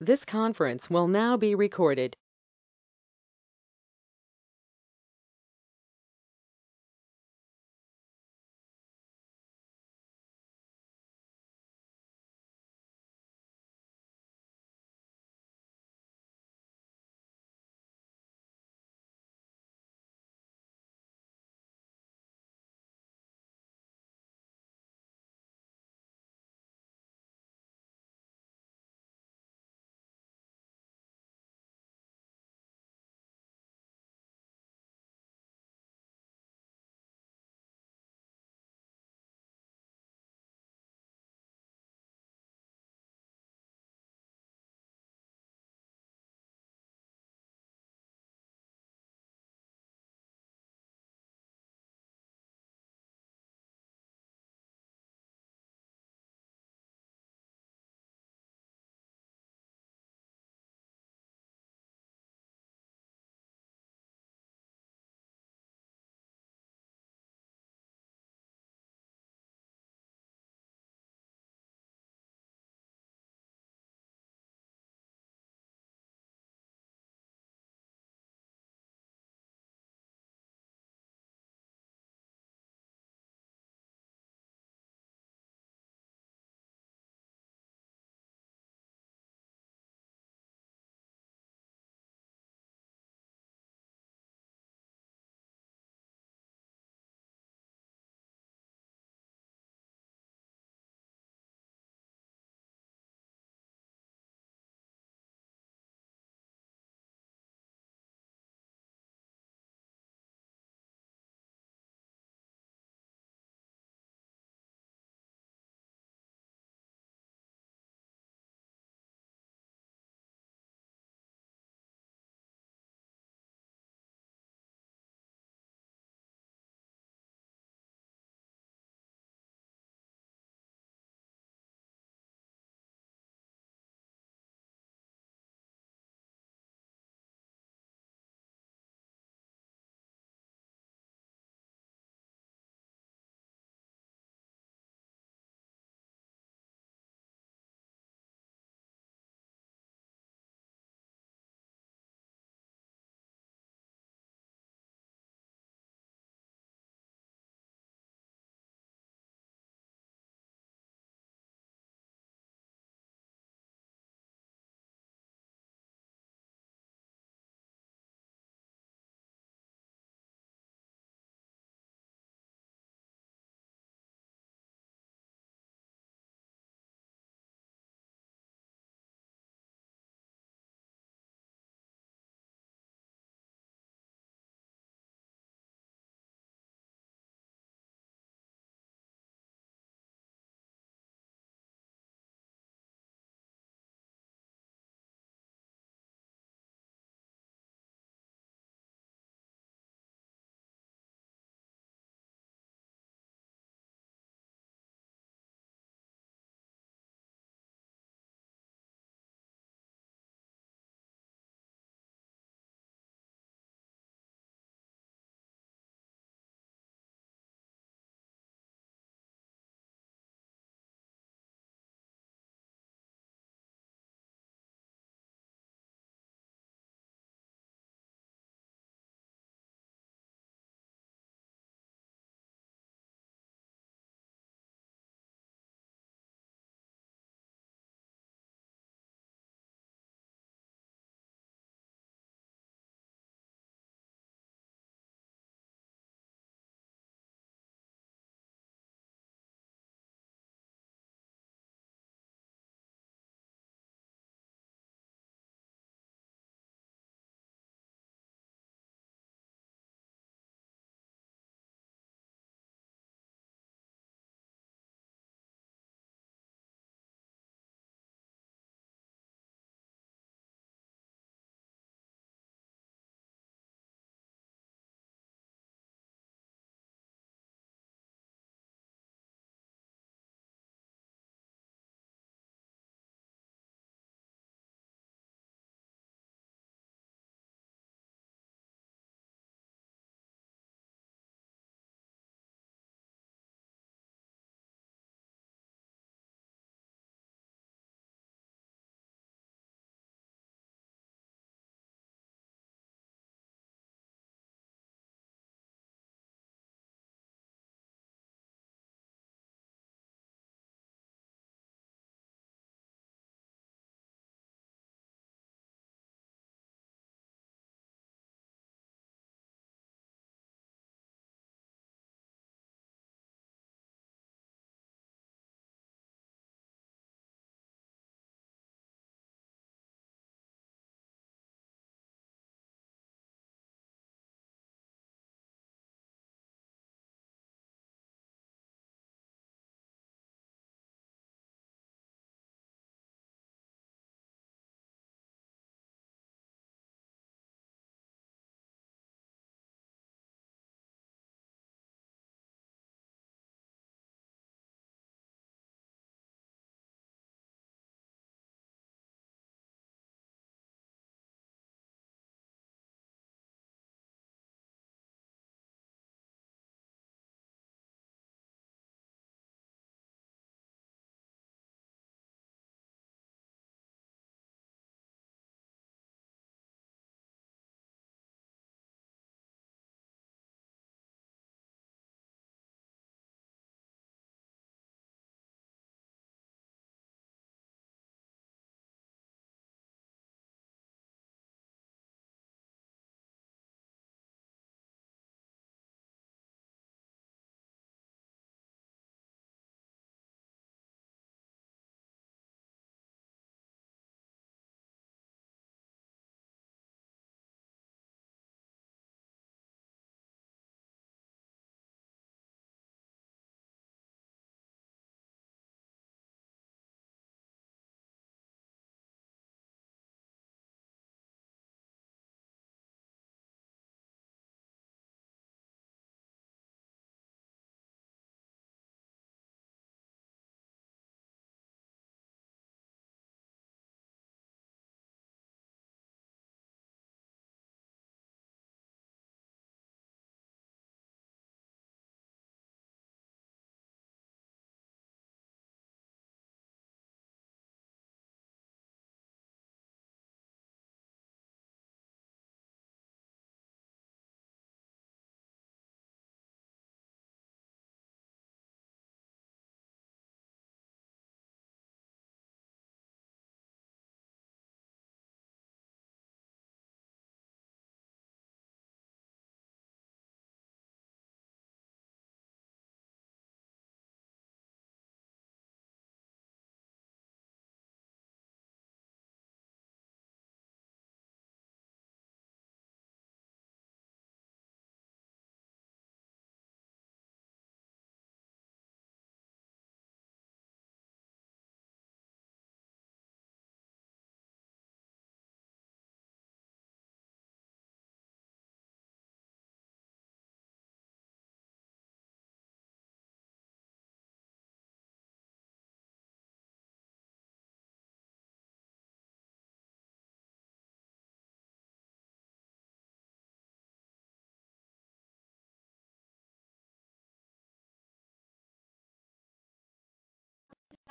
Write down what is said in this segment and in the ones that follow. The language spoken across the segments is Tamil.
This conference will now be recorded.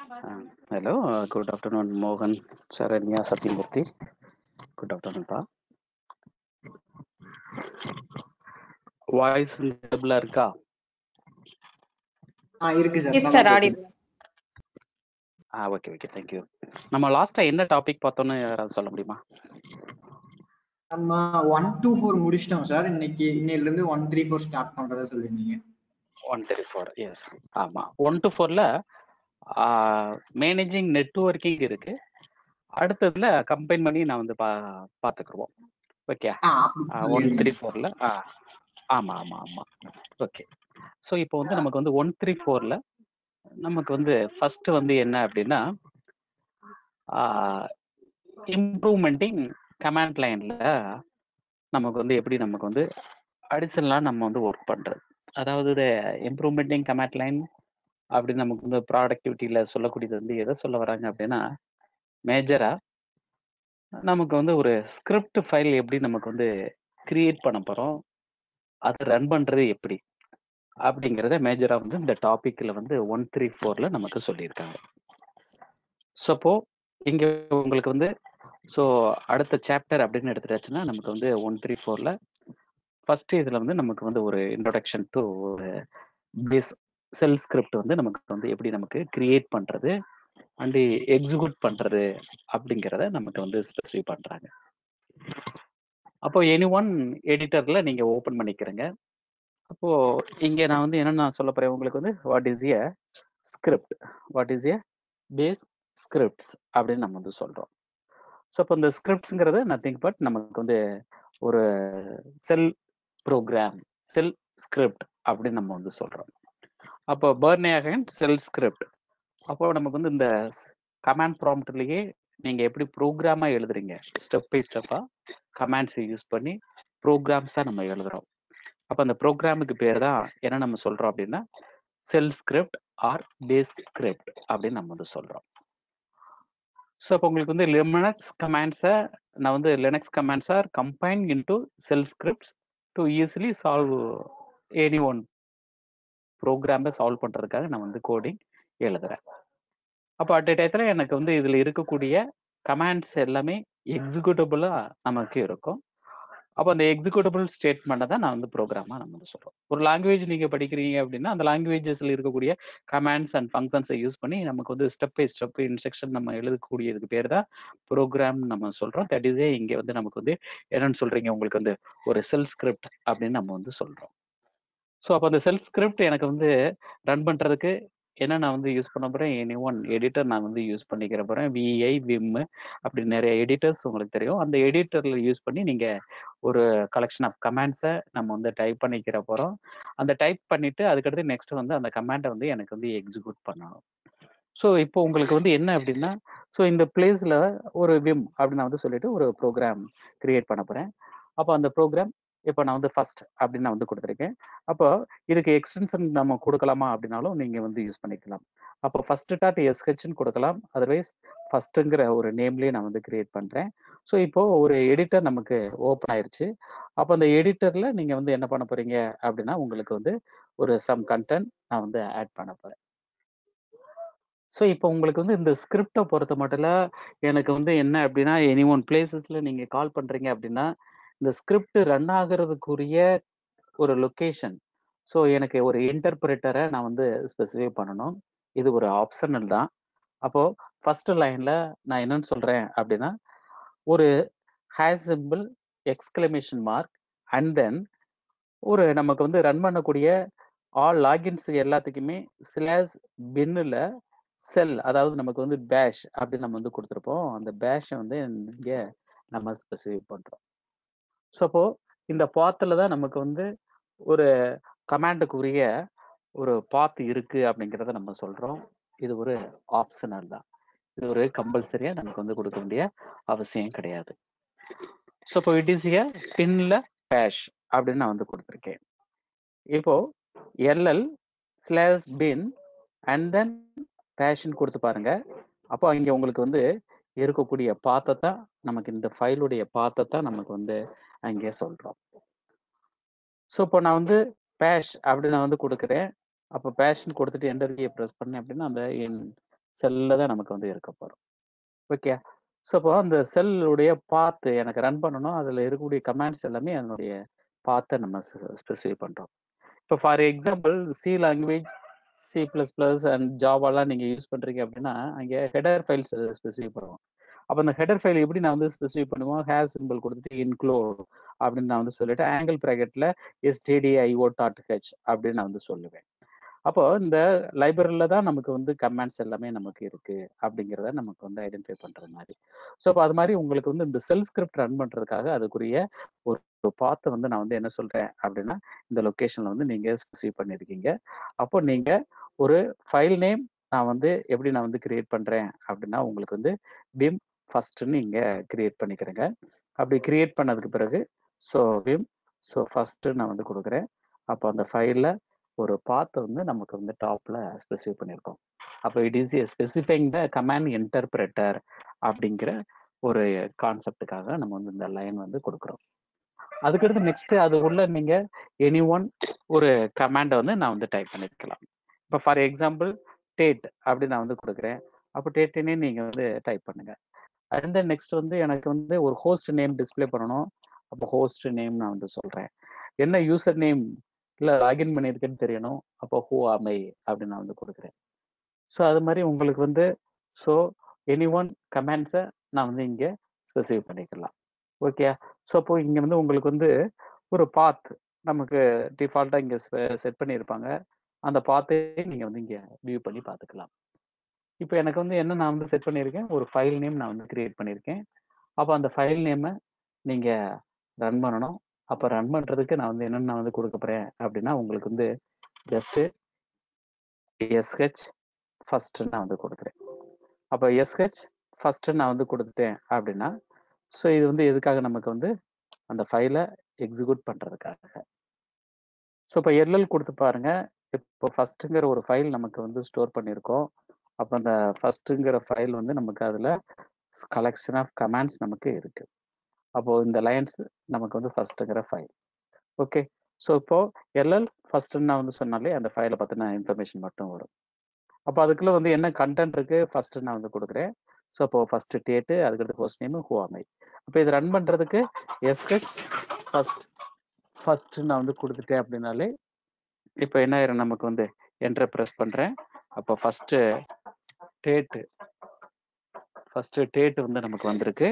Hello, good afternoon, Mohan, Charanya, Satyamurthy. Good afternoon, Pa. Voice டபுளா இருக்கா? இருக்கு sir. Yes sir, audible. Okay, thank you. நம்ம லாஸ்டா என்ன டாபிக் பார்த்தோம்னு யாராவது சொல்ல முடியுமா? நம்ம 1 to 4 முடிச்சிட்டோம் சார். இன்னையில இருந்து 1 3 4 ஸ்டார்ட் பண்றதா சொல்லிருந்தீங்க. 1 3 4 எஸ். ஆமா, 1 to 4ல மேனேஜிங் நெட்வொர்க்கிங் இருக்கு. அடுத்ததுல கம்பைன் பண்ணி நான் வந்து பாத்துக்குருவோம். ஓகே. 1 3 4ல ஆமா. ஓகே. ஸோ இப்போ வந்து நமக்கு வந்து 1 3 4ல நமக்கு வந்து ஃபர்ஸ்ட் வந்து என்ன அப்படின்னா இம்ப்ரூவ்மெண்டிங் கமாண்ட் லைன்ல நமக்கு வந்து எப்படி நமக்கு வந்து அடிஷனலாக நம்ம வந்து ஒர்க் பண்றது. அதாவது இம்ப்ரூவ்மெண்டிங் கமாண்ட் லைன் அப்படின்னு நமக்கு வந்து ப்ராடக்டிவிட்டியில சொல்லக்கூடியது வந்து எதை சொல்ல வராங்க அப்படின்னா மேஜரா நமக்கு வந்து ஒரு ஸ்கிரிப்ட் ஃபைல் எப்படி நமக்கு வந்து கிரியேட் பண்ண போறோம், அது ரன் பண்றது எப்படி அப்படிங்கிறத மேஜரா வந்து இந்த டாபிக்ல வந்து 1 3 4ல நமக்கு சொல்லியிருக்காங்க. ஸோ இங்க உங்களுக்கு வந்து ஸோ அடுத்த சாப்டர் அப்படின்னு எடுத்துட்டாச்சுன்னா நமக்கு வந்து 1 3 4ல ஃபர்ஸ்ட் இதுல வந்து நமக்கு வந்து ஒரு இன்ட்ரோடக்ஷன் டு ஒரு பேஸ் செல் ஸ்கிரிப்ட் வந்து நமக்கு வந்து எப்படி நமக்கு கிரியேட் பண்றது அண்ட் எக்ஸிக்யூட் பண்றது அப்படிங்கிறத நமக்கு வந்து ஸ்பெசிஃபை பண்றாங்க. அப்போ எனி ஒன் எடிட்டர்ல நீங்க ஓபன் பண்ணிக்கிறங்க. அப்போ இங்க நான் வந்து என்ன சொல்ல போறேன் உங்களுக்கு வந்து what is a script, what is a base scripts அப்படின்னு நம்ம வந்து சொல்றோம். ஸோ இப்போ இந்த ஸ்கிரிப்ட்ஸ்ங்கிறது நத்திங் பட் நமக்கு வந்து ஒரு செல் ப்ரோக்ராம், செல் ஸ்கிரிப்ட் அப்படின்னு நம்ம வந்து சொல்றோம். அப்போ பர்ன் செல் ஸ்கிரிப்ட். அப்போ நமக்கு வந்து இந்த கமாண்ட் ப்ராம்ப்ட்லயே நீங்க எப்படி ப்ரோக்ராமா எழுதுறீங்க, ஸ்டெப் பை ஸ்டெப்பா கமாண்ட்ஸை யூஸ் பண்ணி ப்ரோக்ராம்ஸா நம்ம எழுதுறோம். அப்போ அந்த ப்ரோக்ராமுக்கு பேர் தான் என்ன நம்ம சொல்றோம் அப்படின்னா செல் ஸ்கிரிப்ட் ஆர் பேஸ் ஸ்கிரிப்ட் அப்படின்னு நம்ம வந்து சொல்றோம். ஸோ அப்போ உங்களுக்கு வந்து லினக்ஸ் கமாண்ட்ஸை நான் வந்து Linux commands R combine into sell scripts to easily solve any one ப்ரோக்ராமை சால்வ் பண்றதுக்காக நான் வந்து கோடிங் எழுதுறேன். அப்போ அட் டயத்தில் எனக்கு வந்து இதுல இருக்கக்கூடிய கமாண்ட்ஸ் எல்லாமே எக்ஸிக்யூட்டபிளா நமக்கு இருக்கும். அப்போ அந்த எக்ஸிக்யூட்டபிள் ஸ்டேட்மெண்ட்டை தான் நான் வந்து ப்ரோக்ராமா நம்ம வந்து சொல்றோம். ஒரு லாங்குவேஜ் நீங்க படிக்கிறீங்க அப்படின்னா அந்த லாங்குவேஜஸ்ல இருக்கக்கூடிய கமாண்ட்ஸ் அண்ட் ஃபங்க்ஷன்ஸை யூஸ் பண்ணி நமக்கு வந்து ஸ்டெப் பை ஸ்டெப் இன்ஸ்ட்ரக்ஷன் நம்ம எழுதக்கூடியதுக்கு பேர் தான் ப்ரோக்ராம் நம்ம சொல்றோம். தட் இஸ் இங்க வந்து நமக்கு வந்து என்னன்னு சொல்றீங்க, உங்களுக்கு வந்து ஒரு செல் ஸ்கிரிப்ட் அப்படின்னு நம்ம வந்து சொல்றோம். ஸோ அப்போ அந்த செல் ஸ்கிரிப்ட் எனக்கு வந்து ரன் பண்றதுக்கு என்ன நான் வந்து யூஸ் பண்ண போறேன், எனி ஒன் எடிட்டர் நான் வந்து யூஸ் பண்ணிக்கிற போறேன். விஐ, விம் அப்படி நிறைய எடிட்டர்ஸ் உங்களுக்கு தெரியும். அந்த எடிட்டர்ல யூஸ் பண்ணி நீங்க ஒரு கலெக்ஷன் ஆஃப் கமாண்ட்ஸை நம்ம வந்து டைப் பண்ணிக்கிற போறோம். அந்த டைப் பண்ணிட்டு அதுக்கடுத்து நெக்ஸ்ட் வந்து அந்த கமாண்டை வந்து எனக்கு வந்து எக்ஸிக்யூட் பண்ணணும். ஸோ இப்போ உங்களுக்கு வந்து என்ன அப்படின்னா ஸோ இந்த பிளேஸ்ல ஒரு விம் அப்படின்னு நான் வந்து சொல்லிட்டு ஒரு ப்ரோக்ராம் கிரியேட் பண்ண போறேன். அப்போ அந்த ப்ரோக்ராம் இப்போ நான் வந்து ஃபர்ஸ்ட் அப்படின்னு நான் வந்து கொடுத்துருக்கேன். அப்போ இதுக்கு எக்ஸ்டென்ஷன் நம்ம கொடுக்கலாமா அப்படின்னாலும் நீங்க வந்து யூஸ் பண்ணிக்கலாம். அப்போ ஃபர்ஸ்ட் டாட் எஸ்ஹெச்னு கொடுக்கலாம், அதர்வைஸ் ஃபர்ஸ்ட்ங்கிற ஒரு நேம்லயே நான் வந்து கிரியேட் பண்றேன். ஸோ இப்போ ஒரு எடிட்டர் நமக்கு ஓப்பன் ஆயிருச்சு. அப்போ அந்த எடிட்டர்ல நீங்க வந்து என்ன பண்ண போறீங்க அப்படின்னா உங்களுக்கு வந்து ஒரு சம் கண்டென்ட் நான் வந்து ஆட் பண்ண போறேன். ஸோ இப்போ உங்களுக்கு வந்து இந்த ஸ்கிரிப்டை பொறுத்த மட்டும் எனக்கு வந்து என்ன அப்படின்னா எனி ஒன் பிளேசஸ்ல நீங்க கால் பண்றீங்க அப்படின்னா இந்த ஸ்கிரிப்ட் ரன் ஆகுறதுக்குரிய ஒரு லொக்கேஷன், ஸோ எனக்கு ஒரு இன்டர்பிரேட்டரை நான் வந்து ஸ்பெசிஃபை பண்ணணும். இது ஒரு ஆப்ஷனல் தான். அப்போ ஃபர்ஸ்ட் லைன்ல நான் என்னன்னு சொல்றேன் அப்படின்னா ஒரு hash simple, exclamation mark and தென் ஒரு நமக்கு வந்து ரன் பண்ணக்கூடிய ஆல் லாகின்ஸ் எல்லாத்துக்குமே ஸ்லாஷ் பின்னுல செல், அதாவது நமக்கு வந்து பேஷ் அப்படின்னு நம்ம வந்து கொடுத்துருப்போம். அந்த பேஷை வந்து இங்க நம்ம ஸ்பெசிஃபை பண்றோம். ஸோ அப்போ இந்த பாத்துல தான் நமக்கு வந்து ஒரு கமாண்டுக்குரிய ஒரு பாத் இருக்கு அப்படிங்கிறத நம்ம சொல்றோம். இது ஒரு ஆப்ஷனல் தான், இது ஒரு கம்பல்சரியா நமக்கு வந்து கொடுக்க வேண்டிய அவசியம் கிடையாது. ஸோ இப்போ இட் இஸ் ஏ பின்ல பேஷ் அப்படின்னு நான் வந்து கொடுத்துருக்கேன். இப்போ LL slash bin and then பேஷன் கொடுத்து பாருங்க. அப்போ இங்க உங்களுக்கு வந்து இருக்கக்கூடிய பாத்தை தான் நமக்கு இந்த ஃபைலுடைய பாத்தை தான் நமக்கு வந்து அங்கே சொல்றோம். ஸோ இப்போ நான் வந்து பேஷ் அப்படின்னு நான் வந்து கொடுக்குறேன். அப்போ பேஷன் கொடுத்துட்டு என்டர் கீயை ப்ரெஸ் பண்ணேன் அப்படின்னா அந்த என் செல்ல தான் நமக்கு வந்து இருக்க போறோம். ஓகே. ஸோ அப்போ அந்த செல்லுடைய பாத் எனக்கு ரன் பண்ணணும். அதில் இருக்கக்கூடிய கமாண்ட்ஸ் எல்லாமே அதனுடைய பாத்தை நம்ம ஸ்பெசிஃபை பண்ணுறோம். இப்போ for example C language, C++ and ஜாவாலாம் நீங்கள் யூஸ் பண்ணுறீங்க அப்படின்னா அங்கே ஹெடர் ஃபைல்ஸ் ஸ்பெசிஃபை பண்ணுவோம். அப்போ அந்த ஹெடர் ஃபைல் எப்படி நான் வந்து ஸ்பெசிஃபை பண்ணுவோம், ஹேஸ் சிம்பிள் கொடுத்துட்டு இன்க்ளூட் அப்படின்னு நான் வந்து சொல்லிட்டு ஆங்கிள் ப்ராக்கெட்டில் stdio.h அப்படின்னு நான் வந்து சொல்லுவேன். அப்போ இந்த லைப்ரரியில தான் நமக்கு வந்து கமாண்ட்ஸ் எல்லாமே நமக்கு இருக்கு அப்படிங்கிறத நமக்கு வந்து ஐடென்டிஃபை பண்ற மாதிரி. ஸோ அப்போ அது மாதிரி உங்களுக்கு வந்து இந்த செல் ஸ்கிரிப்ட் ரன் பண்றதுக்காக அதுக்குரிய ஒரு பாத்தை வந்து நான் வந்து என்ன சொல்றேன் அப்படின்னா இந்த லொக்கேஷன்ல வந்து நீங்க ஸ்பெசிஃபை பண்ணிருக்கீங்க. அப்போ நீங்க ஒரு ஃபைல் நேம் நான் வந்து எப்படி நான் வந்து கிரியேட் பண்றேன் அப்படின்னா உங்களுக்கு வந்து விம் ஃபர்ஸ்ட்னு இங்க கிரியேட் பண்ணிக்கிறேங்க. அப்படி கிரியேட் பண்ணதுக்கு பிறகு ஸோ விம் ஸோ ஃபர்ஸ்ட் நான் வந்து கொடுக்குறேன். அப்போ அந்த ஃபைல்ல ஒரு பாத் வந்து நமக்கு வந்து டாப்ல ஸ்பெசிஃபை பண்ணியிருக்கோம். அப்போ it is specifying the command interpreter அப்படிங்கிற ஒரு கான்செப்டுக்காக நம்ம வந்து இந்த லைன் வந்து கொடுக்குறோம். அதுக்கடுத்து நெக்ஸ்ட் அது உள்ள நீங்க எனி ஒன் ஒரு கமாண்டை வந்து நான் வந்து டைப் பண்ணிருக்கலாம். இப்போ ஃபார் எக்ஸாம்பிள் டேட் அப்படி நான் வந்து கொடுக்குறேன். அப்போ டேட்டுன்னே நீங்க வந்து டைப் பண்ணுங்க. அண்ட் தென் நெக்ஸ்ட் வந்து எனக்கு வந்து ஒரு ஹோஸ்ட் நேம் டிஸ்பிளே பண்ணணும். அப்போ ஹோஸ்ட் நேம் நான் வந்து சொல்றேன். என்ன யூசர் நேம் இல்லை லாகின் பண்ணியிருக்கேன்னு தெரியணும். அப்போ ஹூ ஆமை அப்படின்னு நான் வந்து கொடுக்குறேன். ஸோ அது மாதிரி உங்களுக்கு வந்து ஸோ எனி ஒன் கமெண்ட்ஸை நான் வந்து இங்கே ஸ்பெசிஃபை பண்ணிக்கலாம். ஓகே. ஸோ அப்போ இங்கே வந்து உங்களுக்கு வந்து ஒரு பாத் நமக்கு டிஃபால்ட்டாக இங்கே செட் பண்ணியிருப்பாங்க. அந்த பாத்தையும் நீங்கள் வந்து இங்கே வியூ பண்ணி பார்த்துக்கலாம். இப்போ எனக்கு வந்து என்ன நான் வந்து செட் பண்ணியிருக்கேன், ஒரு ஃபைல் நேம் நான் வந்து கிரியேட் பண்ணியிருக்கேன். அப்போ அந்த ஃபைல் நேமை நீங்கள் ரன் பண்ணணும். அப்போ ரன் பண்ணுறதுக்கு நான் வந்து என்னென்ன வந்து கொடுக்க போகிறேன் அப்படின்னா உங்களுக்கு வந்து ஜஸ்ட்டு SH ஃபர்ஸ்ட் நான் வந்து கொடுக்குறேன். அப்போ SH ஃபர்ஸ்ட் நான் வந்து கொடுத்துட்டேன் அப்படின்னா ஸோ இது வந்து எதுக்காக நமக்கு வந்து அந்த ஃபைலை எக்ஸிக்யூட் பண்ணுறதுக்காக. ஸோ இப்போ LL கொடுத்து பாருங்க. இப்போ ஃபர்ஸ்ட்டுங்கிற ஒரு ஃபைல் நமக்கு வந்து ஸ்டோர் பண்ணியிருக்கோம். அப்போ அந்த ஃபர்ஸ்ட்டுங்கிற ஃபைல் வந்து நமக்கு அதில் கலெக்ஷன் ஆஃப் கமாண்ட்ஸ் நமக்கு இருக்கு. அப்போ இந்த லைன்ஸ் நமக்கு வந்து ஃபர்ஸ்ட்டுங்கிற ஃபைல். ஓகே. ஸோ இப்போ LL ஃபர்ஸ்ட்னு நான் வந்து சொன்னாலே அந்த ஃபைலை பற்றின இன்ஃபர்மேஷன் மட்டும் வரும். அப்போ அதுக்குள்ள வந்து என்ன கண்டென்ட் இருக்கு ஃபர்ஸ்ட் நான் வந்து கொடுக்குறேன். ஸோ அப்போ ஃபர்ஸ்ட் டேட்டு, அதுக்கடுத்து ஹோஸ்ட் நேம், ஹூ ஆமை. அப்போ இது ரன் பண்றதுக்கு SH ஃபர்ஸ்ட் நான் வந்து கொடுத்துட்டேன் அப்படின்னாலே இப்போ என்ன ஆயிரும் நமக்கு வந்து என்டர் ப்ரெஸ் பண்றேன். அப்போ ஃபர்ஸ்ட் டேட் வந்து நமக்கு வந்திருக்கு.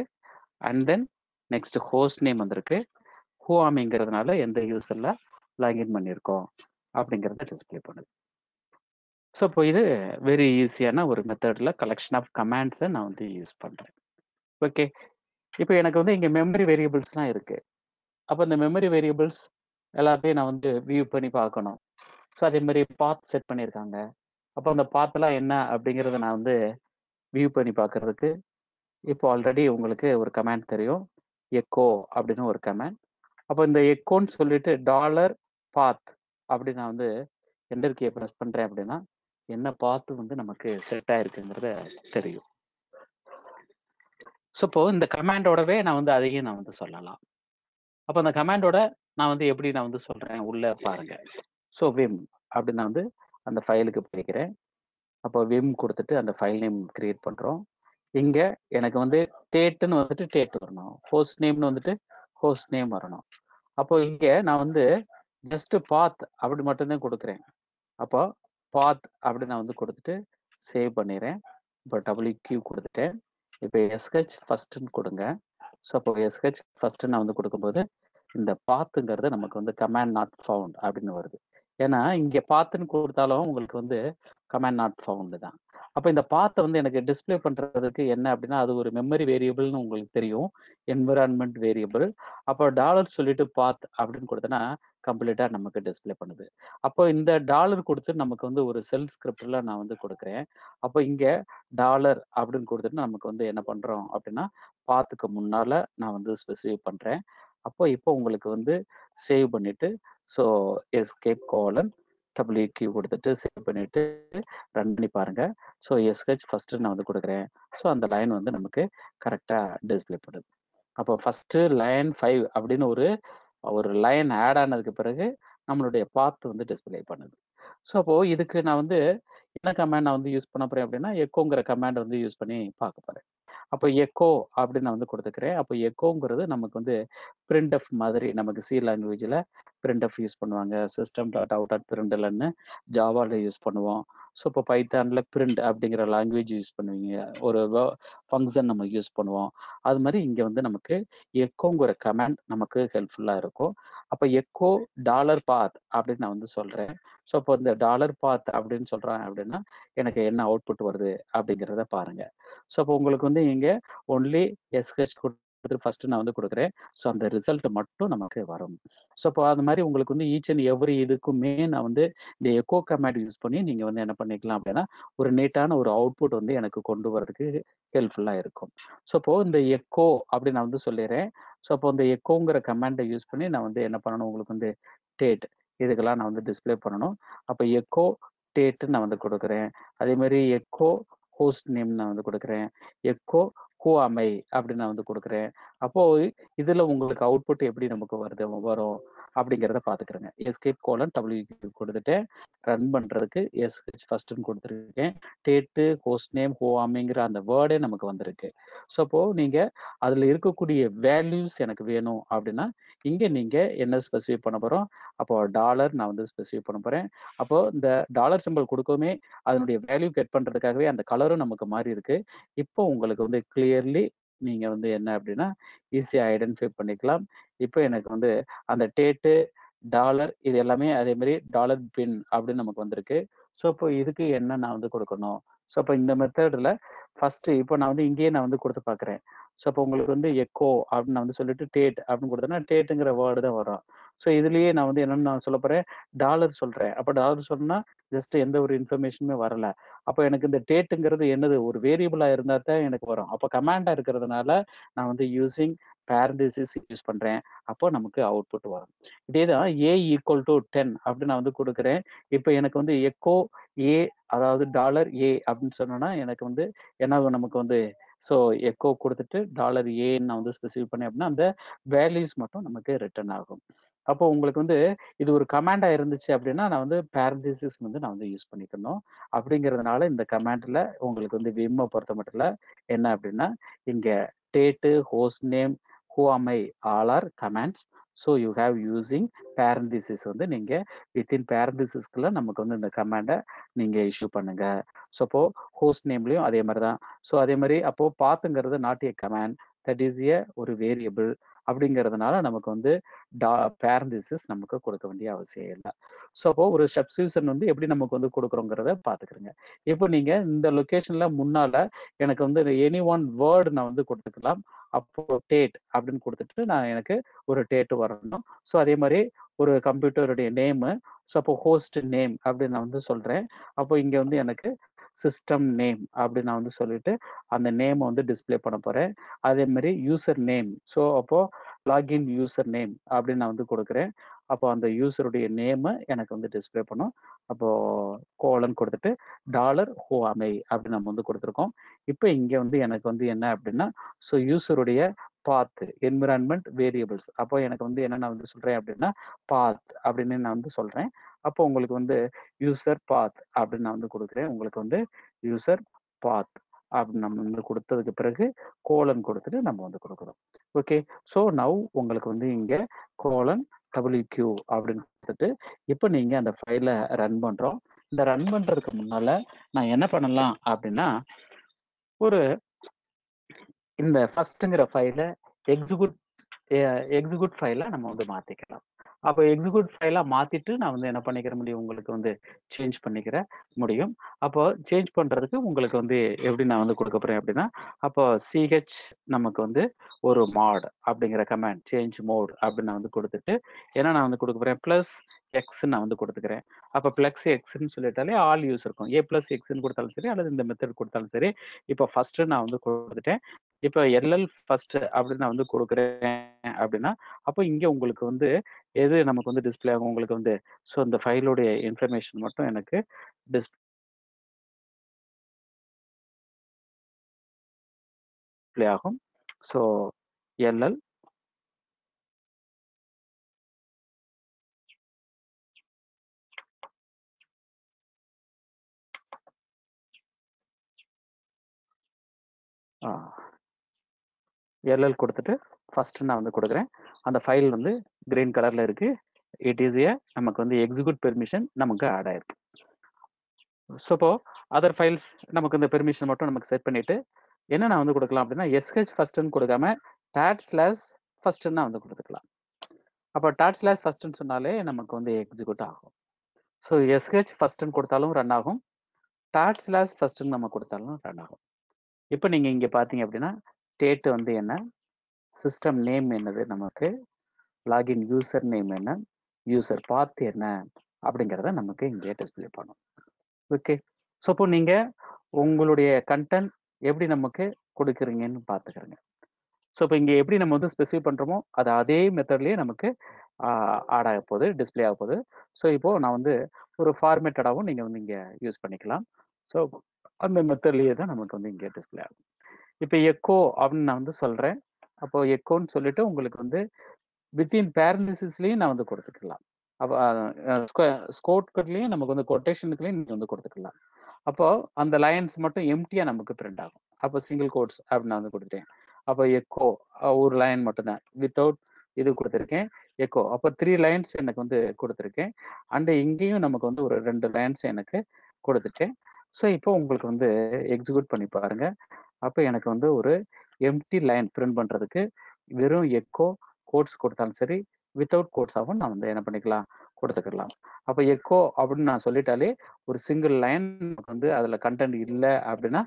And then next host name வந்திருக்கு. ஹூ ஆமைங்கிறதுனால எந்த யூசர்ல லாகின் பண்ணியிருக்கோம் அப்படிங்கிறத டிஸ்பிளே பண்ணுது. ஸோ இப்போ இது வெரி ஈஸியான ஒரு மெத்தடில் கலெக்ஷன் ஆஃப் கமாண்ட்ஸை நான் வந்து யூஸ் பண்ணுறேன். ஓகே. இப்போ எனக்கு வந்து இங்கே மெமரி வேரியபிள்ஸ்லாம் இருக்குது. அப்போ இந்த மெமரி வேரியபிள்ஸ் எல்லாத்தையும் நான் வந்து வியூ பண்ணி பார்க்கணும். ஸோ அதே மாதிரி பாத் செட் பண்ணியிருக்காங்க. அப்போ அந்த பாத்தெல்லாம் என்ன அப்படிங்கிறத நான் வந்து வியூ பண்ணி பார்க்கறதுக்கு இப்போ ஆல்ரெடி உங்களுக்கு ஒரு கமாண்ட் தெரியும், எக்கோ அப்படின்னு ஒரு கமாண்ட். அப்போ இந்த எக்கோன்னு சொல்லிட்டு $path அப்படி நான் வந்து என்டர் கீயை ப்ரெஸ் பண்ணுறேன் அப்படின்னா என்ன பாத்து வந்து நமக்கு செட் ஆயிருக்குங்கிறத தெரியும். ஸோ இப்போ இந்த கமாண்டோடவே நான் வந்து அதையும் நான் வந்து சொல்லலாம். அப்போ அந்த கமாண்டோட நான் வந்து எப்படி நான் வந்து சொல்றேன் உள்ள பாருங்க. ஸோ விம் அப்படி நான் வந்து அந்த ஃபைலுக்கு போய்க்கிறேன். அப்போ விம் கொடுத்துட்டு அந்த ஃபைல் நேம் கிரியேட் பண்றோம். இங்க எனக்கு வந்து டேட்டுன்னு வந்துட்டு டேட் வரணும், ஹோஸ்ட் நேம்னு வந்துட்டு ஹோஸ்ட் நேம் வரணும். அப்போ இங்க நான் வந்து ஜஸ்ட் பாத் அப்படி மட்டும்தான் கொடுக்குறேன். அப்போ பாத் அப்படி நான் வந்து கொடுத்துட்டு சேவ் பண்ணிடுறேன். இப்போ WQ கொடுத்துட்டேன். இப்போ SH ஃபர்ஸ்ட்னு கொடுங்க. ஸோ அப்போ SH ஃபர்ஸ்ட் நான் வந்து கொடுக்கும்போது இந்த பாத்துங்கிறது நமக்கு வந்து கமாண்ட் நாட் ஃபவுண்ட் அப்படின்னு வருது. ஏன்னா இங்கே பாத்துன்னு கொடுத்தாலும் உங்களுக்கு வந்து கமாண்ட் நாட் ஃபவுண்டு தான். அப்போ இந்த பாத்தை வந்து எனக்கு டிஸ்பிளே பண்ணுறதுக்கு என்ன அப்படின்னா அது ஒரு மெமரி வேரியபிள்னு உங்களுக்கு தெரியும், என்விரான்மெண்ட் வேரியபிள். அப்போ டாலர் சொல்லிட்டு பாத் அப்படின்னு கொடுத்தனா கம்ப்ளீட்டாக நமக்கு டிஸ்பிளே பண்ணுது. அப்போ இந்த டாலர் கொடுத்து நமக்கு வந்து ஒரு செல் ஸ்கிரிப்டில் நான் வந்து கொடுக்குறேன். அப்போ இங்கே டாலர் அப்படின்னு கொடுத்துட்டு நமக்கு வந்து என்ன பண்ணுறோம் அப்படின்னா பாத்துக்கு முன்னால் நான் வந்து ஸ்பெசிஃபை பண்ணுறேன். அப்போ இப்போ உங்களுக்கு வந்து சேவ் பண்ணிவிட்டு ஸோ எஸ்கேப் WQ கொடுத்துட்டு சேவ் பண்ணிவிட்டு ரன் பண்ணி பாருங்க. ஸோ SH ஃபர்ஸ்ட் நான் வந்து கொடுக்குறேன். ஸோ அந்த லைன் வந்து நமக்கு கரெக்டாக டிஸ்பிளே பண்ணுது. அப்போ ஃபர்ஸ்ட் லைன் 5 அப்படின்னு ஒரு லைன் ஆட் ஆனதுக்கு பிறகு நம்மளுடைய பாத் வந்து டிஸ்பிளே பண்ணுது. ஸோ அப்போ இதுக்கு நான் வந்து என்ன கமாண்ட் நான் வந்து யூஸ் பண்ண போறேன் அப்படின்னா எக்கோங்கிற கமாண்ட் வந்து யூஸ் பண்ணி பார்க்க போறேன். அப்போ எக்கோ அப்படின்னு நான் வந்து கொடுத்துக்கிறேன். அப்போ எக்கோங்கிறது நமக்கு வந்து printf மாதிரி நமக்கு சி லாங்குவேஜில் printf யூஸ் பண்ணுவாங்க. சிஸ்டம் டாட் அவுட் டாட் பிரிண்டல்னு ஜாவாவில் யூஸ் பண்ணுவோம். ஸோ இப்போ பைத்தானில் பிரிண்ட் அப்படிங்கிற லாங்குவேஜ் யூஸ் பண்ணுவீங்க. ஒரு ஃபங்க்ஷன் நம்ம யூஸ் பண்ணுவோம். அது மாதிரி இங்கே வந்து நமக்கு எக்கோங்கிற கமாண்ட் நமக்கு ஹெல்ப்ஃபுல்லாக இருக்கும். அப்போ எக்கோ $path அப்படின்னு நான் வந்து சொல்கிறேன். ஸோ இப்போ இந்த $path அப்படின்னு சொல்கிறேன் அப்படின்னா எனக்கு என்ன அவுட்புட் வருது அப்படிங்கிறத பாருங்க. ஸோ அப்போ உங்களுக்கு வந்து இங்கே ஒன்லி எஸ்ஹெச் கொடுத்து ஃபர்ஸ்ட் நான் வந்து கொடுக்குறேன். ஸோ அந்த ரிசல்ட் மட்டும் நமக்கு வரும். ஸோ அப்போ அது மாதிரி உங்களுக்கு வந்து ஈச் அண்ட் எவ்ரி இதுக்குமே நான் வந்து இந்த எக்கோ கமாண்ட் யூஸ் பண்ணி நீங்கள் வந்து என்ன பண்ணிக்கலாம் அப்படின்னா ஒரு நீட்டான ஒரு அவுட்புட் வந்து எனக்கு கொண்டு வரதுக்கு ஹெல்ப்ஃபுல்லாக இருக்கும். ஸோ அப்போ இந்த எக்கோ அப்படி நான் வந்து சொல்லிடுறேன். ஸோ அப்போ இந்த எக்கோங்கிற கமாண்டை யூஸ் பண்ணி நான் வந்து என்ன பண்ணணும், உங்களுக்கு வந்து டேட் இதுக்கெல்லாம் நான் வந்து டிஸ்பிளே பண்ணணும். அப்போ எக்கோ டேட்டு நான் வந்து கொடுக்குறேன். அதே மாதிரி எக்கோ ஹோஸ்ட் நேம் நான் வந்து கொடுக்குறேன். எக்கோ ஹூ அமை அப்படின்னு நான் வந்து கொடுக்குறேன். அப்போ இதுல உங்களுக்கு அவுட்புட் எப்படி நமக்கு வரும் அப்படிங்கிறத பார்த்துக்கிறேங்க. எஸ்கேப் :w கொடுத்துட்டு ரன் பண்றதுக்கு எஸ்ஹெச் ஃபர்ஸ்ட்னு கொடுத்துருக்கேன். டேட்டு ஹோஸ்ட் நேம் ஹூ அமைங்கிற அந்த வேர்டே நமக்கு வந்திருக்கு. ஸோ அப்போ நீங்க அதுல இருக்கக்கூடிய வேல்யூஸ் எனக்கு வேணும் அப்படின்னா இங்க நீங்க என்ன ஸ்பெசிஃபை பண்ண போறோம், அப்போ டாலர் நான் வந்து ஸ்பெசிஃபை பண்ண போறேன். அப்போ இந்த டாலர் சிம்பிள் கொடுக்கவுமே அதனுடைய வேல்யூ கெட் பண்றதுக்காகவே அந்த கலரும் நமக்கு மாறி இருக்கு. இப்போ உங்களுக்கு வந்து கிளியர்லி நீங்க வந்து என்ன அப்படின்னா ஈஸியா ஐடென்டிஃபை பண்ணிக்கலாம். இப்போ எனக்கு வந்து அந்த டேட்டு டாலர் இது எல்லாமே அதே மாதிரி டாலர் பின் அப்படின்னு நமக்கு வந்திருக்கு. ஸோ இப்போ இதுக்கு என்ன நான் வந்து கொடுக்கணும். ஸோ இப்போ இந்த மெத்தடில் ஃபர்ஸ்ட் இப்போ நான் வந்து இங்கேயே நான் வந்து கொடுத்து பார்க்குறேன். ஸோ இப்போ உங்களுக்கு வந்து எக்கோ அப்படின்னு நான் வந்து சொல்லிட்டு டேட் அப்படின்னு கொடுத்தேன்னா டேட்டுங்கிற வேர்டு தான் வரும். ஸோ இதுலயே நான் வந்து என்னன்னு நான் சொல்ல போறேன், டாலர் சொல்றேன். அப்போ டாலர் சொன்னா ஜஸ்ட் எந்த ஒரு இன்ஃபர்மேஷனுமே வரல. அப்போ எனக்கு இந்த டேட்டுங்கிறது என்னது ஒரு வேரியபிளா இருந்தா தான் எனக்கு வரும். அப்போ கமாண்டா இருக்கிறதுனால நான் வந்து யூசிங் பேரண்டிசிஸ் யூஸ் பண்றேன். அப்போ நமக்கு அவுட்புட் வரும். இதேதான் a = 10 அப்படின்னு நான் வந்து கொடுக்குறேன். இப்போ எனக்கு வந்து எக்கோ ஏ அதாவது $a அப்படின்னு சொன்னோன்னா எனக்கு வந்து என்ன நமக்கு வந்து ஸோ எக்கோ கொடுத்துட்டு $a நான் வந்து ஸ்பெசிஃபை பண்ணேன் அப்படின்னா அந்த வேல்யூஸ் மட்டும் நமக்கு ரிட்டர்ன் ஆகும். அப்போ உங்களுக்கு வந்து இது ஒரு கமாண்டா இருந்துச்சு அப்படின்னா நான் வந்து பேரண்டிசிஸ் வந்து நான் வந்து யூஸ் பண்ணிக்கணும். அப்படிங்கிறதுனால இந்த கமாண்ட்ல உங்களுக்கு வந்து விம்மை பொறுத்த மட்டும் என்ன அப்படின்னா இங்க date host name who am I all are commands. So you have using parenthesis வந்து நீங்க வித்தின் பேரண்டிசிஸ்க்குள்ள நமக்கு வந்து இந்த கமாண்டை நீங்க இஷ்யூ பண்ணுங்க. ஸோ அப்போ ஹோஸ்ட் நேம்லயும் அதே மாதிரி தான். ஸோ அதே மாதிரி அப்போ பாத்துங்கிறது not a command, that is a ஒரு வேரியபிள். அப்படிங்கிறதுனால நமக்கு வந்து பேரண்டிசிஸ் நமக்கு கொடுக்க வேண்டிய அவசியம் இல்லை. ஸோ அப்போ ஒரு சப்ஸ்டியூஷன் வந்து எப்படி நமக்கு வந்து கொடுக்குறோங்கிறத பார்த்துக்கிறோங்க. இப்போ நீங்க இந்த லொகேஷன்ல முன்னால எனக்கு வந்து எனி ஒன் வேர்டு நான் வந்து கொடுத்துக்கலாம். அப்போ டேட் அப்படின்னு கொடுத்துட்டு நான் எனக்கு ஒரு டேட் வரணும். ஸோ அதே மாதிரி ஒரு கம்ப்யூட்டருடைய நேமு. ஸோ அப்போ ஹோஸ்ட் நேம் அப்படின்னு நான் வந்து சொல்றேன். அப்போ இங்க வந்து எனக்கு சிஸ்டம் நேம் அப்படின்னு நான் வந்து சொல்லிட்டு அந்த நேமை வந்து டிஸ்பிளே பண்ண போறேன். அதே மாதிரி யூசர் நேம். ஸோ அப்போ லாகின் யூசர் நேம் அப்படின்னு நான் வந்து கொடுக்குறேன். அப்போ அந்த யூசருடைய நேமை எனக்கு வந்து டிஸ்பிளே பண்ணும். அப்போ கோலன் கொடுத்துட்டு $who அமை அப்படின்னு நம்ம வந்து கொடுத்துருக்கோம். இப்போ இங்க வந்து எனக்கு வந்து என்ன அப்படின்னா ஸோ யூசருடைய பாத் என்விரான்மெண்ட் வேரியபிள்ஸ். அப்போ எனக்கு வந்து என்ன நான் வந்து சொல்றேன் அப்படின்னா பாத் அப்படின்னு நான் வந்து சொல்றேன். அப்போ உங்களுக்கு வந்து யூசர் பாத் அப்படின்னு நான் வந்து கொடுக்குறேன். உங்களுக்கு வந்து யூசர் பாத் அப்படின்னு நம்ம வந்து கொடுத்ததுக்கு பிறகு கோலன் கொடுத்துட்டு நம்ம வந்து கொடுக்குறோம். ஓகே. ஸோ நவ் உங்களுக்கு வந்து இங்க கோலன் WQ அப்படின்னு கொடுத்துட்டு இப்போ நீங்க அந்த ஃபைலை ரன் பண்றோம். இந்த ரன் பண்றதுக்கு முன்னால நான் என்ன பண்ணலாம் அப்படின்னா ஒரு இந்த ஃபர்ஸ்ட்ங்கிற ஃபைலை எக்ஸிக்யூட் ஃபைலை நம்ம வந்து மாத்திக்கலாம். அப்போ எக்ஸிக்யூட் ஃபைலா மாத்திட்டு நான் வந்து என்ன பண்ணிக்கிற முடியும், உங்களுக்கு வந்து சேஞ்ச் பண்ணிக்கிற முடியும். அப்போ சேஞ்ச் பண்றதுக்கு உங்களுக்கு வந்து எப்படி நான் வந்து கொடுக்க போறேன் அப்படின்னா அப்போ CH நமக்கு வந்து ஒரு mod அப்படிங்கிற கமாண்ட் சேஞ்ச் மோட் அப்படின்னு நான் வந்து கொடுத்துட்டு ஏன்னா நான் வந்து கொடுக்க போறேன் +X நான் வந்து கொடுத்துக்கிறேன். அப்போ +Xன்னு சொல்லிட்டாலே ஆல் யூஸ் இருக்கும். A+Xன்னு கொடுத்தாலும் சரி அல்லது இந்த மெத்தட் கொடுத்தாலும் சரி. இப்போ ஃபர்ஸ்ட் நான் வந்து கொடுத்துட்டேன். இப்போ LL ஃபர்ஸ்ட் அப்படின்னு நான் வந்து கொடுக்குறேன் அப்படின்னா அப்போ இங்க உங்களுக்கு வந்து எது நமக்கு வந்து டிஸ்பிளே ஆகும், உங்களுக்கு வந்து ஸோ இந்த ஃபைலோடைய இன்ஃபர்மேஷன் மட்டும் எனக்கு டிஸ்பிளே ஆகும். ஸோ LL எல்எல் கொடுத்துட்டு ஃபர்ஸ்ட் நான் வந்து கொடுக்குறேன். அந்த ஃபைல் வந்து கிரீன் கலர்ல இருக்கு. இட் இஸ் ஏ நமக்கு வந்து எக்ஸிக்யூட் பெர்மிஷன் நமக்கு ஆட் ஆயிருக்கு. ஸோ இப்போ அதர் ஃபைல்ஸ் நமக்கு இந்த பெர்மிஷன் மட்டும் நமக்கு செட் பண்ணிட்டு என்ன நான் வந்து கொடுக்கலாம் அப்படின்னா எஸ்ஹெச் ஃபர்ஸ்ட்னு கொடுக்காம டாட் ஸ்லாஷ் ஃபர்ஸ்ட்னா வந்து கொடுத்துக்கலாம். அப்போ டாட் ஸ்லாஷ் ஃபர்ஸ்ட்னு சொன்னாலே நமக்கு வந்து எக்ஸிக்யூட் ஆகும். ஸோ எஸ்ஹெச் ஃபர்ஸ்ட்னு கொடுத்தாலும் ரன் ஆகும், டாட் ஸ்லாஷ் ஃபர்ஸ்ட்னு நம்ம கொடுத்தாலும் ரன் ஆகும். இப்போ நீங்க இங்க பாத்தீங்க அப்படின்னா ஸ்டேட் வந்து என்ன, சிஸ்டம் நேம் என்னது, நமக்கு லாகின் யூசர் நேம் என்ன, யூசர் பாத் என்ன அப்படிங்கிறத நமக்கு இங்கே டிஸ்பிளே பண்ணும். ஓகே, ஸோ இப்போ நீங்க உங்களுடைய கண்டென்ட் எப்படி நமக்கு கொடுக்குறீங்கன்னு பார்த்துக்கிறங்க. ஸோ இப்போ இங்கே எப்படி நம்ம வந்து ஸ்பெசிஃபை பண்ணுறோமோ அது அதே மெத்தட்லேயே நமக்கு ஆட் ஆக போகுது, டிஸ்பிளே ஆக போகுது. ஸோ இப்போ நான் வந்து ஒரு ஃபார்மேட்டடாகவும் நீங்கள் வந்து இங்கே யூஸ் பண்ணிக்கலாம். ஸோ அந்த மெத்தட்லேயே தான் நமக்கு வந்து இங்கே டிஸ்பிளே ஆகும். இப்போ எக்கோ அப்படின்னு நான் வந்து சொல்கிறேன். அப்போ எக்கோன்னு சொல்லிட்டு உங்களுக்கு வந்து வித்தின் பேரண்டிசிஸ்லேயும் நான் வந்து கொடுத்துக்கலாம். அப்போ ஸ்கோட்லேயும் நமக்கு வந்து கொட்டேஷனுக்குலேயும் நீங்கள் வந்து கொடுத்துக்கலாம். அப்போ அந்த லைன்ஸ் மட்டும் எம்டியா நமக்கு பிரிண்ட் ஆகும். அப்போ சிங்கிள் கோட்ஸ் அப்படின்னு நான் வந்து கொடுத்துட்டேன். அப்போ எக்கோ ஒரு லைன் மட்டும் தான் வித்தவுட் இது கொடுத்துருக்கேன் எக்கோ. அப்போ 3 லைன்ஸ் எனக்கு வந்து கொடுத்துருக்கேன். அண்ட் இங்கேயும் நமக்கு வந்து ஒரு 2 லைன்ஸ் எனக்கு கொடுத்துட்டேன். ஸோ இப்போ உங்களுக்கு வந்து எக்ஸிக்யூட் பண்ணி பாருங்க. அப்போ எனக்கு வந்து ஒரு எம்டி லைன் பிரிண்ட் பண்றதுக்கு வெறும் எக்கோ கோட்ஸ் கொடுத்தாலும் சரி, வித்தவுட் கோட்ஸாகவும் நான் வந்து என்ன பண்ணிக்கலாம், கொடுத்துக்கலாம். அப்போ எக்கோ அப்படின்னு நான் சொல்லிட்டாலே ஒரு சிங்கிள் லைன் வந்து அதுல கண்டென்ட் இல்லை அப்படின்னா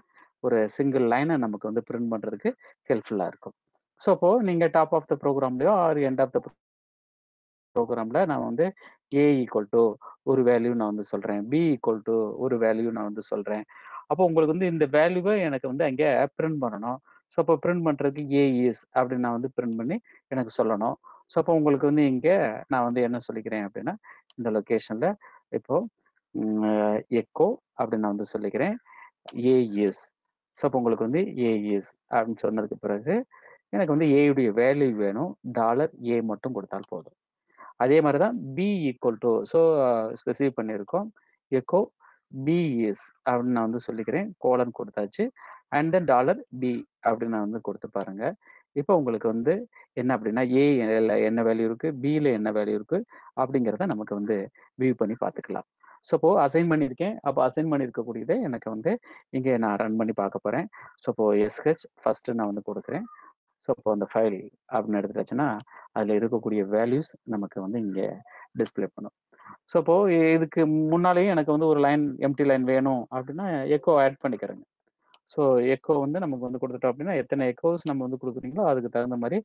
ஒரு சிங்கிள் லைனை நமக்கு வந்து பிரிண்ட் பண்றதுக்கு ஹெல்ப்ஃபுல்லா இருக்கும். ஸோ அப்போ நீங்க டாப் ஆஃப் த ப்ரோக்ராம்லயோ ஆர் எண்ட் ஆஃப் த ப்ரோக்ராம்ல நான் வந்து ஏ ஈக்குவல் டு ஒரு வேல்யூ நான் வந்து சொல்றேன், பி ஈக்குவல் டு ஒரு வேல்யூ நான் வந்து சொல்றேன். அப்போ உங்களுக்கு வந்து இந்த வேல்யூவை எனக்கு வந்து அங்கே பிரிண்ட் பண்ணணும். ஸோ அப்போ பிரிண்ட் பண்றதுக்கு ஏ இஸ் அப்படின்னு நான் வந்து பிரிண்ட் பண்ணி எனக்கு சொல்லணும். ஸோ அப்போ உங்களுக்கு வந்து இங்கே நான் வந்து என்ன சொல்லிக்கிறேன் அப்படின்னா இந்த லொக்கேஷன்ல இப்போ எக்கோ அப்படின்னு நான் வந்து சொல்லிக்கிறேன் ஏ இஸ். ஸோ அப்போ உங்களுக்கு வந்து ஏ இஸ் அப்படின்னு சொன்னதுக்கு பிறகு எனக்கு வந்து ஏயுடைய வேல்யூ வேணும், $A மட்டும் கொடுத்தால் போதும். அதே மாதிரி தான் B equal to, so specify பண்ணியிருக்கோம் எக்கோ பி இஸ் அப்படின்னு நான் வந்து சொல்லிக்கிறேன், கோலன் கொடுத்தாச்சு. அண்ட் தென் $B அப்படின்னு நான் வந்து கொடுத்து பாருங்க. இப்போ உங்களுக்கு வந்து என்ன அப்படின்னா ஏ என்ன வேல்யூ இருக்கு, பியில் என்ன வேல்யூ இருக்கு அப்படிங்கிறத நமக்கு வந்து வியூ பண்ணி பார்த்துக்கலாம். ஸோ இப்போ அசைன் பண்ணியிருக்கேன். அப்போ அசைன் பண்ணியிருக்கக்கூடியதை எனக்கு வந்து இங்கே நான் ரன் பண்ணி பார்க்க போகிறேன். ஸோ இப்போ எஸ்ஹெச் ஃபர்ஸ்ட்டு நான் வந்து கொடுக்குறேன். ஸோ இப்போ அந்த ஃபைல் அப்படின்னு எடுத்துட்டாச்சுன்னா அதில் இருக்கக்கூடிய வேல்யூஸ் நமக்கு வந்து இங்கே டிஸ்பிளே பண்ணும். ஸோ இப்போ இதுக்கு முன்னாலேயும் எனக்கு வந்து ஒரு லைன் எம்டி லைன் வேணும் அப்படின்னா எக்கோ ஆட் பண்ணிக்கிறேங்க. ஸோ எக்கோ வந்து நமக்கு வந்து கொடுத்துட்டோம் அப்படின்னா எத்தனை எக்கோஸ் நம்ம வந்து கொடுக்குறீங்களோ அதுக்கு தகுந்த மாதிரி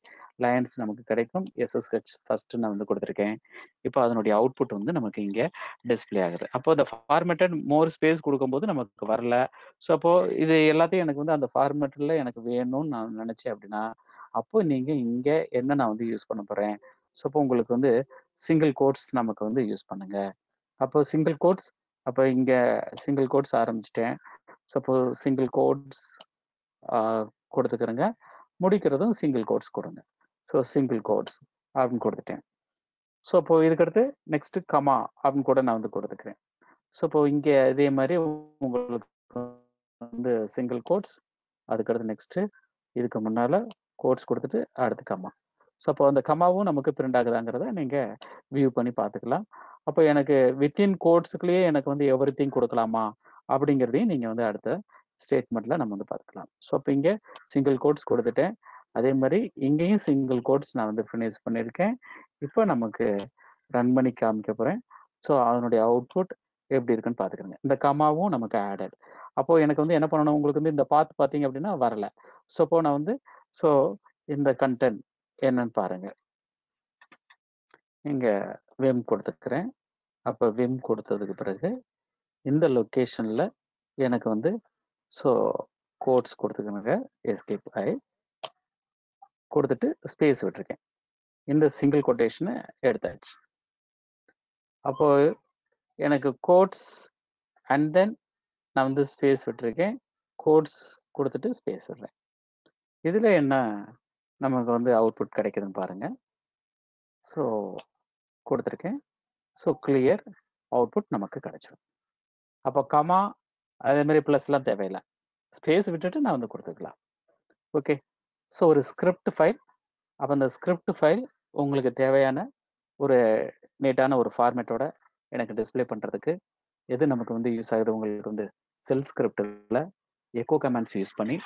லைன்ஸ் நமக்கு கிடைக்கும். எஸ்எஸ்ஹெச் ஃபர்ஸ்ட் நான் வந்து கொடுத்துருக்கேன். இப்போ அதனுடைய அவுட்புட் வந்து நமக்கு இங்கே டிஸ்பிளே ஆகுது. அப்போ இந்த ஃபார்மேட்டட் மோர் ஸ்பேஸ் கொடுக்கும்போது நமக்கு வரல. ஸோ அப்போ இது எல்லாத்தையும் எனக்கு வந்து அந்த ஃபார்மேட்டில் எனக்கு வேணும்னு நான் நினைச்சேன் அப்படின்னா அப்போ நீங்க இங்க என்ன நான் வந்து யூஸ் பண்ண போறேன். ஸோ அப்போ உங்களுக்கு வந்து சிங்கிள் கோட்ஸ் நமக்கு வந்து யூஸ் பண்ணுங்க. அப்போ சிங்கிள் கோட்ஸ், அப்போ இங்க சிங்கிள் கோட்ஸ் ஆரம்பிச்சிட்டேன். ஸோ அப்போ சிங்கிள் கோட்ஸ் கொடுத்துக்கிறேங்க, முடிக்கிறதும் சிங்கிள் கோட்ஸ் கொடுங்க. ஸோ சிங்கிள் கோட்ஸ் அப்படின்னு கொடுத்துட்டேன். ஸோ அப்போ இதுக்கடுத்து நெக்ஸ்ட் கமா அப்படின்னு கூட நான் வந்து கொடுத்துக்கிறேன். ஸோ இப்போ இங்கே இதே மாதிரி உங்களுக்கு வந்து சிங்கிள் கோட்ஸ், அதுக்கடுத்து நெக்ஸ்ட் இதுக்கு முன்னால கோட்ஸ் கொடுத்துட்டு அடுத்து கமா. ஸோ அப்போ அந்த கமாவும் நமக்கு பிரிண்ட் ஆகுதாங்கிறத நீங்க வியூ பண்ணி பார்த்துக்கலாம். அப்போ எனக்கு வித்தின் கோட்ஸுக்குள்ளேயே எனக்கு வந்து எவ்ரிதிங் கொடுக்கலாமா அப்படிங்கிறதையும் நீங்க வந்து அடுத்த ஸ்டேட்மெண்ட்ல நம்ம வந்து பார்த்துக்கலாம். ஸோ அப்போ இங்கே சிங்கிள் கோட்ஸ் கொடுத்துட்டேன். அதே மாதிரி இங்கேயும் சிங்கிள் கோட்ஸ் நான் வந்து ஃபினிஷ் பண்ணியிருக்கேன். இப்போ நமக்கு ரன் பண்ணி காமிக்க போறேன். ஸோ அதனுடைய அவுட்புட் எப்படி இருக்குன்னு பார்த்துக்கிறேங்க. இந்த கமாவும் நமக்கு ஆடட். அப்போ எனக்கு வந்து என்ன பண்ணணும், உங்களுக்கு வந்து இந்த பாத் பார்த்தீங்க அப்படின்னா வரல. ஸோ அப்போ நான் வந்து ஸோ இந்த கண்டென்ட் என்னன்னு பாருங்க. இங்க விம் கொடுத்துக்கிறேன். அப்போ விம் கொடுத்ததுக்கு பிறகு இந்த லொக்கேஷன்ல எனக்கு வந்து ஸோ கோட்ஸ் கொடுத்துக்கணுங்க, எஸ்கேப் ஐ கொடுத்துட்டு ஸ்பேஸ் விட்டுருக்கேன். இந்த சிங்கிள் கொட்டேஷனை எடுத்தாச்சு. அப்போ எனக்கு கோட்ஸ் அண்ட் தென் நான் வந்து ஸ்பேஸ் விட்டுருக்கேன், கோட்ஸ் கொடுத்துட்டு ஸ்பேஸ் விடுறேன். இதுல என்ன நமக்கு வந்து அவுட்புட் கிடைக்குதுன்னு பாருங்க. ஸோ கொடுத்துருக்கேன். ஸோ கிளியர் அவுட்புட் நமக்கு கிடைச்சிடும். அப்போ கமா அதே மாதிரி ப்ளஸ்லாம் தேவையில்லை, ஸ்பேஸ் விட்டுட்டு நான் வந்து கொடுத்துக்கலாம். ஓகே. ஸோ ஒரு ஸ்கிரிப்ட் ஃபைல். அப்போ அந்த ஸ்கிரிப்ட் ஃபைல் உங்களுக்கு தேவையான ஒரு நீட்டான ஒரு ஃபார்மேட்டோட எனக்கு டிஸ்ப்ளே பண்ணுறதுக்கு எது நமக்கு வந்து யூஸ் ஆகுது, உங்களுக்கு வந்து செல் ஸ்கிரிப்டில் எக்கோ கமாண்ட்ஸ் யூஸ் பண்ணி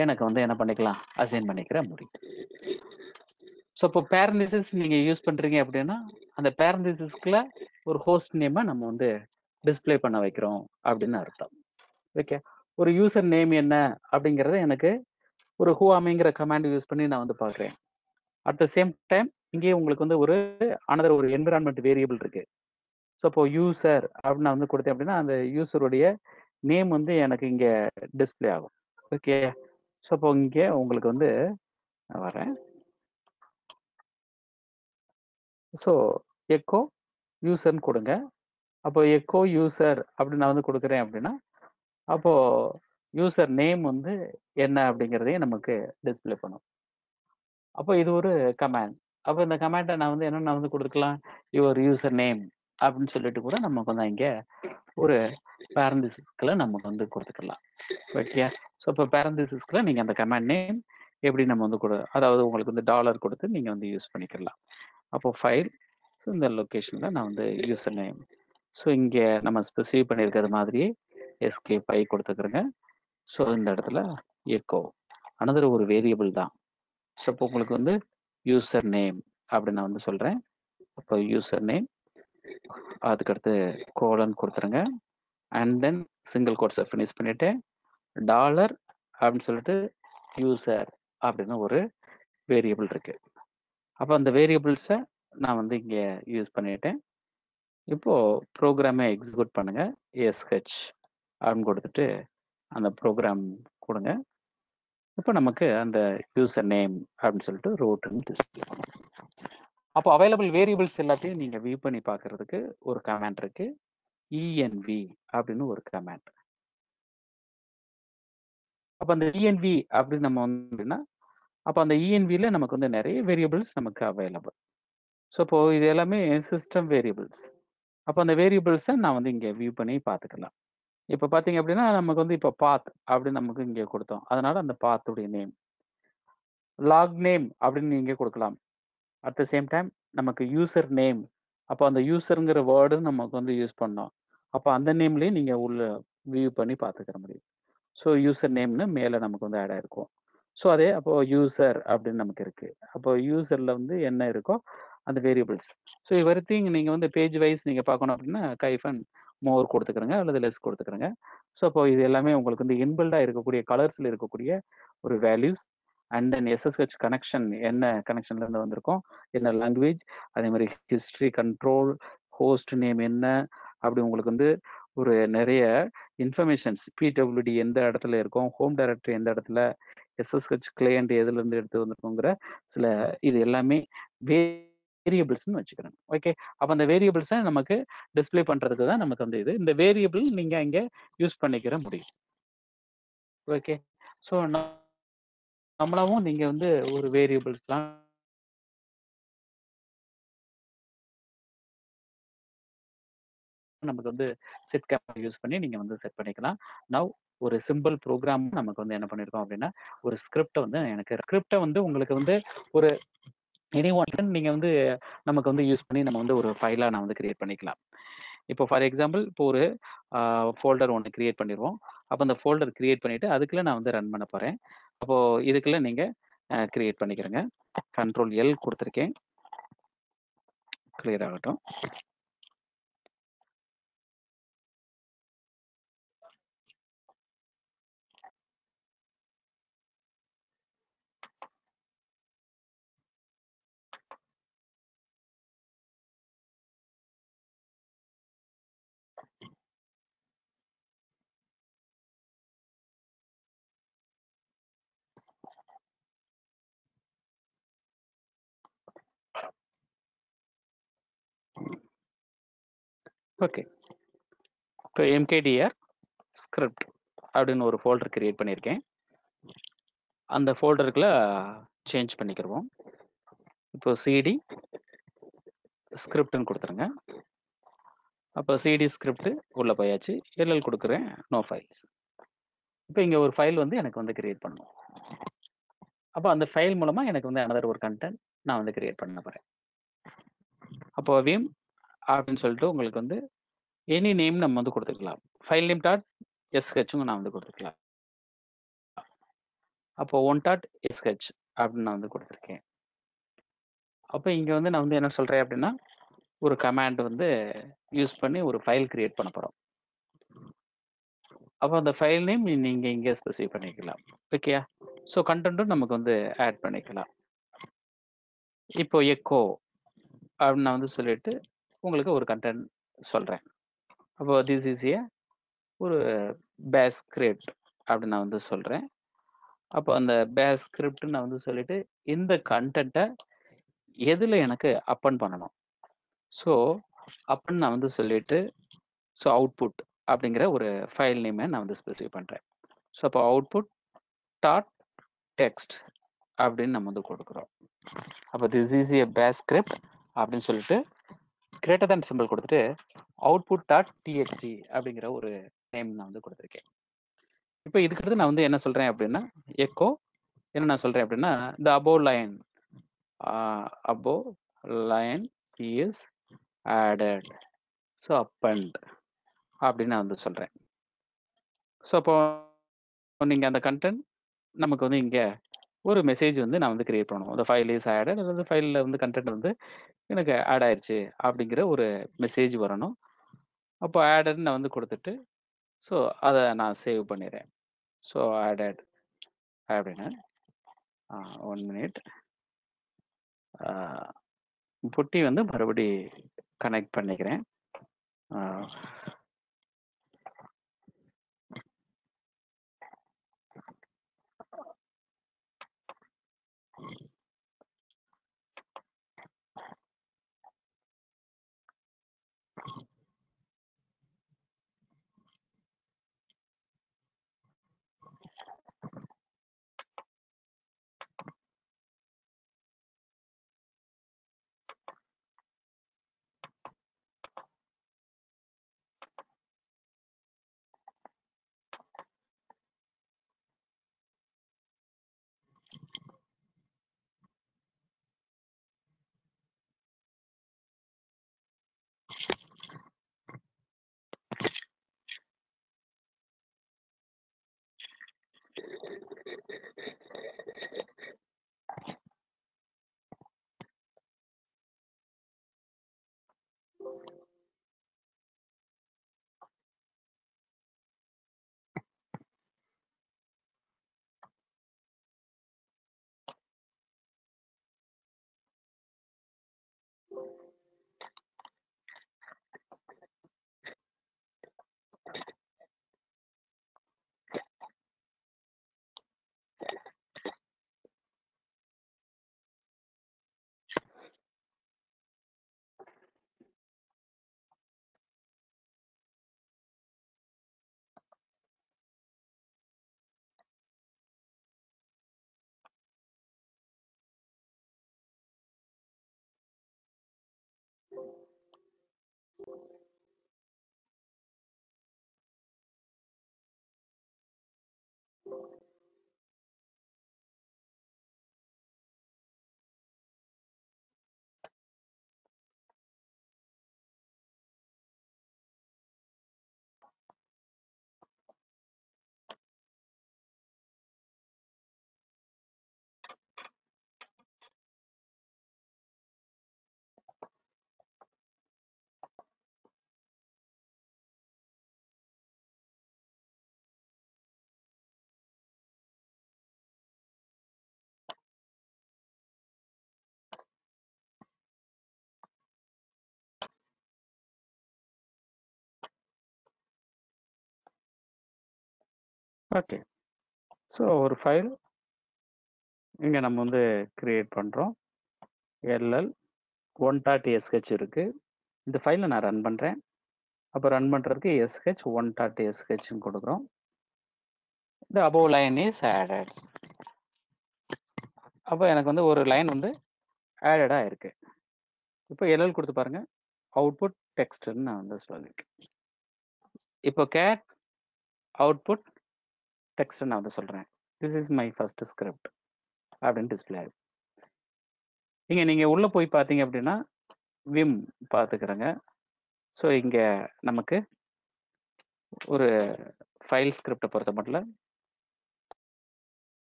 எனக்கு வந்து என்ன பண்ணிக்கலாம், அசைன் பண்ணிக்கிற முடியும். ஸோ இப்போ பேரந்திசிஸ் நீங்கள் யூஸ் பண்ணுறீங்க அப்படின்னா அந்த பேரந்திசிஸ்க்குள்ள ஒரு ஹோஸ்ட் நேமை நம்ம வந்து டிஸ்ப்ளே பண்ண வைக்கிறோம் அப்படின்னு அர்த்தம். ஓகே. ஒரு யூசர் நேம் என்ன அப்படிங்கிறத எனக்கு ஒரு ஹூஆமிங்கிற கமாண்ட் யூஸ் பண்ணி நான் வந்து பார்க்குறேன். அட் த சேம் டைம் இங்கே உங்களுக்கு வந்து ஒரு அனதர் ஒரு என்விரான்மெண்ட் வேரியபிள் இருக்கு. ஸோ இப்போ யூசர் அப்படின்னு நான் வந்து கொடுத்தேன் அப்படின்னா அந்த யூசருடைய நேம் வந்து எனக்கு இங்கே டிஸ்ப்ளே ஆகும். ஓகே. ஸோ இப்போ இங்கே உங்களுக்கு வந்து நான் வரேன். ஸோ எக்கோ யூசர்னு கொடுங்க. அப்போ எக்கோ யூசர் அப்படின்னு நான் வந்து கொடுக்குறேன் அப்படின்னா அப்போ யூசர் நேம் வந்து என்ன அப்படிங்கிறதையும் நமக்கு டிஸ்ப்ளே பண்ணும். அப்போ இது ஒரு கமாண்ட். அப்போ இந்த கமாண்டை நான் வந்து என்ன நான் வந்து கொடுத்துக்கலாம், யுவர் யூசர் நேம் அப்படின்னு சொல்லிட்டு கூட நமக்கு வந்து இங்கே ஒரு பேரந்திசிஸ்க்குள்ள நமக்கு வந்து கொடுத்துக்கலாம். ஓகே. ஸோ இப்போ பேரந்திசிஸ்க்குள்ள நீங்கள் அந்த கமாண்ட் நேம் எப்படி நம்ம வந்து அதாவது உங்களுக்கு வந்து டாலர் கொடுத்து நீங்கள் வந்து யூஸ் பண்ணிக்கலாம். அப்போ ஃபைல், ஸோ இந்த லொக்கேஷனில் நான் வந்து யூசர் நேம், ஸோ இங்கே நம்ம ஸ்பெசிஃபை பண்ணியிருக்கிறது மாதிரியே எஸ்கே5 கொடுத்துக்கிறேங்க. ஸோ இந்த இடத்துல எக்கோ அனதர் ஒரு வேரியபிள் தான். ஸோ இப்போ உங்களுக்கு வந்து யூசர் நேம் அப்படின்னு நான் வந்து சொல்கிறேன். அப்போ யூசர் நேம் அதுக்கடுத்து கோலன் கொடுத்துருங்க. அண்ட் தென் சிங்கிள் கோட்ஸை ஃபினிஷ் பண்ணிவிட்டு டாலர் அப்படின்னு சொல்லிட்டு யூசர் அப்படின்னு ஒரு வேரியபிள் இருக்கு. அப்போ அந்த வேரியபிள்ஸை நான் வந்து இங்கே யூஸ் பண்ணிட்டேன். இப்போ ப்ரோக்ராமை எக்ஸிக்யூட் பண்ணுங்க. எஸ்ஹெச் அப்படின்னு கொடுத்துட்டு அந்த ப்ரோக்ராம் கொடுங்க. இப்போ நமக்கு அந்த யூசர் நேம் அப்படின்னு சொல்லிட்டு ரூட்னு டிஸ்ப்ளே பண்ணும். அப்போ அவைலபிள் வேரியபிள்ஸ் எல்லாத்தையும் நீங்கள் வியூ பண்ணி பார்க்கறதுக்கு ஒரு கமாண்ட் இருக்கு, இஎன்வி அப்படின்னு ஒரு கமாண்ட். அப்போ அந்த இஎன்வி அப்படின்னு நம்ம வந்து அப்போ அந்த இஎன்வியில் நமக்கு வந்து நிறைய வேரியபிள்ஸ் நமக்கு அவைலபிள். ஸோ இப்போ இது எல்லாமே சிஸ்டம் வேரியபிள்ஸ். அப்போ அந்த வேரியபிள்ஸை நான் வந்து இங்கே வியூ பண்ணி பார்த்துக்கலாம். இப்போ பார்த்தீங்க அப்படின்னா நமக்கு வந்து இப்போ பாத் அப்படின்னு நமக்கு இங்கே கொடுத்தோம். அதனால அந்த பாத்துடைய நேம், லாக் நேம் அப்படின்னு நீங்கள் கொடுக்கலாம். அட் த சேம் டைம் நமக்கு யூசர் நேம், அப்போ அந்த யூசருங்கிற வேர்டு நமக்கு வந்து யூஸ் பண்ணோம். அப்போ அந்த நேம்லேயே நீங்கள் உள்ள வியூ பண்ணி பார்த்துக்கிற முடியும். ஸோ யூசர் நேம்னு மேலே நமக்கு வந்து ஆட் ஆயிருக்கும். ஸோ அதே அப்போ யூசர் அப்படின்னு நமக்கு இருக்கு. அப்போ யூசர்ல வந்து என்ன இருக்கோ அந்த வேரியபிள்ஸ். ஸோ எவ்ரிதிங் நீங்கள் வந்து பேஜ் வைஸ் நீங்கள் பார்க்கணும் அப்படின்னா கைஃபன் மோர் கொடுத்துக்கிறங்க அல்லது லெஸ் கொடுத்துக்கிறங்க. ஸோ அப்போ இது எல்லாமே உங்களுக்கு வந்து இன்பில்டாக இருக்கக்கூடிய கலர்ஸில் இருக்கக்கூடிய ஒரு values. And then SSH connection என்ன கனெக்ஷன்லேருந்து வந்திருக்கோம், என்ன லாங்குவேஜ், அதே மாதிரி ஹிஸ்ட்ரி, கண்ட்ரோல், ஹோஸ்ட் நேம் என்ன, அப்படி உங்களுக்கு வந்து ஒரு நிறைய இன்ஃபர்மேஷன்ஸ், பிடபிள்யூடி எந்த இடத்துல இருக்கும், ஹோம் டைரக்டரி எந்த இடத்துல, எஸ்எஸ்ஹெச் கிளையண்ட் எதுலேருந்து எடுத்து வந்துருக்கோங்கிற சில இது எல்லாமே வேரியபிள்ஸ்னு வச்சுக்கிறேன். ஓகே. அப்போ அந்த வேரியபிள்ஸை நமக்கு டிஸ்பிளே பண்ணுறதுக்கு தான் நமக்கு வந்து இது. இந்த வேரியபிள் நீங்கள் இங்கே யூஸ் பண்ணிக்கிற முடியும். ஓகே. ஸோ நம்மளாவும் நீங்கள் வந்து ஒரு வேரியபிள்ஸ்லாம் நமக்கு வந்து செட் கேப் யூஸ் பண்ணி நீங்கள் வந்து செட் பண்ணிக்கலாம். நவ் ஒரு சிம்பிள் ப்ரோக்ராம் நமக்கு வந்து என்ன பண்ணியிருக்கோம் அப்படின்னா ஒரு ஸ்கிரிப்டை வந்து எனக்கு ஸ்கிரிப்டை வந்து உங்களுக்கு வந்து ஒரு எனி ஒன் நீங்கள் வந்து நமக்கு வந்து யூஸ் பண்ணி நம்ம வந்து ஒரு ஃபைலாக நான் வந்து கிரியேட் பண்ணிக்கலாம். இப்போ ஃபார் எக்ஸாம்பிள் இப்போ ஒரு ஃபோல்டர் ஒன்று கிரியேட் பண்ணிடுவோம். அப்போ அந்த ஃபோல்டர் கிரியேட் பண்ணிவிட்டு அதுக்குள்ளே நான் வந்து ரன் பண்ண போகிறேன். அப்போது இதுக்குள்ளே நீங்கள் கிரியேட் பண்ணிக்கிறேங்க. கண்ட்ரோல் எல் கொடுத்துருக்கேன், கிளியர் ஆகட்டும். ஓகே. இப்போ எம்கேடிஆர் ஸ்கிரிப்ட் அப்படின்னு ஒரு ஃபோல்டர் கிரியேட் பண்ணியிருக்கேன். அந்த ஃபோல்டருக்குள்ள சேஞ்ச் பண்ணிக்கிடுவோம். இப்போ சிடி ஸ்கிரிப்ட்னு கொடுத்துருங்க. அப்போ சிடி ஸ்கிரிப்ட் உள்ளே போயாச்சு. எல்எல் கொடுக்குறேன், நோ ஃபைல்ஸ். இப்போ இங்கே ஒரு ஃபைல் வந்து எனக்கு வந்து கிரியேட் பண்ணணும். அப்போ அந்த ஃபைல் மூலமா எனக்கு வந்து another ஒரு கண்டென்ட் நான் வந்து கிரியேட் பண்ண போறேன். அப்போ vim அப்படின்னு சொல்லிட்டு உங்களுக்கு வந்து எனி நேம் நம்ம வந்து கொடுத்துக்கலாம். ஃபைல் நேம் டாட் எஸ்ஹெச்சும் நான் வந்து கொடுத்துக்கலாம். அப்போ ஒன் டாட் எஸ்ஹெச் அப்படின்னு நான் வந்து கொடுத்துருக்கேன். அப்போ இங்க வந்து நான் வந்து என்ன சொல்றேன் அப்படின்னா ஒரு கமாண்ட் வந்து யூஸ் பண்ணி ஒரு ஃபைல் கிரியேட் பண்ண போறோம். அப்போ அந்த ஃபைல் நேம் நீங்க இங்கே ஸ்பெசிஃபை பண்ணிக்கலாம். ஓகேயா? ஸோ கண்டென்ட்டும் நமக்கு வந்து ஆட் பண்ணிக்கலாம். இப்போ எக்கோ அப்படின்னு நான் வந்து சொல்லிட்டு உங்களுக்கு ஒரு கண்டென்ட் சொல்றேன். அப்போ திஸ் இஸ் ஏ ஒரு பேஸ் ஸ்கிரிப்ட் அப்படின்னு நான் வந்து சொல்றேன். அப்போ அந்த பேஸ் ஸ்கிரிப்ட் நான் வந்து சொல்லிட்டு இந்த கண்டென்ட்டை எதுல எனக்கு அப்பன் பண்ணணும். ஸோ அப்பன்னு நான் வந்து சொல்லிட்டு ஸோ அவுட்புட் அப்படிங்கிற ஒரு ஃபைல் நேமை நான் வந்து ஸ்பெசிஃபை பண்றேன். ஸோ அப்போ அவுட்புட் டாட் டெக்ஸ்ட் அப்படின்னு நம்ம வந்து கொடுக்குறோம். அப்போ this is a base script அப்படின்னு சொல்லிட்டு கிரேட்டர் தேன் சிம்பிள் கொடுத்துட்டு அவுட்புட் டாட் டிஎக்ஸ்டி அப்படிங்கிற ஒரு நேம் நான் வந்து கொடுத்துருக்கேன். இப்போ இதுக்கு நான் வந்து என்ன சொல்றேன் அப்படின்னா எக்கோ என்ன நான் சொல்றேன் அப்படின்னா the above line is added, so append அப்படின்னு நான் வந்து சொல்றேன். ஸோ அப்போ நீங்க அந்த கண்டென்ட் நமக்கு வந்து இங்க ஒரு மெசேஜ் வந்து நான் வந்து கிரியேட் பண்ணணும். அந்த ஃபைல் இஸ் ஆடட் அல்லது ஃபைலில் வந்து கண்டென்ட் வந்து எனக்கு ஆட் ஆயிடுச்சு அப்படிங்கிற ஒரு மெசேஜ் வரணும். அப்போ ஆடட் நான் வந்து கொடுத்துட்டு ஸோ அதை நான் சேவ் பண்ணிடுறேன். ஸோ ஆடட் அப்படின்னு 1 minute புட்டி வந்து மறுபடி கனெக்ட் பண்ணிக்கிறேன். ஓகே, ஸோ ஒரு ஃபைல் இங்கே நம்ம வந்து கிரியேட் பண்ணுறோம். எல்எல் 1.sh இருக்கு. இந்த ஃபைலை நான் ரன் பண்ணுறேன். அப்போ ரன் பண்ணுறதுக்கு sh 1.shன்னு கொடுக்குறோம். இந்த above line is added. அப்போ எனக்கு வந்து ஒரு லைன் வந்து ஆடடாக இருக்கு. இப்போ எல்எல் கொடுத்து பாருங்க, அவுட்புட் டெக்ஸ்ட்னு நான் வந்து சொல்லியிருக்கேன். இப்போ கேட் அவுட்புட் டெக்ஸ்ட் நான் வந்து சொல்கிறேன். This is my first script. அப்படின்னு டிஸ்பிளே ஆகும். இங்கே நீங்கள் உள்ளே போய் பார்த்தீங்க அப்படின்னா விம் பார்த்துக்கிறேங்க. ஸோ இங்கே நமக்கு ஒரு ஃபைல் ஸ்கிரிப்டை பொறுத்த மட்டும்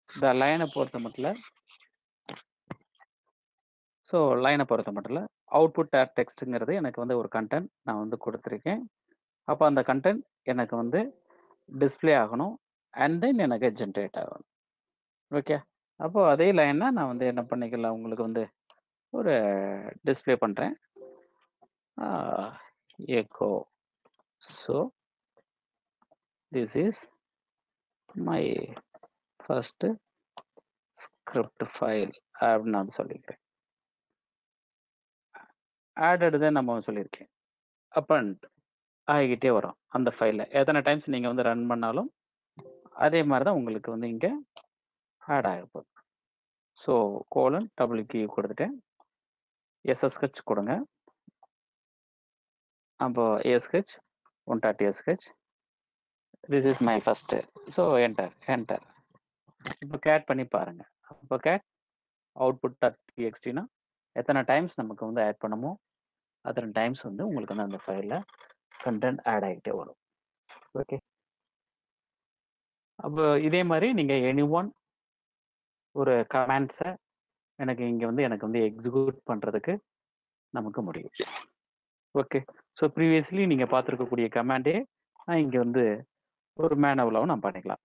இந்த லைனை பொறுத்த மட்டும் ஸோ லைனை பொறுத்த மட்டும் அவுட்புட் டேர் டெக்ஸ்ட்டுங்கிறது எனக்கு வந்து ஒரு கண்டென்ட் நான் வந்து கொடுத்துருக்கேன். அப்போ அந்த கண்டென்ட் எனக்கு வந்து டிஸ்பிளே ஆகணும் அண்ட் தென் எனக்கு ஜென்ரேட் ஆகணும். ஓகே, அப்போது அதே லைனை நான் வந்து என்ன பண்ணிக்கலாம், உங்களுக்கு வந்து ஒரு டிஸ்பிளே பண்ணுறேன். Echo so this is my first script file அப்படின்னு நான் சொல்லிக்கிறேன். ஆடட் தான் நம்ம சொல்லியிருக்கேன். அப்பண்ட் ஆகிக்கிட்டே வரும் அந்த ஃபைலில். எத்தனை டைம்ஸ் நீங்கள் வந்து ரன் பண்ணாலும் அதே மாதிரி தான் உங்களுக்கு வந்து இங்கே ஆட் ஆக போகுது. ஸோ :WQ கொடுத்துட்டேன், SSH கொடுங்க. அப்போ ASH 1.SH this is my first. So enter. இப்போ கேட் பண்ணி பாருங்க. அப்போ கேட் output.txt எத்தனை டைம்ஸ் நமக்கு வந்து ஆட் பண்ணமோ அத்தனை டைம்ஸ் வந்து உங்களுக்கு வந்து அந்த ஃபைலில் கண்டென்ட் ஆட் ஆகிட்டே வரும். ஓகே, அப்போ இதே மாதிரி நீங்கள் anyone ஒரு கமெண்ட்ஸை எனக்கு இங்கே வந்து எனக்கு வந்து எக்ஸிக்யூட் பண்ணுறதுக்கு நமக்கு முடியும். ஓகே, ஸோ ப்ரீவியஸ்லி நீங்கள் பார்த்துருக்கக்கூடிய கமாண்டே நான் இங்கே வந்து ஒரு மேனுவலாகவும் நான் பண்ணிக்கலாம்.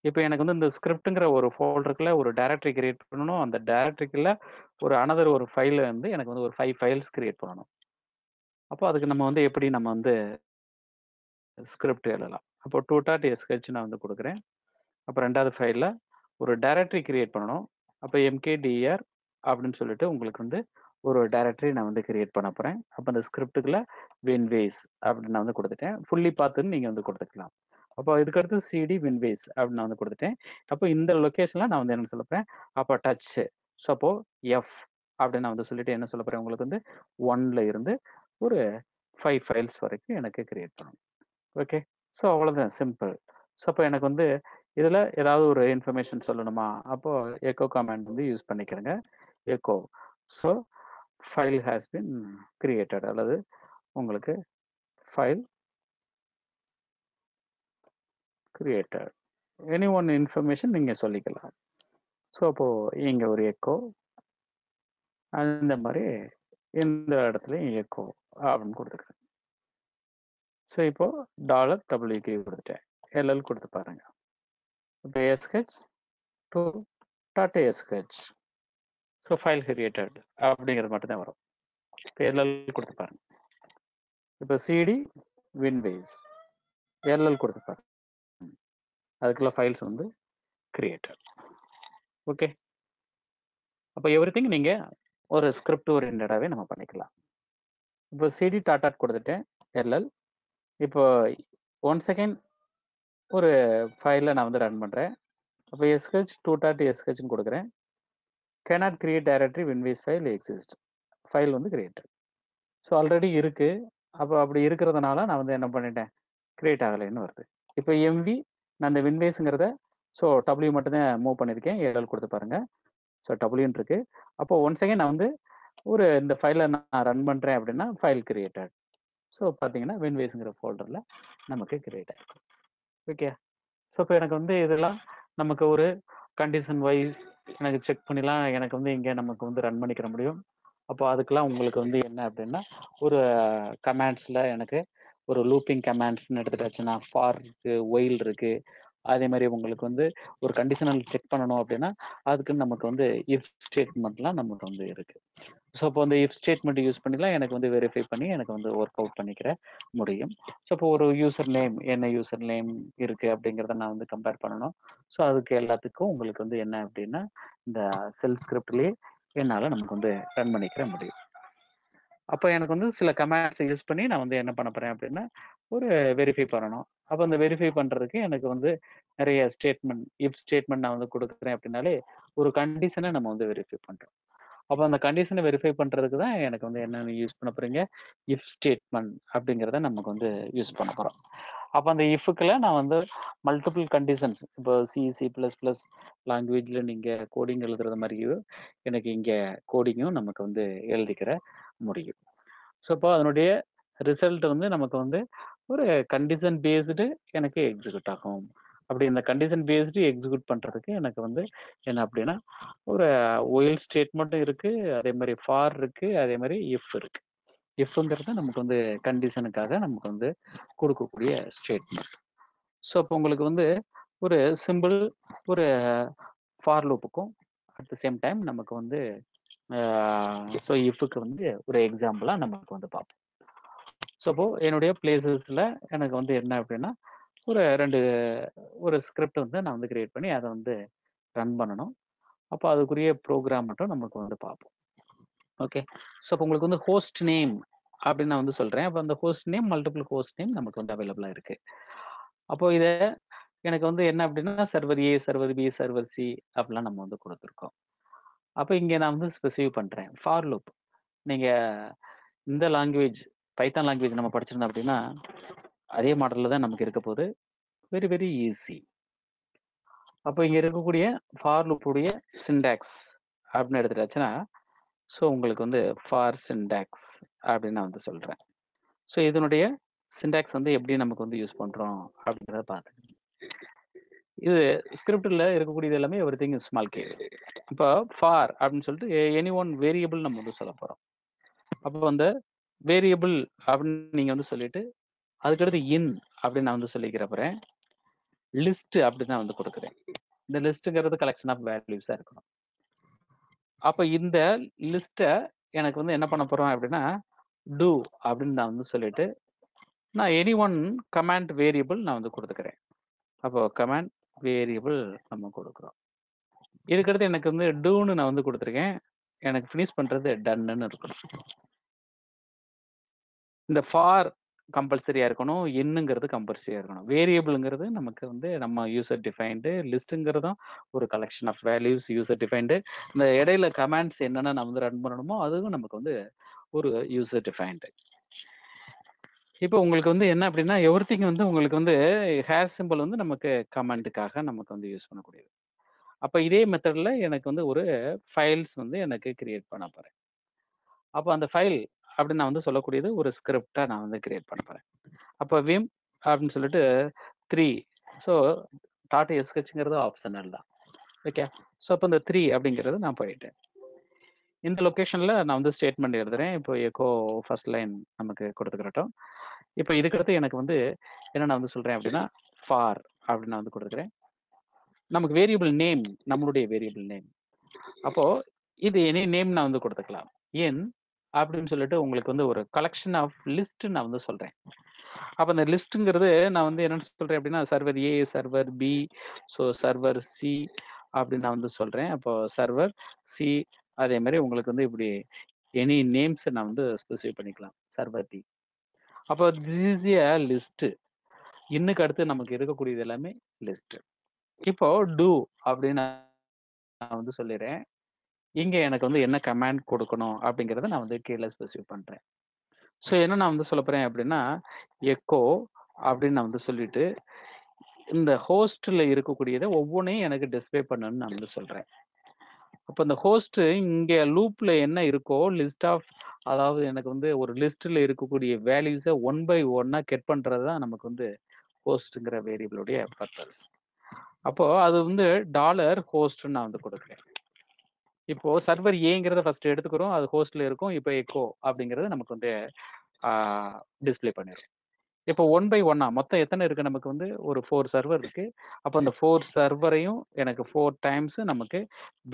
இப்போ எனக்கு வந்து இந்த ஸ்கிரிப்ட்டுங்கிற ஒரு ஃபோல்டருக்குள்ள ஒரு டைரக்டரி கிரியேட் பண்ணணும். அந்த டைரக்டரிக்குள்ள ஒரு அனதர் ஒரு ஃபைல வந்து எனக்கு வந்து ஒரு 5 ஃபைல்ஸ் கிரியேட் பண்ணணும். அப்போ அதுக்கு நம்ம வந்து எப்படி நம்ம வந்து ஸ்கிரிப்ட் எழுதலாம். அப்போ 2.sh நான் வந்து கொடுக்குறேன். அப்போ ரெண்டாவது ஃபைலில் ஒரு டைரக்டரி கிரியேட் பண்ணணும். அப்போ mkdir அப்படின்னு சொல்லிட்டு உங்களுக்கு வந்து ஒரு டைரக்டரி நான் வந்து கிரியேட் பண்ண போகிறேன். அப்போ அந்த ஸ்கிரிப்டுக்குள்ள winways அப்படின்னு நான் வந்து கொடுத்துட்டேன். ஃபுல்லி பார்த்துன்னு நீங்கள் வந்து கொடுத்துக்கலாம். அப்போ இதுக்கடுத்து cd winways அப்படின்னு நான் வந்து கொடுத்துட்டேன். அப்போ இந்த லொக்கேஷனில் நான் வந்து என்ன சொல்ல போகிறேன், அப்போ டச் ஸோ அப்போ f அப்படின்னு நான் வந்து சொல்லிட்டு என்ன சொல்ல போகிறேன், உங்களுக்கு வந்து 1ல இருந்து ஒரு 5 ஃபைல்ஸ் வரைக்கும் எனக்கு கிரியேட் பண்ணணும். ஓகே, ஸோ அவ்வளோதான், சிம்பிள். ஸோ அப்போ எனக்கு வந்து இதில் ஏதாவது ஒரு இன்ஃபர்மேஷன் சொல்லணுமா, அப்போது எக்கோ கமாண்ட் வந்து யூஸ் பண்ணிக்கிறேங்க. Echo so file has been created அல்லது உங்களுக்கு file created any one information நீங்கள் சொல்லிக்கலாம். ஸோ அப்போது இங்கே ஒரு எக்கோ, அந்த மாதிரி இந்த இடத்துலையும் எக்கோ அப்படின்னு கொடுத்துக்கிறேன். ஸோ இப்போது $WQ கொடுத்துட்டேன், LL கொடுத்து பாருங்க. இப்போ SH to .sh so file created அப்படிங்கிறது மட்டும்தான் வரும். இப்போ LL கொடுத்து பாருங்க. இப்போ CD winways LL கொடுத்து பாருங்க, அதுக்குள்ள ஃபைல்ஸ் வந்து கிரியேட்டட். ஓகே, அப்போ எவ்ரிதிங் நீங்கள் ஒரு ஸ்கிரிப்ட் ஓரியன்டாகவே நம்ம பண்ணிக்கலாம். இப்போ CD டாட் கொடுத்துட்டேன், LL. இப்போ 1 செகண்ட் ஒரு ஃபைலில் நான் வந்து ரன் பண்ணுறேன். அப்போ SH 2.sh கொடுக்குறேன். cannot create directory winways file exist, file வந்து கிரியேட்டட். ஸோ ஆல்ரெடி இருக்குது. அப்போ அப்படி இருக்கிறதுனால நான் வந்து என்ன பண்ணிட்டேன், கிரியேட் ஆகலைன்னு வருது. இப்போ MV நான் இந்த வின்வேஸுங்கிறத ஸோ W மட்டும்தான் மூவ் பண்ணியிருக்கேன், LL கொடுத்து பாருங்கள். ஸோ Wன்னு இருக்குது. அப்போ 1 செகண்ட் நான் வந்து ஒரு இந்த ஃபைலை நான் ரன் பண்ணுறேன் அப்படின்னா ஃபைல் கிரியேட்டட். ஸோ பார்த்தீங்கன்னா வின்வேஸுங்கிற ஃபோல்டரில் நமக்கு கிரியேட் ஆகிருக்கும். ஓகே, ஸோ இப்போ எனக்கு வந்து இதெல்லாம் நமக்கு ஒரு கண்டிஷன் வைஸ் எனக்கு செக் பண்ணிலாம் எனக்கு வந்து இங்கே நமக்கு வந்து ரன் பண்ணிக்கிற முடியும். அப்போ அதுக்கெல்லாம் உங்களுக்கு வந்து என்ன அப்படின்னா ஒரு கமாண்ட்ஸில் எனக்கு ஒரு லூப்பிங் கமாண்ட்ஸ்ன்னு எடுத்துட்டாச்சுன்னா ஃபார் இருக்குது, ஒயில் இருக்குது. அதே மாதிரி உங்களுக்கு வந்து ஒரு கண்டிஷனல் செக் பண்ணணும் அப்படின்னா அதுக்கு நமக்கு வந்து இஃப் ஸ்டேட்மெண்ட்லாம் நமக்கு வந்து இருக்குது. ஸோ அப்போ வந்து இஃப் ஸ்டேட்மெண்ட் யூஸ் பண்ணிலாம் எனக்கு வந்து வெரிஃபை பண்ணி எனக்கு வந்து ஒர்க் அவுட் பண்ணிக்கிற முடியும். ஸோ இப்போ ஒரு யூசர் நேம் என்ன யூசர் நேம் இருக்குது அப்படிங்கிறத நான் வந்து கம்பேர் பண்ணணும். ஸோ அதுக்கு எல்லாத்துக்கும் உங்களுக்கு வந்து என்ன அப்படின்னா இந்த செல் ஸ்கிரிப்ட்லேயே என்னால் நமக்கு வந்து ரன் பண்ணிக்கிற முடியும். அப்போ எனக்கு வந்து சில கமாண்ட்ஸை யூஸ் பண்ணி நான் வந்து என்ன பண்ண போகிறேன் அப்படின்னா ஒரு வெரிஃபை பண்ணணும். அப்போ அந்த வெரிஃபை பண்ணுறதுக்கு எனக்கு வந்து நிறைய ஸ்டேட்மெண்ட், இஃப் ஸ்டேட்மெண்ட் நான் வந்து கொடுக்குறேன் அப்படின்னாலே ஒரு கண்டிஷனை நம்ம வந்து வெரிஃபை பண்ணுறோம். அப்போ அந்த கண்டிஷனை வெரிஃபை பண்ணுறதுக்கு தான் எனக்கு வந்து என்னென்ன யூஸ் பண்ண போகிறீங்க, இஃப் ஸ்டேட்மெண்ட் அப்படிங்கிறத நமக்கு வந்து யூஸ் பண்ண போகிறோம். அப்போ அந்த இஃப்க்குள்ள நான் வந்து மல்டிபிள் கண்டிஷன்ஸ், இப்போ C++ லாங்குவேஜ்ல நீங்க கோடிங் எழுதுறது மாதிரியும் எனக்கு இங்க கோடிங்கும் நமக்கு வந்து எழுதிக்கிற முடியும். ஸோ அப்போ அதனுடைய ரிசல்ட் வந்து நமக்கு வந்து ஒரு கண்டிஷன் பேஸ்டு எனக்கு எக்ஸிக்யூட் ஆகும். அப்படி இந்த கண்டிஷன் பேஸ்டு எக்ஸிக்யூட் பண்றதுக்கு எனக்கு வந்து என்ன அப்படின்னா ஒரு ஒயில் ஸ்டேட்மெண்ட்டும் இருக்கு, அதே மாதிரி ஃபார் இருக்கு, அதே மாதிரி இஃப் இருக்கு. இஃப்ங்கிறது நமக்கு வந்து கண்டிஷனுக்காக நமக்கு வந்து கொடுக்கக்கூடிய ஸ்டேட்மெண்ட். ஸோ அப்போ உங்களுக்கு வந்து ஒரு சிம்பிள் ஒரு ஃபார் லூப்புக்கும் அட் த சேம் டைம் நமக்கு வந்து ஸோ இஃப்க்கு வந்து ஒரு எக்ஸாம்பிளா நமக்கு வந்து பார்ப்போம். ஸோ அப்போ என்னுடைய பிளேசஸ்ல எனக்கு வந்து என்ன அப்படின்னா ஒரு ஸ்கிரிப்ட் வந்து நான் வந்து கிரியேட் பண்ணி அதை வந்து ரன் பண்ணணும். அப்போ அதுக்குரிய ப்ரோக்ராம் மட்டும் நமக்கு வந்து பார்ப்போம். ஓகே. ஸோ அப்போ உங்களுக்கு வந்து ஹோஸ்ட் நேம் அப்படின்னு நான் வந்து சொல்றேன். அப்போ அந்த host name multiple host name நமக்கு வந்து அவைலபிளா இருக்கு. அப்போ இதை எனக்கு வந்து என்ன அப்படின்னா server A, server B, server C அப்படிலாம் நம்ம வந்து கொடுத்துருக்கோம். அப்போ இங்கே நான் வந்து ஸ்பெசிஃபை பண்றேன் ஃபார் லூப். நீங்க இந்த லாங்குவேஜ் பைத்தான் லாங்குவேஜ் நம்ம படிச்சிருந்தோம் அப்படின்னா அதே மாடல்ல தான் நமக்கு இருக்க போகுது. Very very easy. அப்போ இங்க இருக்கக்கூடிய ஃபார் லூப்புடைய சிண்டாக்ஸ் அப்படின்னு எடுத்துட்டாச்சுன்னா ஸோ உங்களுக்கு வந்து ஃபார் சிண்டாக்ஸ் அப்படின்னு நான் வந்து சொல்றேன். ஸோ இதனுடைய சிண்டாக்ஸ் வந்து எப்படி நமக்கு வந்து யூஸ் பண்றோம் அப்படின்றத பார்த்து இது ஸ்கிரிப்டில் இருக்கக்கூடியது எல்லாமே எவ்ரி திங் ஸ்மால் கேஸ். இப்போ ஃபார் அப்படின்னு சொல்லிட்டு எனி ஒன் வேரியபிள் நம்ம வந்து சொல்ல போறோம். அப்போ வந்து வேரியபிள் அப்படின்னு நீங்க வந்து சொல்லிட்டு அதுக்கடுத்து இன் அப்படின்னு நான் வந்து சொல்லிக்கிற போறேன். லிஸ்ட் அப்படின்னு நான் வந்து கொடுக்குறேன். இந்த லிஸ்ட்டுங்கிறது கலெக்ஷன் ஆஃப் வேல்யூஸா இருக்கணும். அப்போ இந்த லிஸ்ட்டை எனக்கு வந்து என்ன பண்ண போறோம் அப்படின்னா டூ அப்படின்னு நான் வந்து சொல்லிட்டு நான் எனி ஒன் கமாண்ட் வேரியபிள் நான் வந்து கொடுத்துக்கிறேன். அப்போ கமாண்ட் வேரியபிள் நம்ம கொடுக்குறோம். இதுக்கடுத்து எனக்கு வந்து டூன்னு நான் வந்து கொடுத்துருக்கேன். எனக்கு ஃபினிஷ் பண்றது டன்னு இருக்கணும். இந்த ஃபார் கம்பல்சரியா இருக்கணும், என்னங்கிறது கம்பல்சரியா இருக்கணும். வேரியபிள்ங்கிறது நமக்கு வந்து நம்ம யூசர் டிஃபைன்டு, லிஸ்ட்டுங்கிறதும் ஒரு collection of values user defined. இந்த இடையில கமாண்ட்ஸ் என்னென்ன நம்ம வந்து ரன் பண்ணணுமோ அதுவும் நமக்கு வந்து ஒரு யூசர் டிஃபைன்டு. இப்போ உங்களுக்கு வந்து என்ன அப்படின்னா எவ்ரிதிங் வந்து உங்களுக்கு வந்து ஹேஷ் சிம்பிள் வந்து நமக்கு கமெண்ட்டுக்காக நமக்கு வந்து யூஸ் பண்ணக்கூடியது. அப்போ இதே மெத்தட்ல எனக்கு வந்து ஒரு ஃபைல்ஸ் வந்து எனக்கு கிரியேட் பண்ண போறேன். அப்போ அந்த ஃபைல் அப்படின்னு நான் வந்து சொல்லக்கூடியது ஒரு ஸ்கிரிப்டா நான் வந்து கிரியேட் பண்ண போறேன். அப்போ விம் அப்படின்னு சொல்லிட்டு 3 ஸோ .sh ஆப்ஷனல் தான். ஓகே. ஸோ அப்போ இந்த 3 அப்படிங்கிறது நான் போயிட்டேன். இந்த லொக்கேஷன்ல நான் வந்து ஸ்டேட்மெண்ட் எழுதுறேன். இப்போ எக்கோ ஃபர்ஸ்ட் லைன் நமக்கு கொடுத்துக்கிறட்டும். இப்போ இதுக்கடுத்து எனக்கு வந்து என்ன நான் வந்து சொல்றேன் அப்படின்னா ஃபார் அப்படின்னு நான் வந்து கொடுத்துக்கிறேன். நமக்கு வேரியபிள் நேம் நம்மளுடைய வேரியபிள் நேம். அப்போ இது எனி நேம் நான் வந்து கொடுத்துக்கலாம். ஏன் அப்படின்னு சொல்லிட்டு உங்களுக்கு வந்து ஒரு கலெக்ஷன் ஆஃப் லிஸ்ட் நான் வந்து சொல்றேன். அப்போ இந்த லிஸ்ட்டுங்கிறது நான் வந்து என்னன்னு சொல்றேன் அப்படின்னா server A, server B, so server C அப்படின்னு நான் வந்து சொல்றேன். அப்போ சர்வர் சி அதே மாதிரி உங்களுக்கு வந்து இப்படி எனி நேம்ஸ் நான் வந்து ஸ்பெசிஃபை பண்ணிக்கலாம். Server B. அப்போ திஸ் இஸ் ஏ லிஸ்ட். இன்னுக்கு அடுத்து நமக்கு இருக்கக்கூடியது எல்லாமே லிஸ்ட். இப்போ டூ அப்படின்னு நான் வந்து சொல்லிடுறேன். இங்க எனக்கு வந்து என்ன கமாண்ட் கொடுக்கணும் அப்படிங்கிறத நான் வந்து கீழே ஸ்பெசிஃபை பண்றேன். ஸோ என்ன நான் வந்து சொல்ல போறேன் அப்படின்னா எக்கோ அப்படின்னு நான் வந்து சொல்லிட்டு இந்த ஹோஸ்ட்ல இருக்கக்கூடியதை ஒவ்வொன்றையும் எனக்கு டிஸ்பிளே பண்ணணும்னு நான் வந்து சொல்றேன். அப்போ இந்த ஹோஸ்ட் இங்க லூப்ல என்ன இருக்கோ லிஸ்ட் ஆஃப் அதாவது எனக்கு வந்து ஒரு லிஸ்ட்ல இருக்கக்கூடிய வேல்யூஸை 1 by 1 கெட் பண்றது தான் நமக்கு வந்து ஹோஸ்ட்ங்கிற வேரியபிளுடைய பர்பஸ். அப்போ அது வந்து $ஹோஸ்ட்னு நான் வந்து கொடுக்குறேன். இப்போ சர்வர் ஏங்கிறத ஃபர்ஸ்ட் எடுத்துக்கிறோம், அது ஹோஸ்ட்ல இருக்கும். இப்போ எக்கோ அப்படிங்கிறது நமக்கு வந்து டிஸ்பிளே பண்ணிடும். இப்போ 1 by 1 மொத்தம் எத்தனை இருக்கு நமக்கு வந்து ஒரு 4 சர்வர் இருக்கு. அப்போ அந்த 4 சர்வரையும் எனக்கு 4 டைம்ஸ் நமக்கு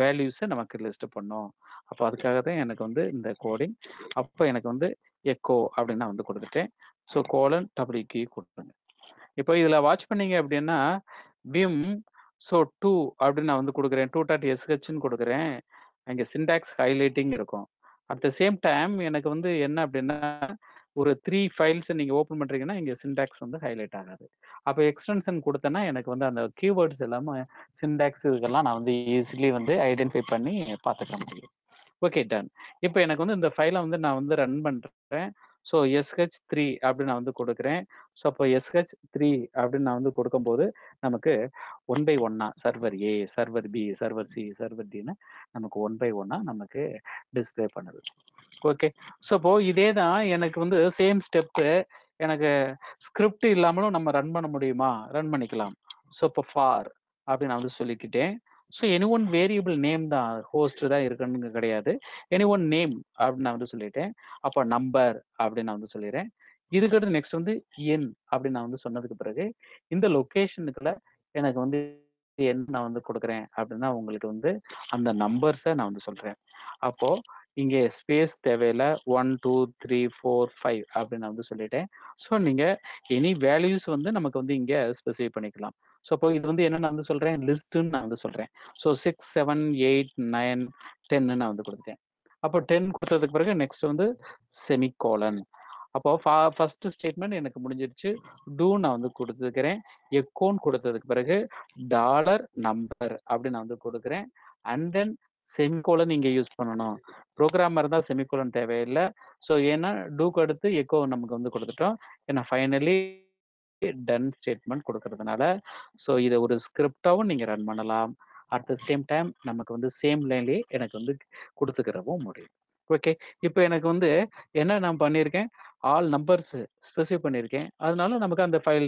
வேல்யூஸை நமக்கு லிஸ்ட் பண்ணும். அப்போ அதுக்காக தான் எனக்கு வந்து இந்த கோடிங். அப்போ எனக்கு வந்து எக்கோ அப்படின்னு நான் வந்து கொடுத்துட்டேன். ஸோ :WQ கொடுத்துருங்க. இப்போ இதில் வாட்ச் பண்ணீங்க அப்படின்னா விம் ஸோ 2 அப்படின்னு நான் வந்து கொடுக்குறேன். 2.shன்னு கொடுக்குறேன். அங்கே சிண்டாக்ஸ் ஹைலைட்டிங் இருக்கும். அட் த சேம் டைம் எனக்கு வந்து என்ன அப்படின்னா ஒரு 3 ஃபைல்ஸ் நீங்க ஓப்பன் பண்றீங்கன்னா இங்க சிண்டாக்ஸ் வந்து ஹைலைட் ஆகாது. அப்போ எக்ஸ்டென்ஷன் கொடுத்தேன்னா எனக்கு வந்து அந்த கீவேர்ட்ஸ் எல்லாமே சிண்டாக்ஸ் இதெல்லாம் நான் வந்து ஈஸிலி வந்து ஐடென்டிஃபை பண்ணி பார்த்துக்க முடியும். Okay done. இப்போ எனக்கு வந்து இந்த ஃபைலை வந்து நான் வந்து ரன் பண்றேன். ஸோ SH3 அப்படின்னு நான் வந்து கொடுக்குறேன். ஸோ அப்போ SH3 அப்படின்னு நான் வந்து கொடுக்கும்போது நமக்கு 1 by 1 server A, server B, server C, server Dன்னு நமக்கு 1 by 1 நமக்கு டிஸ்பிளே பண்ணுது. ஓகே, ஸோ அப்போ இதே தான் எனக்கு வந்து சேம் ஸ்டெப்பு எனக்கு ஸ்கிரிப்ட் இல்லாமலும் நம்ம ரன் பண்ண முடியுமா? ரன் பண்ணிக்கலாம். ஸோ இப்போ ஃபார் அப்படி நான் வந்து சொல்லிக்கிட்டேன். So any one variable name தான், ஹோஸ்ட் தான் இருக்குன்னு கிடையாது. எனி ஒன் நேம் அப்படின்னு நான் வந்து சொல்லிட்டேன். அப்போ நம்பர் அப்படின்னு நான் வந்து சொல்லிடுறேன். இதுக்கடுத்து நெக்ஸ்ட் வந்து என் அப்படின்னு நான் வந்து சொன்னதுக்கு பிறகு இந்த லொக்கேஷனுக்குள்ள எனக்கு வந்து என்ன நான் வந்து கொடுக்குறேன் அப்படின்னா உங்களுக்கு வந்து அந்த நம்பர்ஸை நான் வந்து சொல்றேன். அப்போ இங்கே ஸ்பேஸ் தேவையில்லை, 1 2 3 4 5 அப்படின்னு நான் வந்து சொல்லிட்டேன். ஸோ நீங்க எனி வேல்யூஸ் வந்து நமக்கு வந்து இங்க ஸ்பெசிஃபை பண்ணிக்கலாம். ஸோ அப்போ இது வந்து என்ன நான் வந்து சொல்றேன், லிஸ்ட்ன்னு நான் வந்து சொல்றேன். ஸோ 6 7 8 9 10 நான் வந்து கொடுத்துட்டேன். அப்போ 10 கொடுத்ததுக்கு பிறகு நெக்ஸ்ட் வந்து செமிகோலன். அப்போ ஃபர்ஸ்ட் ஸ்டேட்மெண்ட் எனக்கு முடிஞ்சிருச்சு. டூ நான் வந்து கொடுத்துருக்கிறேன். எக்கோன்னு கொடுத்ததுக்கு பிறகு டாலர் நம்பர் அப்படின்னு நான் வந்து கொடுக்குறேன். அண்ட் தென் செமிகோலன் இங்கே யூஸ் பண்ணணும். ப்ரோக்ராமர் தான் செமிகோலன் தேவையில்லை. ஸோ ஏன்னா டூக்கு அடுத்து எக்கோ நமக்கு வந்து கொடுத்துட்டோம். ஏன்னா ஃபைனலி டன் ஸ்டேட்மெண்ட் கொடுக்கறதுனால ஸோ இதை ஒரு ஸ்கிரிப்டாவும் நீங்க ரன் பண்ணலாம். அட் த சேம் டைம் நமக்கு வந்து சேம் லைன்லேயே எனக்கு வந்து கொடுத்துக்கிறவும் முடியும். ஓகே, இப்போ எனக்கு வந்து என்ன நான் பண்ணியிருக்கேன், ஆல் நம்பர்ஸ் ஸ்பெசிஃபை பண்ணியிருக்கேன். அதனால நமக்கு அந்த ஃபைல்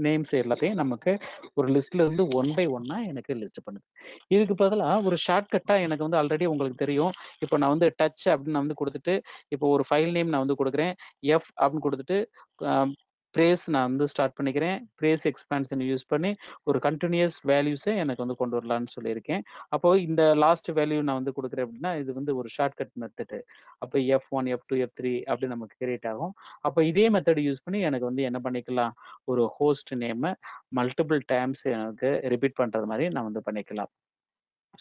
நேம்ஸ் எல்லாத்தையும் நமக்கு ஒரு லிஸ்ட்ல இருந்து 1 by 1 எனக்கு லிஸ்ட் பண்ணுது. இதுக்கு பதிலாக ஒரு ஷார்ட்கட்டா எனக்கு வந்து ஆல்ரெடி உங்களுக்கு தெரியும். இப்போ நான் வந்து டச் அப்படின்னு நான் வந்து கொடுத்துட்டு இப்போ ஒரு ஃபைல் நேம் நான் வந்து கொடுக்குறேன். எஃப் அப்படின்னு கொடுத்துட்டு பிரேஸ் நான் வந்து ஸ்டார்ட் பண்ணிக்கிறேன். பிரேஸ் எக்ஸ்பான்ஷன் யூஸ் பண்ணி ஒரு கண்டினியூஸ் வேல்யூஸை எனக்கு வந்து கொண்டு வரலான்னு சொல்லியிருக்கேன். அப்போ இந்த லாஸ்ட் வேல்யூ நான் வந்து கொடுக்குறேன் அப்படின்னா இது வந்து ஒரு ஷார்ட்கட் மெத்தடு. அப்போ F1 F2 F3 அப்படி நமக்கு கிரியேட் ஆகும். அப்போ இதே மெத்தட் யூஸ் பண்ணி எனக்கு வந்து என்ன பண்ணிக்கலாம், ஒரு ஹோஸ்ட் நேமை மல்டிபிள் டைம்ஸ் எனக்கு ரிப்பீட் பண்றது மாதிரி நான் வந்து பண்ணிக்கலாம்.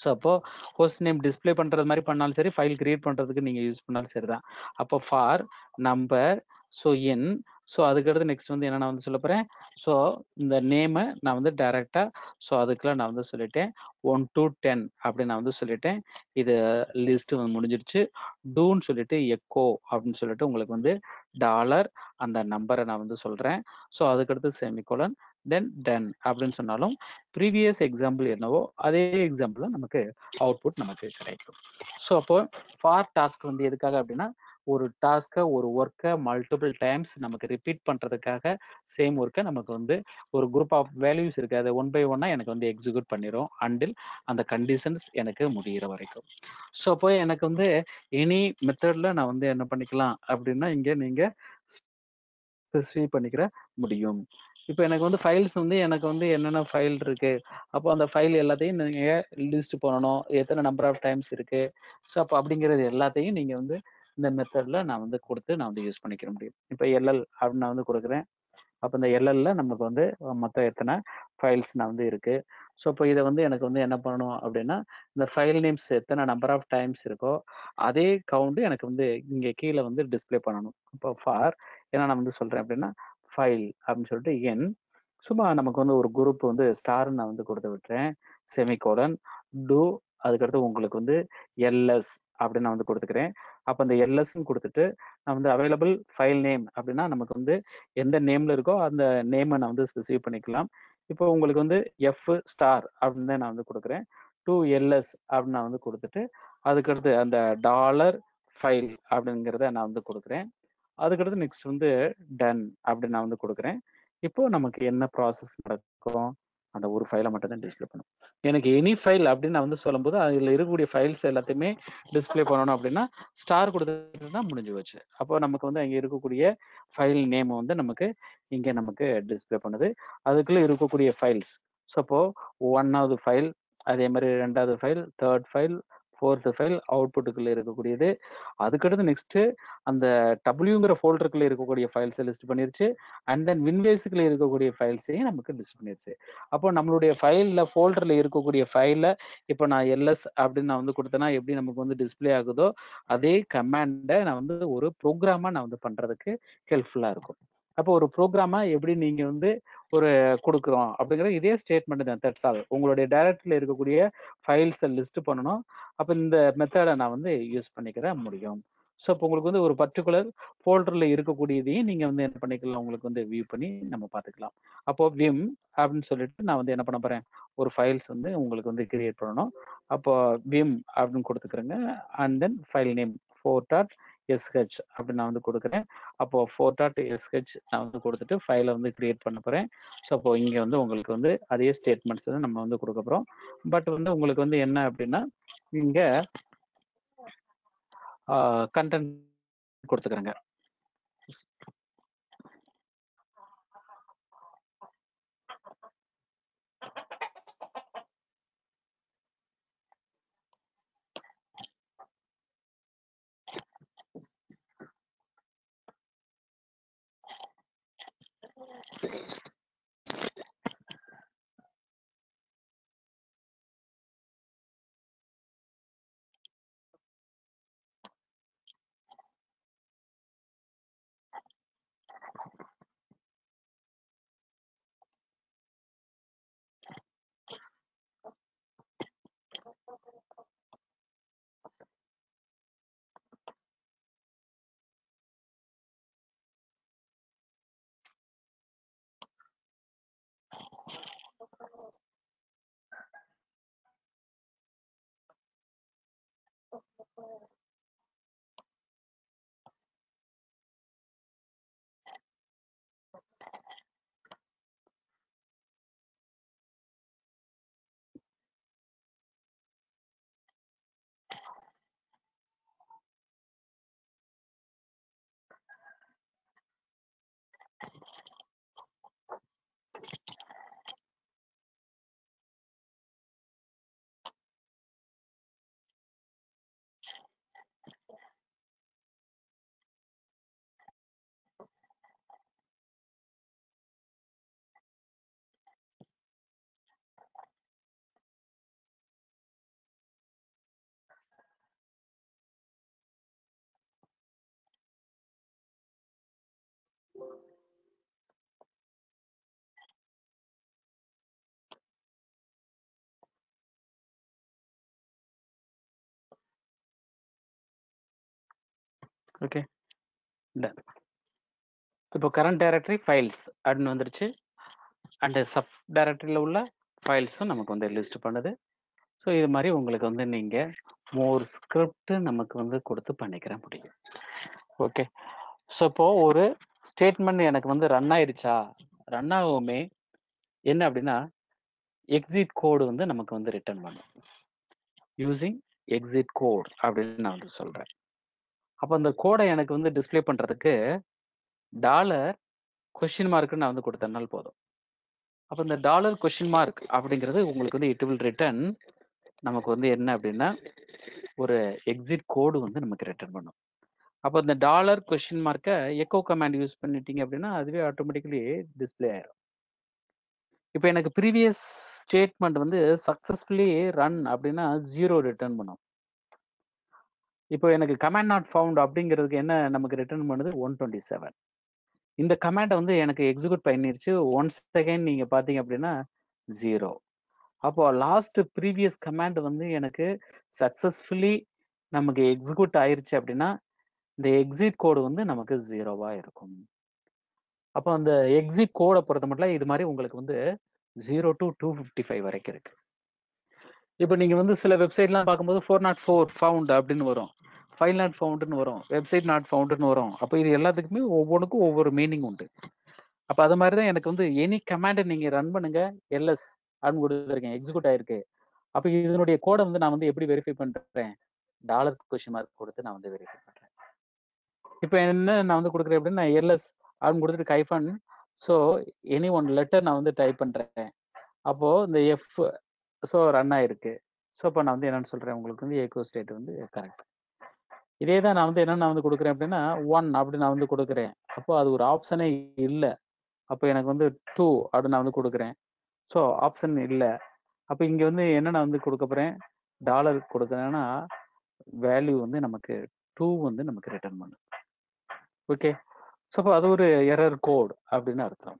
ஸோ அப்போ ஹோஸ்ட் நேம் டிஸ்பிளே பண்றது மாதிரி பண்ணாலும் சரி, ஃபைல் கிரியேட் பண்றதுக்கு நீங்க யூஸ் பண்ணாலும் சரிதான். அப்போ for number, so N, so அதுக்கடுத்து நெக்ஸ்ட் வந்து என்ன நான் வந்து சொல்ல போறேன், ஸோ இந்த நேமை நான் வந்து டைரக்டா ஸோ அதுக்குள்ள நான் வந்து சொல்லிட்டேன் 1 to 10 அப்படின்னு நான் வந்து சொல்லிட்டேன். இது லிஸ்ட் வந்து முடிஞ்சிருச்சு. டூன்னு சொல்லிட்டு எக்கோ அப்படின்னு சொல்லிட்டு உங்களுக்கு வந்து டாலர் அந்த நம்பரை நான் வந்து சொல்றேன். ஸோ அதுக்கடுத்து செமிகோலன் தென் டன் அப்படின்னு சொன்னாலும் ப்ரீவியஸ் எக்ஸாம்பிள் என்னவோ அதே எக்ஸாம்பிள் நமக்கு அவுட்புட் நமக்கு கிடைக்கும். ஸோ அப்போ ஃபார் டாஸ்க் வந்து எதுக்காக அப்படின்னா ஒரு டாஸ்க்கை ஒரு ஒர்க்கை மல்டிபிள் டைம்ஸ் நமக்கு ரிப்பீட் பண்றதுக்காக சேம் ஒர்க்கை நமக்கு வந்து ஒரு குரூப் ஆஃப் வேல்யூஸ் இருக்கு, அதை 1 by 1 எனக்கு வந்து எக்ஸிக்யூட் பண்ணிடும் அண்டில் அந்த கண்டிஷன்ஸ் எனக்கு முடிகிற வரைக்கும். ஸோ அப்போ எனக்கு வந்து எனி மெத்தட்ல நான் வந்து என்ன பண்ணிக்கலாம் அப்படின்னா இங்க நீங்க ஸ்பெசிஃபை பண்ணிக்கிற முடியும். இப்போ எனக்கு வந்து ஃபைல்ஸ் வந்து எனக்கு வந்து என்னென்ன ஃபைல் இருக்கு, அப்போ அந்த ஃபைல் எல்லாத்தையும் நீங்க லிஸ்ட் பண்ணணும், எத்தனை நம்பர் ஆஃப் டைம்ஸ் இருக்கு. ஸோ அப்போ அப்படிங்கிறது எல்லாத்தையும் நீங்க வந்து இந்த மெத்தட்ல நான் வந்து கொடுத்து நான் வந்து யூஸ் பண்ணிக்கிற முடியும். இப்போ எல்எல் அப்படின்னு நான் வந்து கொடுக்குறேன். அப்போ இந்த எல்எல்ல நமக்கு வந்து மொத்தம் எத்தனை ஃபைல்ஸ் நான் வந்து இருக்கு. ஸோ இப்போ இதை வந்து எனக்கு வந்து என்ன பண்ணணும் அப்படின்னா இந்த ஃபைல் நேம்ஸ் எத்தனை நம்பர் ஆஃப் டைம்ஸ் இருக்கோ அதே கவுண்ட் எனக்கு வந்து இங்கே கீழே வந்து டிஸ்பிளே பண்ணணும். இப்போ ஃபார் என்ன நான் வந்து சொல்றேன் அப்படின்னா ஃபைல் அப்படின்னு சொல்லிட்டு என் சும்மா நமக்கு வந்து ஒரு குரூப் வந்து ஸ்டார் நான் வந்து கொடுத்து விட்டுறேன். செமிகோலன் டூ அதுக்கடுத்து உங்களுக்கு வந்து எல்எஸ் அப்படின்னு நான் வந்து கொடுத்துக்கிறேன். அப்போ அந்த எல்எஸ்ன்னு கொடுத்துட்டு நான் வந்து அவைலபிள் ஃபைல் நேம் அப்படின்னா நமக்கு வந்து எந்த நேம்ல இருக்கோ அந்த நேமை நான் வந்து ஸ்பெசிஃபை பண்ணிக்கலாம். இப்போ உங்களுக்கு வந்து எஃப் ஸ்டார் அப்படின்னு தான் நான் வந்து கொடுக்குறேன். 2LS அப்படின்னு நான் வந்து கொடுத்துட்டு அதுக்கடுத்து அந்த டாலர் ஃபைல் அப்படிங்கிறத நான் வந்து கொடுக்குறேன். அதுக்கடுத்து நெக்ஸ்ட் வந்து டன் அப்படின்னு நான் வந்து கொடுக்குறேன். இப்போ நமக்கு என்ன ப்ராசஸ் நடக்கும், அந்த ஒரு ஃபைலை மட்டும் தான் டிஸ்பிளே பண்ணும். எனக்கு எனி ஃபைல் அப்படின்னு நான் வந்து சொல்லும்போது அதில் இருக்கக்கூடிய ஃபைல்ஸ் எல்லாத்தையுமே டிஸ்பிளே பண்ணணும் அப்படின்னா ஸ்டார் கொடுத்துட்டு முடிஞ்சு வச்சு. அப்போ நமக்கு வந்து அங்கே இருக்கக்கூடிய ஃபைல் நேம் வந்து நமக்கு இங்கே நமக்கு டிஸ்பிளே பண்ணுது. அதுக்குள்ள இருக்கக்கூடிய ஃபைல்ஸ் ஸோ அப்போ 1வது ஃபைல், அதே மாதிரி 2வது file, 3rd file, 4th file அவுட்புட்டுக்குள்ள இருக்கக்கூடியது. அதுக்கடுத்து நெக்ஸ்ட் அந்த டபிள்யூங்கிற ஃபோல்டருக்குள்ள இருக்கக்கூடிய ஃபைல்ஸை லிஸ்ட் பண்ணிருச்சு. அண்ட் தென் வின்வேஸுக்குள்ள இருக்கக்கூடிய ஃபைல்ஸையும் நமக்கு லிஸ்ட் பண்ணிருச்சு. அப்போ நம்மளுடைய ஃபைல்ல ஃபோல்டர்ல இருக்கக்கூடிய ஃபைலை இப்போ நான் எல்எஸ் அப்படின்னு நான் வந்து கொடுத்தேன்னா எப்படி நமக்கு வந்து டிஸ்பிளே ஆகுதோ அதே கமாண்டை நான் வந்து ஒரு ப்ரோக்ராமா நான் வந்து பண்றதுக்கு ஹெல்ப்ஃபுல்லா இருக்கும். அப்போ ஒரு ப்ரோக்ராமா எப்படி நீங்க வந்து ஒரு கொடுக்குறோம் அப்படிங்கிற இதே ஸ்டேட்மெண்ட் தான். That's all. உங்களுடைய டைரக்டரியில் இருக்கக்கூடிய ஃபைல்ஸை லிஸ்ட் பண்ணணும். அப்போ இந்த மெத்தடை நான் வந்து யூஸ் பண்ணிக்கிற முடியும். ஸோ இப்போ உங்களுக்கு வந்து ஒரு பர்டிகுலர் ஃபோல்டரில் இருக்கக்கூடியதையும் நீங்கள் வந்து என்ன பண்ணிக்கலாம், உங்களுக்கு வந்து வியூ பண்ணி நம்ம பார்த்துக்கலாம். அப்போது விம் அப்படின்னு சொல்லிட்டு நான் வந்து என்ன பண்ண போகிறேன், ஒரு ஃபைல்ஸ் வந்து உங்களுக்கு வந்து கிரியேட் பண்ணணும். அப்போ விம் அப்படின்னு கொடுத்துக்கிறேங்க. And then file name 4.sh அப்படின்னு நான் வந்து கொடுக்குறேன். அப்போ 4.sh நான் வந்து கொடுத்துட்டு ஃபைலை வந்து கிரியேட் பண்ண போகிறேன். ஸோ அப்போ இங்கே வந்து உங்களுக்கு வந்து அதே ஸ்டேட்மெண்ட்ஸ் தான் நம்ம வந்து கொடுக்க போகிறோம். பட் வந்து உங்களுக்கு வந்து என்ன அப்படின்னா இங்கே கண்டென்ட் கொடுத்துக்கிறேங்க. ஓகே, இப்போ கரண்ட் டைரக்டரி ஃபைல்ஸ் அப்படின்னு வந்துருச்சு. அண்ட் சப் டைரக்டரியில் உள்ள ஃபைல்ஸும் நமக்கு வந்து லிஸ்ட் பண்ணுது. ஸோ இது மாதிரி உங்களுக்கு வந்து நீங்கள் மோர் ஸ்கிரிப்ட் நமக்கு வந்து கொடுத்து பண்ணிக்கிற முடியும். ஓகே, ஸோ இப்போது ஒரு ஸ்டேட்மெண்ட் எனக்கு வந்து ரன் ஆயிடுச்சா, ரன் ஆகுமே என்ன அப்படின்னா எக்ஸிட் கோடு வந்து நமக்கு வந்து ரிட்டர்ன் பண்ணும். யூசிங் எக்ஸிட் கோட் அப்படின்னு நான் வந்து சொல்கிறேன். அப்போ அந்த கோடை எனக்கு வந்து டிஸ்பிளே பண்ணுறதுக்கு $?? நான் வந்து கொடுத்தனால போதும். அப்போ இந்த $?? அப்படிங்கிறது உங்களுக்கு வந்து இட் வில் ரிட்டர்ன் நமக்கு வந்து என்ன அப்படின்னா ஒரு எக்ஸிட் கோடு வந்து நமக்கு ரிட்டர்ன் பண்ணும். அப்போ இந்த $?? எக்கோ கமாண்ட் யூஸ் பண்ணிட்டீங்க அப்படின்னா அதுவே ஆட்டோமேட்டிக்கலி டிஸ்பிளே ஆயிரும். இப்போ எனக்கு ப்ரீவியஸ் ஸ்டேட்மெண்ட் வந்து சக்ஸஸ்ஃபுல்லி ரன் அப்படின்னா 0 ரிட்டர்ன் பண்ணும். இப்போ எனக்கு கமாண்ட் நாட் ஃபவுண்ட் அப்படிங்கிறதுக்கு என்ன நமக்கு ரிட்டர்ன் பண்ணுது 127. இந்த கமாண்டை வந்து எனக்கு எக்ஸிக்யூட் பண்ணிருச்சு. ஒன்ஸ் செகண்ட் நீங்க பாத்தீங்க அப்படின்னா 0. அப்போ லாஸ்ட் ப்ரீவியஸ் கமாண்ட் வந்து எனக்கு சக்சஸ்ஃபுல்லி நமக்கு எக்ஸிக்யூட் ஆயிருச்சு அப்படின்னா இந்த எக்ஸிட் கோடு வந்து நமக்கு 0வா இருக்கும். அப்போ அந்த எக்ஸிட் கோடை பொறுத்த மட்டும் இது மாதிரி உங்களுக்கு வந்து 0 to 255 வரைக்கும் இருக்கு. இப்போ நீங்க வந்து சில வெப்சைட்லாம் பார்க்கும்போது 404 ஃபவுண்ட் அப்படின்னு வரும், 5 நாட் ஃபவுண்டுன்னு வரும், வெப்சைட் நாட் ஃபவுண்டுன்னு வரும். அப்போ இது எல்லாத்துக்குமே ஒவ்வொன்றுக்கும் ஒவ்வொரு மீனிங் உண்டு. அப்போ அது மாதிரி தான் எனக்கு வந்து எனி கமாண்டை நீங்கள் ரன் பண்ணுங்க, எல்எஸ் அப்படின்னு கொடுத்துருக்கேன், எக்ஸிக்யூட் ஆயிருக்கு. அப்போ இதனுடைய கோடை வந்து நான் வந்து எப்படி வெரிஃபை பண்ணுறேன், $? கொடுத்து நான் வந்து வெரிஃபை பண்ணுறேன். இப்போ என்ன நான் வந்து கொடுக்குறேன் அப்படின்னு நான் எல்எஸ் அப்படின்னு கொடுத்துட்டு கைஃபன் ஸோ எனி ஒன் லெட்டர் நான் வந்து டைப் பண்ணுறேன். அப்போது இந்த எஃப் ஸோ ரன் ஆயிருக்கு. ஸோ இப்போ நான் வந்து என்னென்னு சொல்கிறேன், உங்களுக்கு வந்து ஏகோ ஸ்டேட் வந்து கரெக்ட். இதே தான் நான் வந்து என்னென்ன வந்து கொடுக்குறேன் அப்படின்னா 1 அப்படின்னு நான் வந்து கொடுக்குறேன். அப்போ அது ஒரு ஆப்ஷனே இல்லை. அப்போ எனக்கு வந்து 2 அப்படின்னு நான் வந்து கொடுக்குறேன். ஸோ ஆப்ஷன் இல்லை. அப்போ இங்கே வந்து என்ன நான் வந்து கொடுக்க போகிறேன், $? கொடுக்குறேன்னா வேல்யூ வந்து நமக்கு 2 வந்து நமக்கு ரிட்டர்ன் பண்ணும். ஓகே, ஸோ அப்போ அது ஒரு எரர் கோட் அப்படின்னு அர்த்தம்.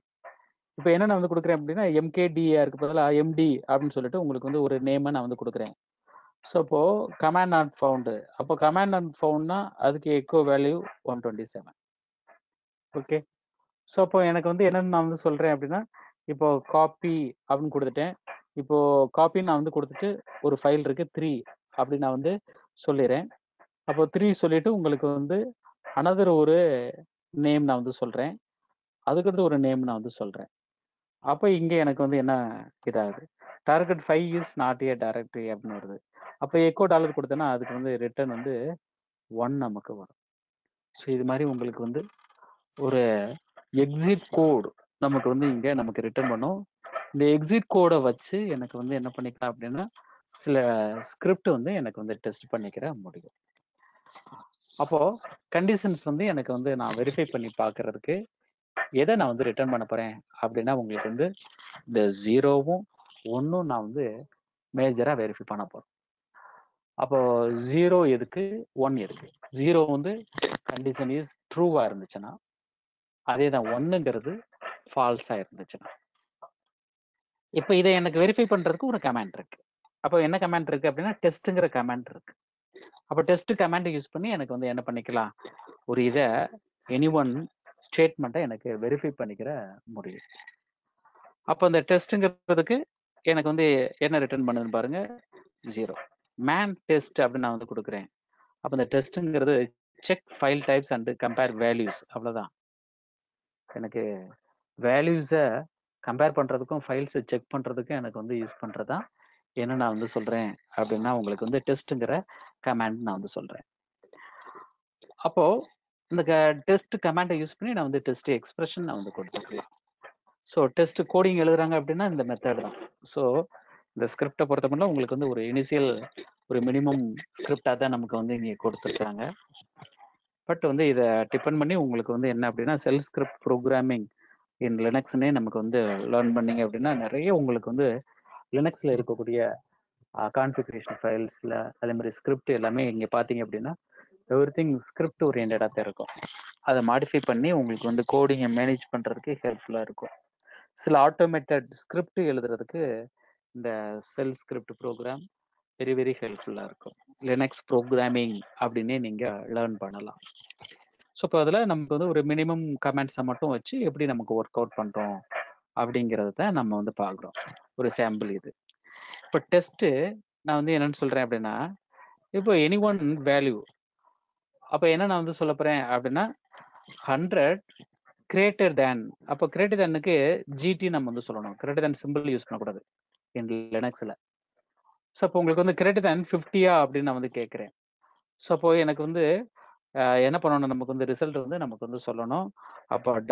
இப்போ என்ன நான் வந்து கொடுக்குறேன் அப்படின்னா MKDAருக்கு பதிலாக MD அப்படின்னு சொல்லிட்டு உங்களுக்கு வந்து ஒரு நேமை நான் வந்து கொடுக்குறேன். ஸோ அப்போ கமாண்ட் நாட் ஃபவுண்டு. அப்போ கமாண்ட் நாட் ஃபவுண்ட்னா அதுக்கு எக்கோ வேல்யூ 127. ஓகே. ஸோ அப்போ எனக்கு வந்து என்னன்னு நான் வந்து சொல்றேன் அப்படின்னா, இப்போ காப்பி அப்படின்னு கொடுத்துட்டேன். இப்போ காப்பின்னு நான் வந்து கொடுத்துட்டு ஒரு ஃபைல் இருக்கு 3 அப்படின்னு நான் வந்து சொல்லிடுறேன். அப்போ 3 சொல்லிட்டு உங்களுக்கு வந்து அனதர் ஒரு நேம் நான் வந்து சொல்றேன். அதுக்கடுத்து ஒரு நேம் நான் வந்து சொல்றேன். அப்போ இங்க எனக்கு வந்து என்ன இதாகுது, target 5 is not a directory அப்படின்னு வருது. அப்போ எக்கோ டாலர் கொடுத்தேன்னா அதுக்கு வந்து ரிட்டர்ன் வந்து 1 நமக்கு வரும். ஸோ இது மாதிரி உங்களுக்கு வந்து ஒரு எக்ஸிட் கோடு நமக்கு வந்து இங்க நமக்கு ரிட்டர்ன் பண்ணும். இந்த எக்ஸிட் கோடை வச்சு எனக்கு வந்து என்ன பண்ணிக்கலாம் அப்படின்னா சில ஸ்கிரிப்ட் வந்து எனக்கு வந்து டெஸ்ட் பண்ணிக்கிற முடியும். அப்போ கண்டிஷன்ஸ் வந்து எனக்கு வந்து நான் வெரிஃபை பண்ணி பார்க்கறதுக்கு எதை நான் வந்து ரிட்டர்ன் பண்ண போறேன் அப்படின்னா உங்களுக்கு வந்து இந்த 0வும் 1ம் நான் வந்து மேஜரா வெரிஃபை பண்ண போறேன். அப்போ 0 எதுக்கு 1 எதுக்கு? 0 வந்து கண்டிஷன் இஸ் ட்ரூவா இருந்துச்சுன்னா, அதே தான் 1ங்கிறது ஃபால்ஸா இருந்துச்சுன்னா. இப்போ இதை எனக்கு வெரிஃபை பண்றதுக்கு ஒரு கமாண்ட் இருக்கு. அப்போ என்ன கமாண்ட் இருக்கு அப்படின்னா டெஸ்ட்ங்கிற கமாண்ட் இருக்கு. அப்போ டெஸ்ட் கமாண்ட் யூஸ் பண்ணி எனக்கு வந்து என்ன பண்ணிக்கலாம், ஒரு இதை எனி1 ஸ்டேட்மெண்ட்டை எனக்கு வெரிஃபை பண்ணிக்கிற முடியும். அப்போ இந்த டெஸ்ட்ங்கிறதுக்கு எனக்கு வந்து என்ன ரிட்டர்ன் பண்ணுதுன்னு பாருங்க, 0. மேன் டெஸ்ட் அப்படின்னு நான் வந்து கொடுக்குறேன். அப்போ இந்த டெஸ்ட்ங்கிறது check file types and compare values, அவ்வளோதான். எனக்கு வேல்யூஸை கம்பேர் பண்ணுறதுக்கும் ஃபைல்ஸை செக் பண்ணுறதுக்கும் எனக்கு வந்து யூஸ் பண்ணுறது தான் என்ன நான் வந்து சொல்கிறேன் அப்படின்னா உங்களுக்கு வந்து டெஸ்ட்டுங்கிற கமாண்ட் நான் வந்து சொல்கிறேன். அப்போது இந்த டெஸ்ட் கமாண்டை யூஸ் பண்ணி நான் வந்து டெஸ்ட் எக்ஸ்பிரஷன் நான் வந்து கொடுத்துக்கலாம். ஸோ டெஸ்ட் கோடிங் எழுதுறாங்க அப்படின்னா இந்த மெத்தட் தான். ஸோ இந்த ஸ்கிரிப்டை பொறுத்த மட்டும் உங்களுக்கு வந்து ஒரு இனிஷியல் ஒரு மினிமம் ஸ்கிரிப்டாக தான் நமக்கு வந்து இங்கே கொடுத்துருக்காங்க. பட் வந்து இதை டிபெண்ட் பண்ணி உங்களுக்கு வந்து என்ன அப்படின்னா செல் ஸ்கிரிப்ட் ப்ரோக்ராமிங் இன் லினக்ஸ்னே நமக்கு வந்து லேர்ன் பண்ணீங்க அப்படின்னா நிறைய உங்களுக்கு வந்து லினக்ஸில் இருக்கக்கூடிய கான்ஃபிகரேஷன் ஃபைல்ஸில் அதே மாதிரி ஸ்கிரிப்ட் எல்லாமே இங்கே பார்த்தீங்க அப்படின்னா எவ்ரிதிங் ஸ்கிரிப்ட் ஓரியன்டாக தான் இருக்கும். அதை மாடிஃபை பண்ணி உங்களுக்கு வந்து கோடிங்கை மேனேஜ் பண்ணுறதுக்கு ஹெல்ப்ஃபுல்லாக இருக்கும். சில ஆட்டோமேட்டட் ஸ்கிரிப்ட் எழுதுறதுக்கு இந்த செல் ஸ்கிரிப்ட் ப்ரோக்ராம் வெரி வெரி ஹெல்ப்ஃபுல்லாக இருக்கும். லினக்ஸ் ப்ரோக்ராமிங் அப்படின்னே நீங்கள் லேர்ன் பண்ணலாம். ஸோ இப்போ அதில் நமக்கு வந்து ஒரு மினிமம் கமெண்ட்ஸை மட்டும் வச்சு எப்படி நமக்கு ஒர்க் அவுட் பண்ணுறோம் அப்படிங்கிறத தான் நம்ம வந்து பார்க்குறோம். ஒரு சாம்பிள் இது. இப்போ டெஸ்ட்டு நான் வந்து என்னன்னு சொல்கிறேன் அப்படின்னா, இப்போ எனி1 வேல்யூ, அப்போ என்ன நான் வந்து சொல்ல போகிறேன் அப்படின்னா 100 கிரேட்டர் தேன், அப்போ கிரேட்டர் தேனுக்கு ஜிடி நம்ம வந்து சொல்லணும். கிரேட்டர் தேன் சிம்பிள் யூஸ் பண்ணக்கூடாது இன் லினக்ஸில். ஸோ அப்போ உங்களுக்கு வந்து கிரேட்டர் தேன் 50யா அப்படின்னு நான் வந்து கேட்குறேன். ஸோ அப்போ எனக்கு வந்து என்ன பண்ணணும், நமக்கு வந்து ரிசல்ட் வந்து நமக்கு வந்து சொல்லணும். அப்போ $?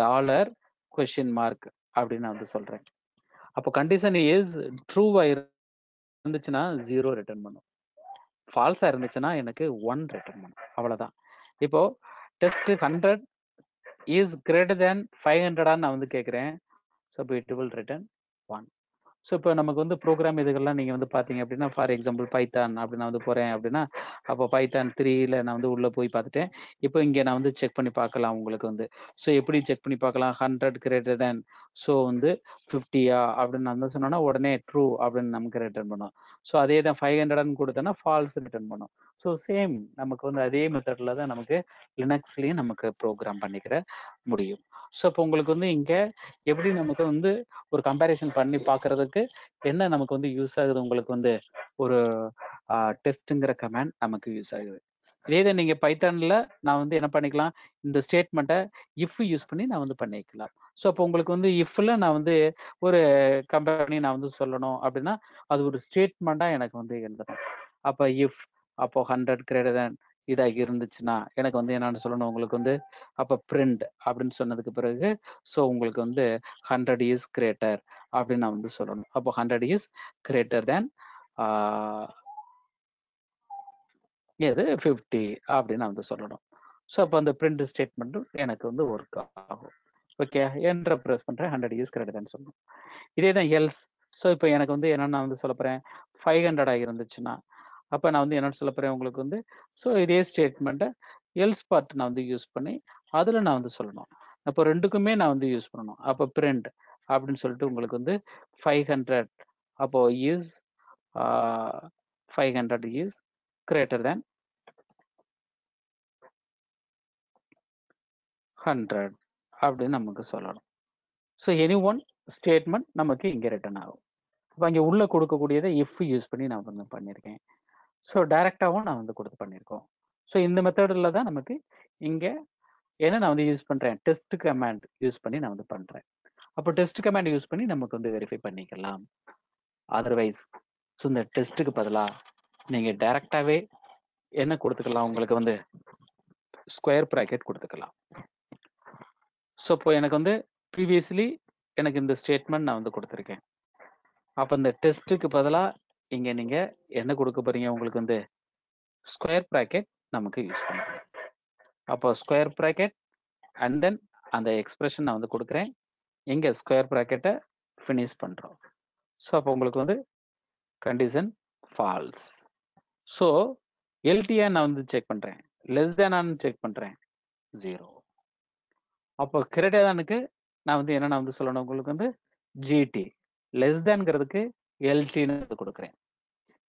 அப்படின்னு நான் வந்து சொல்கிறேன். அப்போ கண்டிஷன் இஸ் ட்ரூவா இருந்துச்சுன்னா 0 ரிட்டர்ன் பண்ணும், ஃபால்ஸா இருந்துச்சுன்னா எனக்கு 1 ரிட்டர்ன் பண்ணும், அவ்வளோதான். இப்போ டெஸ்ட் 100 இஸ் கிரேட்டர் தேன் 500 நான் வந்து கேட்குறேன். ஸோ இப்போ இட் வில் ரிட்டர்ன் 1. ஸோ இப்போ நமக்கு வந்து ப்ரோக்ராம் இதுகள்லாம் நீங்கள் வந்து பார்த்தீங்க அப்படின்னா ஃபார் எக்ஸாம்பிள் பைத்தான் அப்படி நான் வந்து போகிறேன் அப்படின்னா, அப்போ பைத்தான் 3ல நான் வந்து உள்ளே போய் பார்த்துட்டேன். இப்போ இங்கே நான் வந்து செக் பண்ணி பார்க்கலாம் உங்களுக்கு வந்து. ஸோ எப்படி செக் பண்ணி பார்க்கலாம், 100 கிரேட்டர் தேன் ஸோ வந்து 50யா அப்படின்னு நான் வந்து சொன்னோன்னா உடனே ட்ரூ அப்படின்னு நமக்கு ரிட்டர்ன் பண்ணும். ஸோ அதே தான் 500ன்னு கொடுத்தேன்னா ஃபால்ஸ் ரிட்டர்ன் பண்ணும். ஸோ சேம் நமக்கு வந்து அதே மெத்தடில் தான் நமக்கு லினக்ஸ்லேயும் நமக்கு ப்ரோக்ராம் பண்ணிக்கிற முடியும். ஸோ இப்போ உங்களுக்கு வந்து இங்கே எப்படி நமக்கு வந்து ஒரு கம்பேரிசன் பண்ணி பார்க்கறதுக்கு என்ன நமக்கு வந்து யூஸ் ஆகுது, உங்களுக்கு வந்து ஒரு டெஸ்ட்டுங்கிற கமாண்ட் நமக்கு யூஸ் ஆகுது. இதே தான் நீங்கள் பைத்தானில் நான் வந்து என்ன பண்ணிக்கலாம், இந்த ஸ்டேட்மெண்ட்டை இஃப் யூஸ் பண்ணி நான் வந்து பண்ணிக்கலாம். ஸோ அப்போ உங்களுக்கு வந்து இஃப்ல நான் வந்து ஒரு கம்பேர் பண்ணி நான் வந்து சொல்லணும் அப்படின்னா அது ஒரு ஸ்டேட்மெண்ட்டாக எனக்கு வந்து எழுதணும். அப்போ இஃப் அப்போ 100 கிரேட்டர் தேன் இதாக இருந்துச்சுன்னா எனக்கு வந்து என்னன்னு சொல்லணும் உங்களுக்கு வந்து, அப்போ பிரிண்ட் அப்படின்னு சொன்னதுக்கு பிறகு ஸோ உங்களுக்கு வந்து 100 இஸ் கிரேட்டர் அப்படின்னு நான் வந்து சொல்லணும். அப்போ 100 இஸ் கிரேட்டர் தேன் எது 50 அப்படின்னு நான் வந்து சொல்லணும். ஸோ அப்போ அந்த பிரிண்ட் ஸ்டேட்மெண்ட்டும் எனக்கு வந்து ஒர்க் ஆகும். ஓகே, என்ட்ரை ப்ரெஸ் பண்ணுறேன், 100 இஸ் கிரேட்டர் தேன் சொல்லணும். இதே தான் எல்ஸ். ஸோ இப்போ எனக்கு வந்து என்னென்ன நான் வந்து சொல்ல போகிறேன், 500 இருந்துச்சுன்னா அப்போ நான் வந்து என்னென்னு சொல்ல போகிறேன் உங்களுக்கு வந்து, ஸோ இதே ஸ்டேட்மெண்ட்டை எல்ஸ் பார்ட் நான் வந்து யூஸ் பண்ணி அதில் நான் வந்து சொல்லணும். அப்போ ரெண்டுக்குமே நான் வந்து யூஸ் பண்ணணும். அப்போ பிரிண்ட் அப்படின்னு சொல்லிட்டு உங்களுக்கு வந்து 500 அப்போ இஸ் 500 is greater than 100 அப்படின்னு நமக்கு சொல்லணும். ஸோ எனி ஒன் ஸ்டேட்மெண்ட் நமக்கு இங்கே ரிட்டர்ன் ஆகும். இப்போ இங்கே உள்ள கொடுக்கக்கூடியதை இஃப் யூஸ் பண்ணி நான் வந்து பண்ணியிருக்கேன். ஸோ டைரெக்டாகவும் நான் வந்து கொடுத்து பண்ணியிருக்கோம். ஸோ இந்த மெத்தடில் தான் நமக்கு இங்கே ஏன்னா நான் வந்து யூஸ் பண்ணுறேன் டெஸ்ட் கமாண்ட் யூஸ் பண்ணி நான் வந்து பண்ணுறேன். அப்போ டெஸ்ட் கமாண்ட் யூஸ் பண்ணி நமக்கு வந்து வெரிஃபை பண்ணிக்கலாம். அதர்வைஸ் ஸோ இந்த டெஸ்ட்டுக்கு பதிலாக நீங்கள் டைரெக்டாகவே என்ன கொடுத்துக்கலாம், உங்களுக்கு வந்து ஸ்கொயர் ப்ராக்கெட் கொடுத்துக்கலாம். ஸோ இப்போ எனக்கு வந்து ப்ரீவியஸ்லி எனக்கு இந்த ஸ்டேட்மெண்ட் நான் வந்து கொடுத்துருக்கேன். அப்போ இந்த டெஸ்ட்டுக்கு பதிலாக இங்கே நீங்கள் என்ன கொடுக்க போறீங்க, உங்களுக்கு வந்து ஸ்கொயர் ப்ராக்கெட் நமக்கு யூஸ் பண்ணுறேன். அப்போ ஸ்கொயர் ப்ராக்கெட் அண்ட் தென் அந்த எக்ஸ்பிரஷன் நான் வந்து கொடுக்குறேன். இங்கே ஸ்கொயர் ப்ராக்கெட்டை ஃபினிஷ் பண்ணுறோம். ஸோ அப்போ உங்களுக்கு வந்து கண்டிஷன் ஃபால்ஸ். ஸோ எல்டிஏ நான் வந்து செக் பண்ணுறேன், லெஸ் தேனான்னு செக் பண்ணுறேன் 0. அப்போ கிரேட்டர் தேனுக்கு நான் வந்து என்ன வந்து சொல்லணும், உங்களுக்கு வந்து ஜிடி, லெஸ் தேன்ங்கிறதுக்கு எல்டின்னு கொடுக்குறேன்.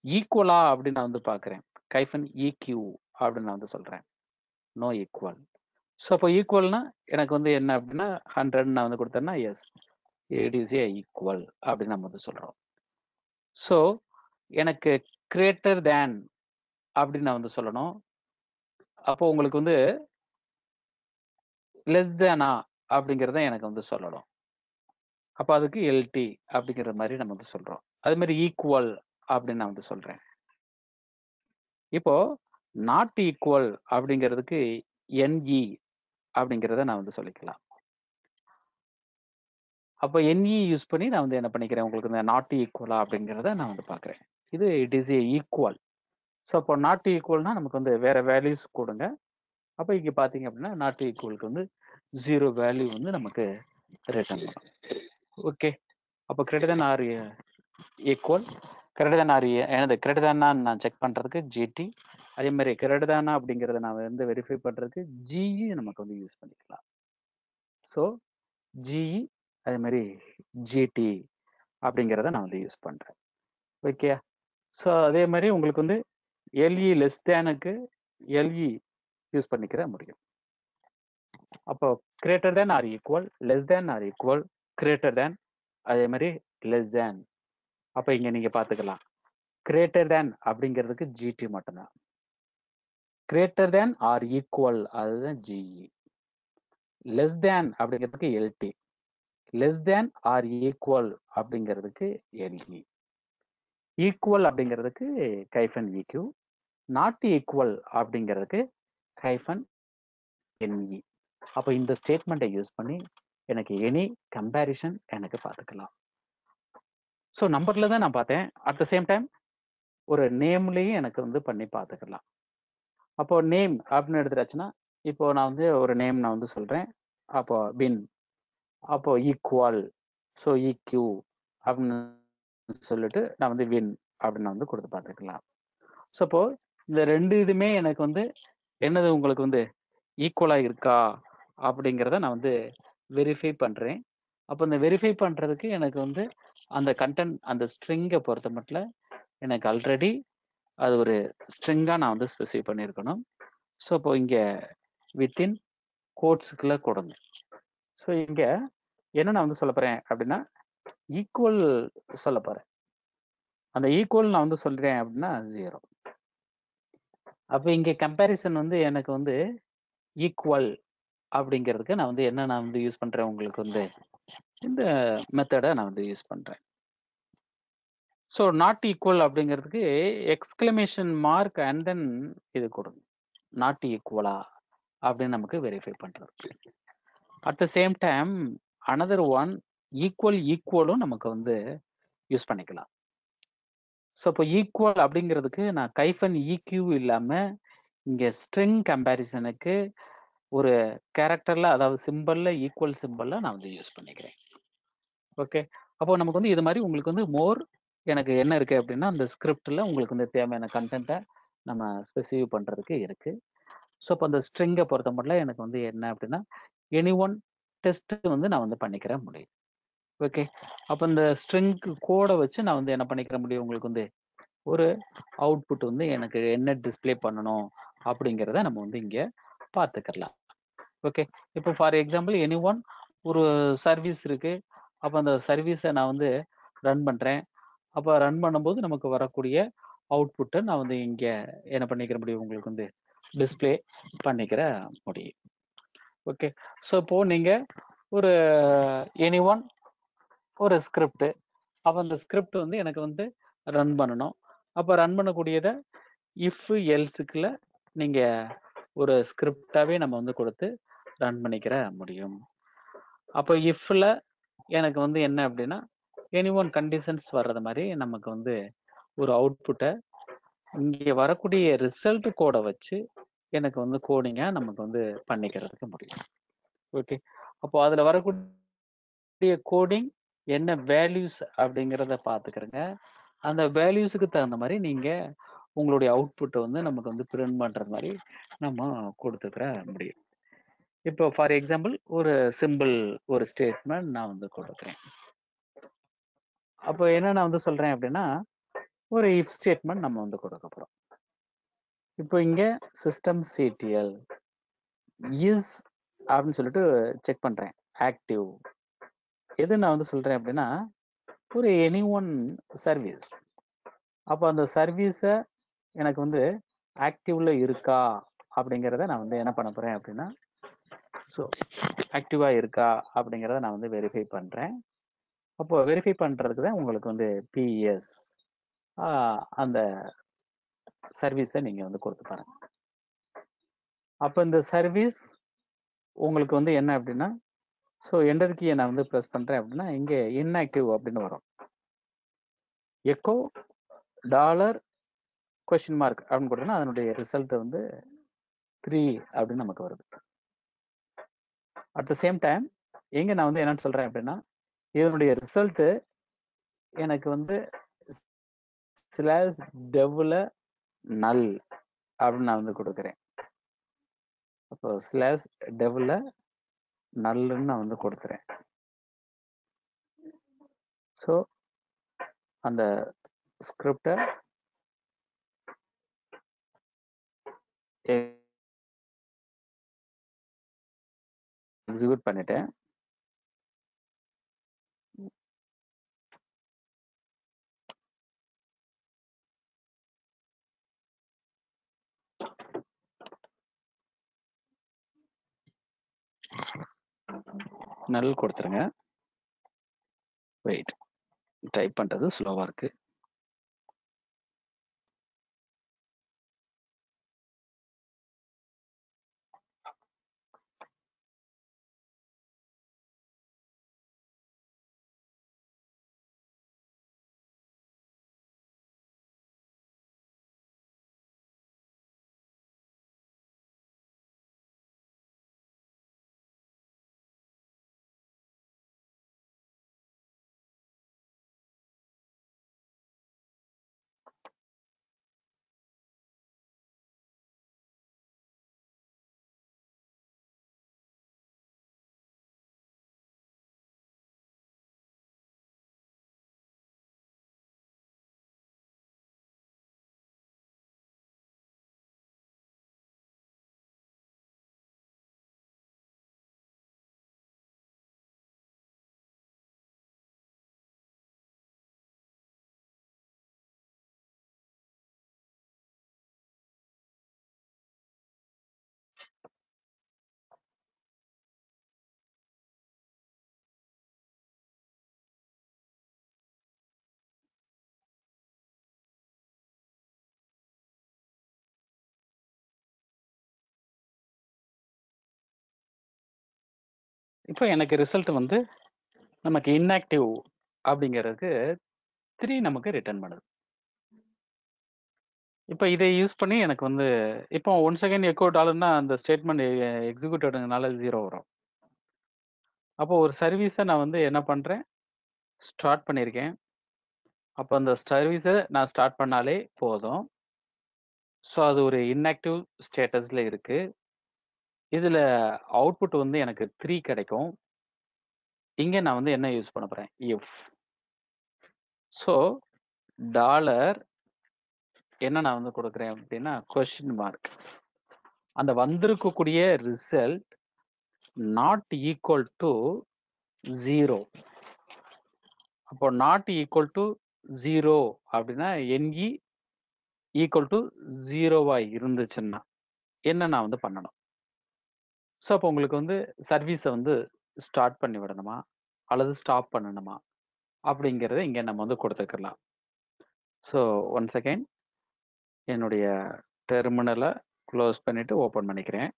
ஈக்குவலா அப்படின்னு நான் வந்து பார்க்குறேன், கைஃபன் இக்யூ அப்படின்னு நான் வந்து சொல்கிறேன், நோ ஈக்குவல். ஸோ அப்போ ஈக்குவல்னா எனக்கு வந்து என்ன அப்படின்னா 100 நான் வந்து கொடுத்தேன்னா S it is a equal அப்படின்னு நம்ம வந்து சொல்கிறோம். ஸோ எனக்கு கிரேட்டர் தேன் அப்படின்னு நான் வந்து சொல்லணும். அப்போ உங்களுக்கு வந்து லெஸ் தேனா அப்படிங்கிறத எனக்கு வந்து சொல்லணும். அப்போ அதுக்கு எல்டி அப்படிங்கிற மாதிரி நம்ம வந்து சொல்கிறோம். அதே மாதிரி ஈக்குவல் அப்படின்னு நான் வந்து சொல்கிறேன். இப்போ நாட் ஈக்குவல் அப்படிங்கிறதுக்கு என்இ அப்படிங்கிறத நான் வந்து சொல்லிக்கலாம். அப்போ என்இ யூஸ் பண்ணி நான் வந்து என்ன பண்ணிக்கிறேன், உங்களுக்கு இந்த நாட் ஈக்குவலா அப்படிங்கிறத நான் வந்து பார்க்குறேன். இது it is a equal. So அப்போ நாட் ஈக்குவல்னா நமக்கு வந்து வேற வேல்யூஸ் கொடுங்க. அப்போ இங்கே பார்த்தீங்க அப்படின்னா நாட் ஈக்குவலுக்கு வந்து 0 வேல்யூ வந்து நமக்கு ரிட்டர்ன் பண்ணும். ஓகே, அப்போ greater than or equal, greater than R எனது கிரேட்டர் தேன்னா நான் செக் பண்ணுறதுக்கு ஜிடி, அதே மாதிரி கிரேட்டர் தேனா அப்படிங்கிறத நான் வந்து வெரிஃபை பண்ணுறதுக்கு ஜிஇ நமக்கு வந்து யூஸ் பண்ணிக்கலாம். ஸோ ஜிஇ அதே மாதிரி ஜிடி அப்படிங்கிறத நான் வந்து யூஸ் பண்ணுறேன். ஓகே, ஸோ அதே மாதிரி உங்களுக்கு வந்து எல்இ லெஸ் தேனுக்கு எல்இ யூஸ் பண்ணிக்கிற முடியும். அப்போ greater than or equal, less than or equal, greater than, அதே மாதிரி லெஸ் தேன். அப்போ இங்கே நீங்கள் பார்த்துக்கலாம், கிரேட்டர் தேன் அப்படிங்கிறதுக்கு ஜிடி மட்டும்தான், கிரேட்டர் தேன் ஆர் ஈக்குவல் அதுதான் ஜிஇ, லெஸ் தேன் அப்படிங்கிறதுக்கு LT, less than or equal அப்படிங்கிறதுக்கு எல்இ, ஈக்குவல் அப்படிங்கிறதுக்கு கைஃபன் இக்யூ, நாட் ஈக்குவல் அப்படிங்கிறதுக்கு கைஃபன் என்இ. அப்போ இந்த ஸ்டேட்மெண்ட்டை யூஸ் பண்ணி எனக்கு எனி கம்பேரிஷன் எனக்கு பார்த்துக்கலாம். ஸோ நம்பர்ல தான் நான் பார்த்தேன், அட் த சேம் டைம் ஒரு நேம்லேயும் எனக்கு வந்து பண்ணி பார்த்துக்கலாம். அப்போ நேம் அப்படின்னு எடுத்துட்டாச்சுன்னா இப்போ நான் வந்து ஒரு நேம் நான் வந்து சொல்கிறேன், அப்போ பின், அப்போ ஈக்குவல், ஸோ இக்யூ அப்படின்னு சொல்லிட்டு நான் வந்து வின் அப்படின்னு நான் வந்து கொடுத்து பார்த்துக்கலாம். ஸோ அப்போ இந்த ரெண்டு இதுமே எனக்கு வந்து என்னது உங்களுக்கு வந்து ஈக்குவலாக இருக்கா அப்படிங்கிறத நான் வந்து வெரிஃபை பண்ணுறேன். அப்போ இந்த வெரிஃபை பண்ணுறதுக்கு எனக்கு வந்து அந்த கண்டென்ட் அந்த ஸ்ட்ரிங்கை பொறுத்த மட்டும் எனக்கு ஆல்ரெடி அது ஒரு ஸ்ட்ரிங்காக நான் வந்து ஸ்பெசிஃபை பண்ணியிருக்கணும். ஸோ இப்போ இங்கே வித்தின் கோட்ஸுக்குள்ளே கொடுங்க. ஸோ இங்கே என்ன நான் வந்து சொல்ல போகிறேன் அப்படின்னா ஈக்குவல் சொல்ல போகிறேன். அந்த ஈக்குவல் நான் வந்து சொல்கிறேன் அப்படின்னா 0. அப்போ இங்கே கம்பேரிசன் வந்து எனக்கு வந்து ஈக்குவல் அப்படிங்கிறதுக்கு நான் வந்து என்ன நான் வந்து யூஸ் பண்ணுறேன், உங்களுக்கு வந்து இந்த மெத்தடை நான் வந்து யூஸ் பண்ணுறேன். ஸோ நாட் ஈக்குவல் அப்படிங்கிறதுக்கு எக்ஸ்கிளமேஷன் மார்க் அண்ட் தென் இது கொடுங்க, நாட் ஈக்குவலா அப்படின்னு நமக்கு வெரிஃபை பண்ணுறது. At the same time another one ஈக்குவலும் நமக்கு வந்து யூஸ் பண்ணிக்கலாம். ஸோ இப்போ ஈக்குவல் அப்படிங்கிறதுக்கு நான் கைஃபன் இக்யூ இல்லாமல் இங்கே ஸ்ட்ரிங் கம்பேரிசனுக்கு ஒரு கேரக்டர்ல அதாவது சிம்பிள்ல ஈக்குவல் சிம்பிள்ல நான் வந்து யூஸ் பண்ணிக்கிறேன். ஓகே, அப்போ நமக்கு வந்து இது மாதிரி உங்களுக்கு வந்து மோர் எனக்கு என்ன இருக்கு அப்படின்னா அந்த ஸ்கிரிப்ட்ல உங்களுக்கு வந்து தேவையான கண்டென்ட்டை நம்ம ஸ்பெசிஃபை பண்றதுக்கு இருக்கு. ஸோ இப்போ அந்த ஸ்ட்ரிங்கை பொறுத்த மட்டும் எனக்கு வந்து என்ன அப்படின்னா எனி ஒன் டெஸ்ட் வந்து நான் வந்து பண்ணிக்கிற முடியும். ஓகே, அப்போ இந்த ஸ்ட்ரிங்க்கு கோடை வச்சு நான் வந்து என்ன பண்ணிக்கிற முடியும், உங்களுக்கு வந்து ஒரு அவுட்புட் வந்து எனக்கு என்ன டிஸ்ப்ளே பண்ணணும் அப்படிங்கிறத நம்ம வந்து இங்க பார்த்துக்கலாம். ஓகே, இப்போ ஃபார் எக்ஸாம்பிள் எனி ஒன் ஒரு சர்வீஸ் இருக்கு. அப்போ அந்த சர்வீஸை நான் வந்து ரன் பண்றேன். அப்போ ரன் பண்ணும்போது நமக்கு வரக்கூடிய அவுட்புட்டை நான் வந்து இங்க என்ன பண்ணிக்கிற முடியும், உங்களுக்கு வந்து டிஸ்ப்ளே பண்ணிக்கிற முடியும். ஓகே, ஸோ இப்போ நீங்க ஒரு எனி ஒன் ஒரு ஸ்கிரிப்ட், அப்போ அந்த ஸ்கிரிப்ட் வந்து எனக்கு வந்து ரன் பண்ணணும். அப்போ ரன் பண்ணக்கூடியதை இஃப் எல்ஸுக்குள்ள நீங்க ஒரு ஸ்கிரிப்டாவே நம்ம வந்து கொடுத்து ரன் பண்ணிக்கிற முடியும். அப்போ இஃப்ல எனக்கு வந்து என்ன அப்படின்னா எனி ஒன் கண்டிஷன்ஸ் வர்றது மாதிரி நமக்கு வந்து ஒரு அவுட்புட்டை இங்கே வரக்கூடிய ரிசல்ட் கோடை வச்சு எனக்கு வந்து கோடிங்கா நமக்கு வந்து பண்ணிக்கிறதுக்கு முடியும். ஓகே, அப்போ அதுல வரக்கூடிய கோடிங் என்ன வேல்யூஸ் அப்படிங்கிறத பார்த்துக்கிறங்க. அந்த வேல்யூஸுக்கு தகுந்த மாதிரி நீங்க உங்களுடைய அவுட்புட்டை வந்து நமக்கு வந்து பிரிண்ட் பண்றது மாதிரி நம்ம கொடுத்துக்கிற முடியும். இப்போ ஃபார் எக்ஸாம்பிள் ஒரு சிம்பிள் ஒரு ஸ்டேட்மெண்ட் நான் வந்து கொடுக்குறேன். அப்போ என்ன நான் வந்து சொல்றேன் அப்படின்னா ஒரு இஃப் ஸ்டேட்மெண்ட் நம்ம வந்து கொடுக்க போறோம். இப்போ இங்க சிஸ்டம் சிடிஎல் இஸ் அப்படின்னு சொல்லிட்டு செக் பண்றேன் ஆக்டிவ். எது நான் வந்து சொல்றேன் அப்படின்னா ஒரு எனி ஒன் சர்வீஸ். அப்போ அந்த சர்வீஸை எனக்கு வந்து ஆக்டிவ்ல இருக்கா அப்படிங்கிறத நான் வந்து என்ன பண்ண போறேன் அப்படின்னா ஸோ ஆக்டிவா இருக்கா அப்படிங்கிறத நான் வந்து வெரிஃபை பண்றேன். அப்போ வெரிஃபை பண்றதுக்கு தான் உங்களுக்கு வந்து பிஎஸ் அந்த சர்வீஸை நீங்க வந்து கொடுத்து பாருங்க. அப்போ இந்த சர்வீஸ் உங்களுக்கு வந்து என்ன அப்படின்னா ஸோ என்டர் கீயை நான் வந்து ப்ரெஸ் பண்றேன் அப்படின்னா இங்கே இன்ஆக்டிவ் அப்படின்னு வரும். எக்கோ $? அப்படின்னு கொடுத்தோம்னா அதனுடைய ரிசல்ட் வந்து 3 அப்படின்னு நமக்கு வருது. அட் த சேம் டைம் எங்க நான் வந்து என்னன்னு சொல்றேன் அப்படின்னா இதனுடைய ரிசல்ட் எனக்கு வந்து /devல நல் அப்படின்னு நான் வந்து கொடுக்குறேன். அப்போ /devல நல்லுன்னு நான் வந்து கொடுத்துறேன். ஸோ அந்த ஸ்கிரிப்டை எக்ஸிக்யூட் பண்ணிட்டேன். நல் கொடுத்துருங்க. வெயிட், டைப் பண்றது ஸ்லோவா இருக்கு. இப்போ எனக்கு ரிசல்ட் வந்து நமக்கு இன்ஆக்டிவ் அப்படிங்கிறதுக்கு 3 நமக்கு ரிட்டர்ன் பண்ணுது. இப்போ இதை யூஸ் பண்ணி எனக்கு வந்து இப்போ ஒன்ஸ் அகைன் எக்கோ $னா அந்த ஸ்டேட்மெண்ட் எக்ஸிக்யூட்டடுங்கனால 0 வரும். அப்போ ஒரு சர்வீஸை நான் வந்து என்ன பண்றேன், ஸ்டார்ட் பண்ணியிருக்கேன். அப்போ அந்த சர்வீஸை நான் ஸ்டார்ட் பண்ணாலே போதும். ஸோ அது ஒரு இன்ஆக்டிவ் ஸ்டேட்டஸ்ல இருக்கு. இதுல அவுட்புட் வந்து எனக்கு 3 கிடைக்கும். இங்க நான் வந்து என்ன யூஸ் பண்ண போறேன், இஃப். ஸோ என்ன நான் வந்து கொடுக்குறேன் அப்படின்னா கொஸ்டின் மார்க். அந்த வந்திருக்கக்கூடிய ரிசல்ட் நாட் ஈக்குவல் டு 0. அப்போ நாட் ஈக்குவல் டு 0 அப்படின்னா NE ஈக்குவல் டு 0வா இருந்துச்சுன்னா என்ன நான் வந்து பண்ணணும்? ஸோ அப்போ உங்களுக்கு வந்து சர்வீஸை வந்து ஸ்டார்ட் பண்ணி விடணுமா அல்லது ஸ்டாப் பண்ணணுமா அப்படிங்கிறத இங்கே நம்ம வந்து கொடுத்துக்கலாம். ஸோ ஒன் செகண்ட் என்னுடைய டெர்மினலை க்ளோஸ் பண்ணிட்டு ஓப்பன் பண்ணிக்கிறேன்.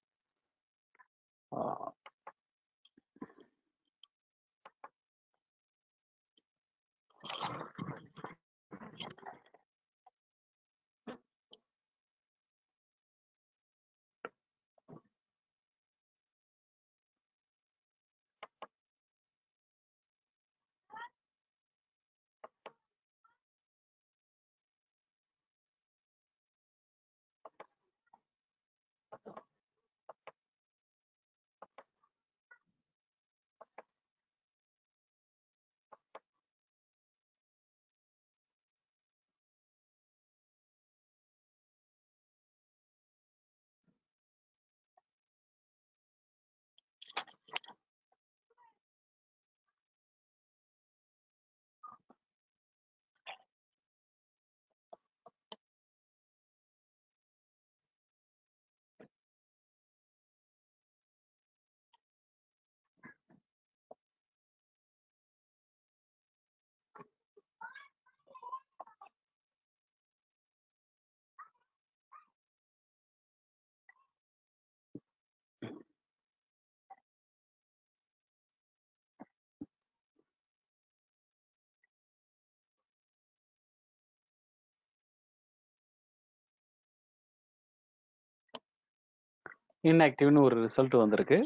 இன்ஆக்டிவ்னு ஒரு ரிசல்ட் வந்திருக்கு.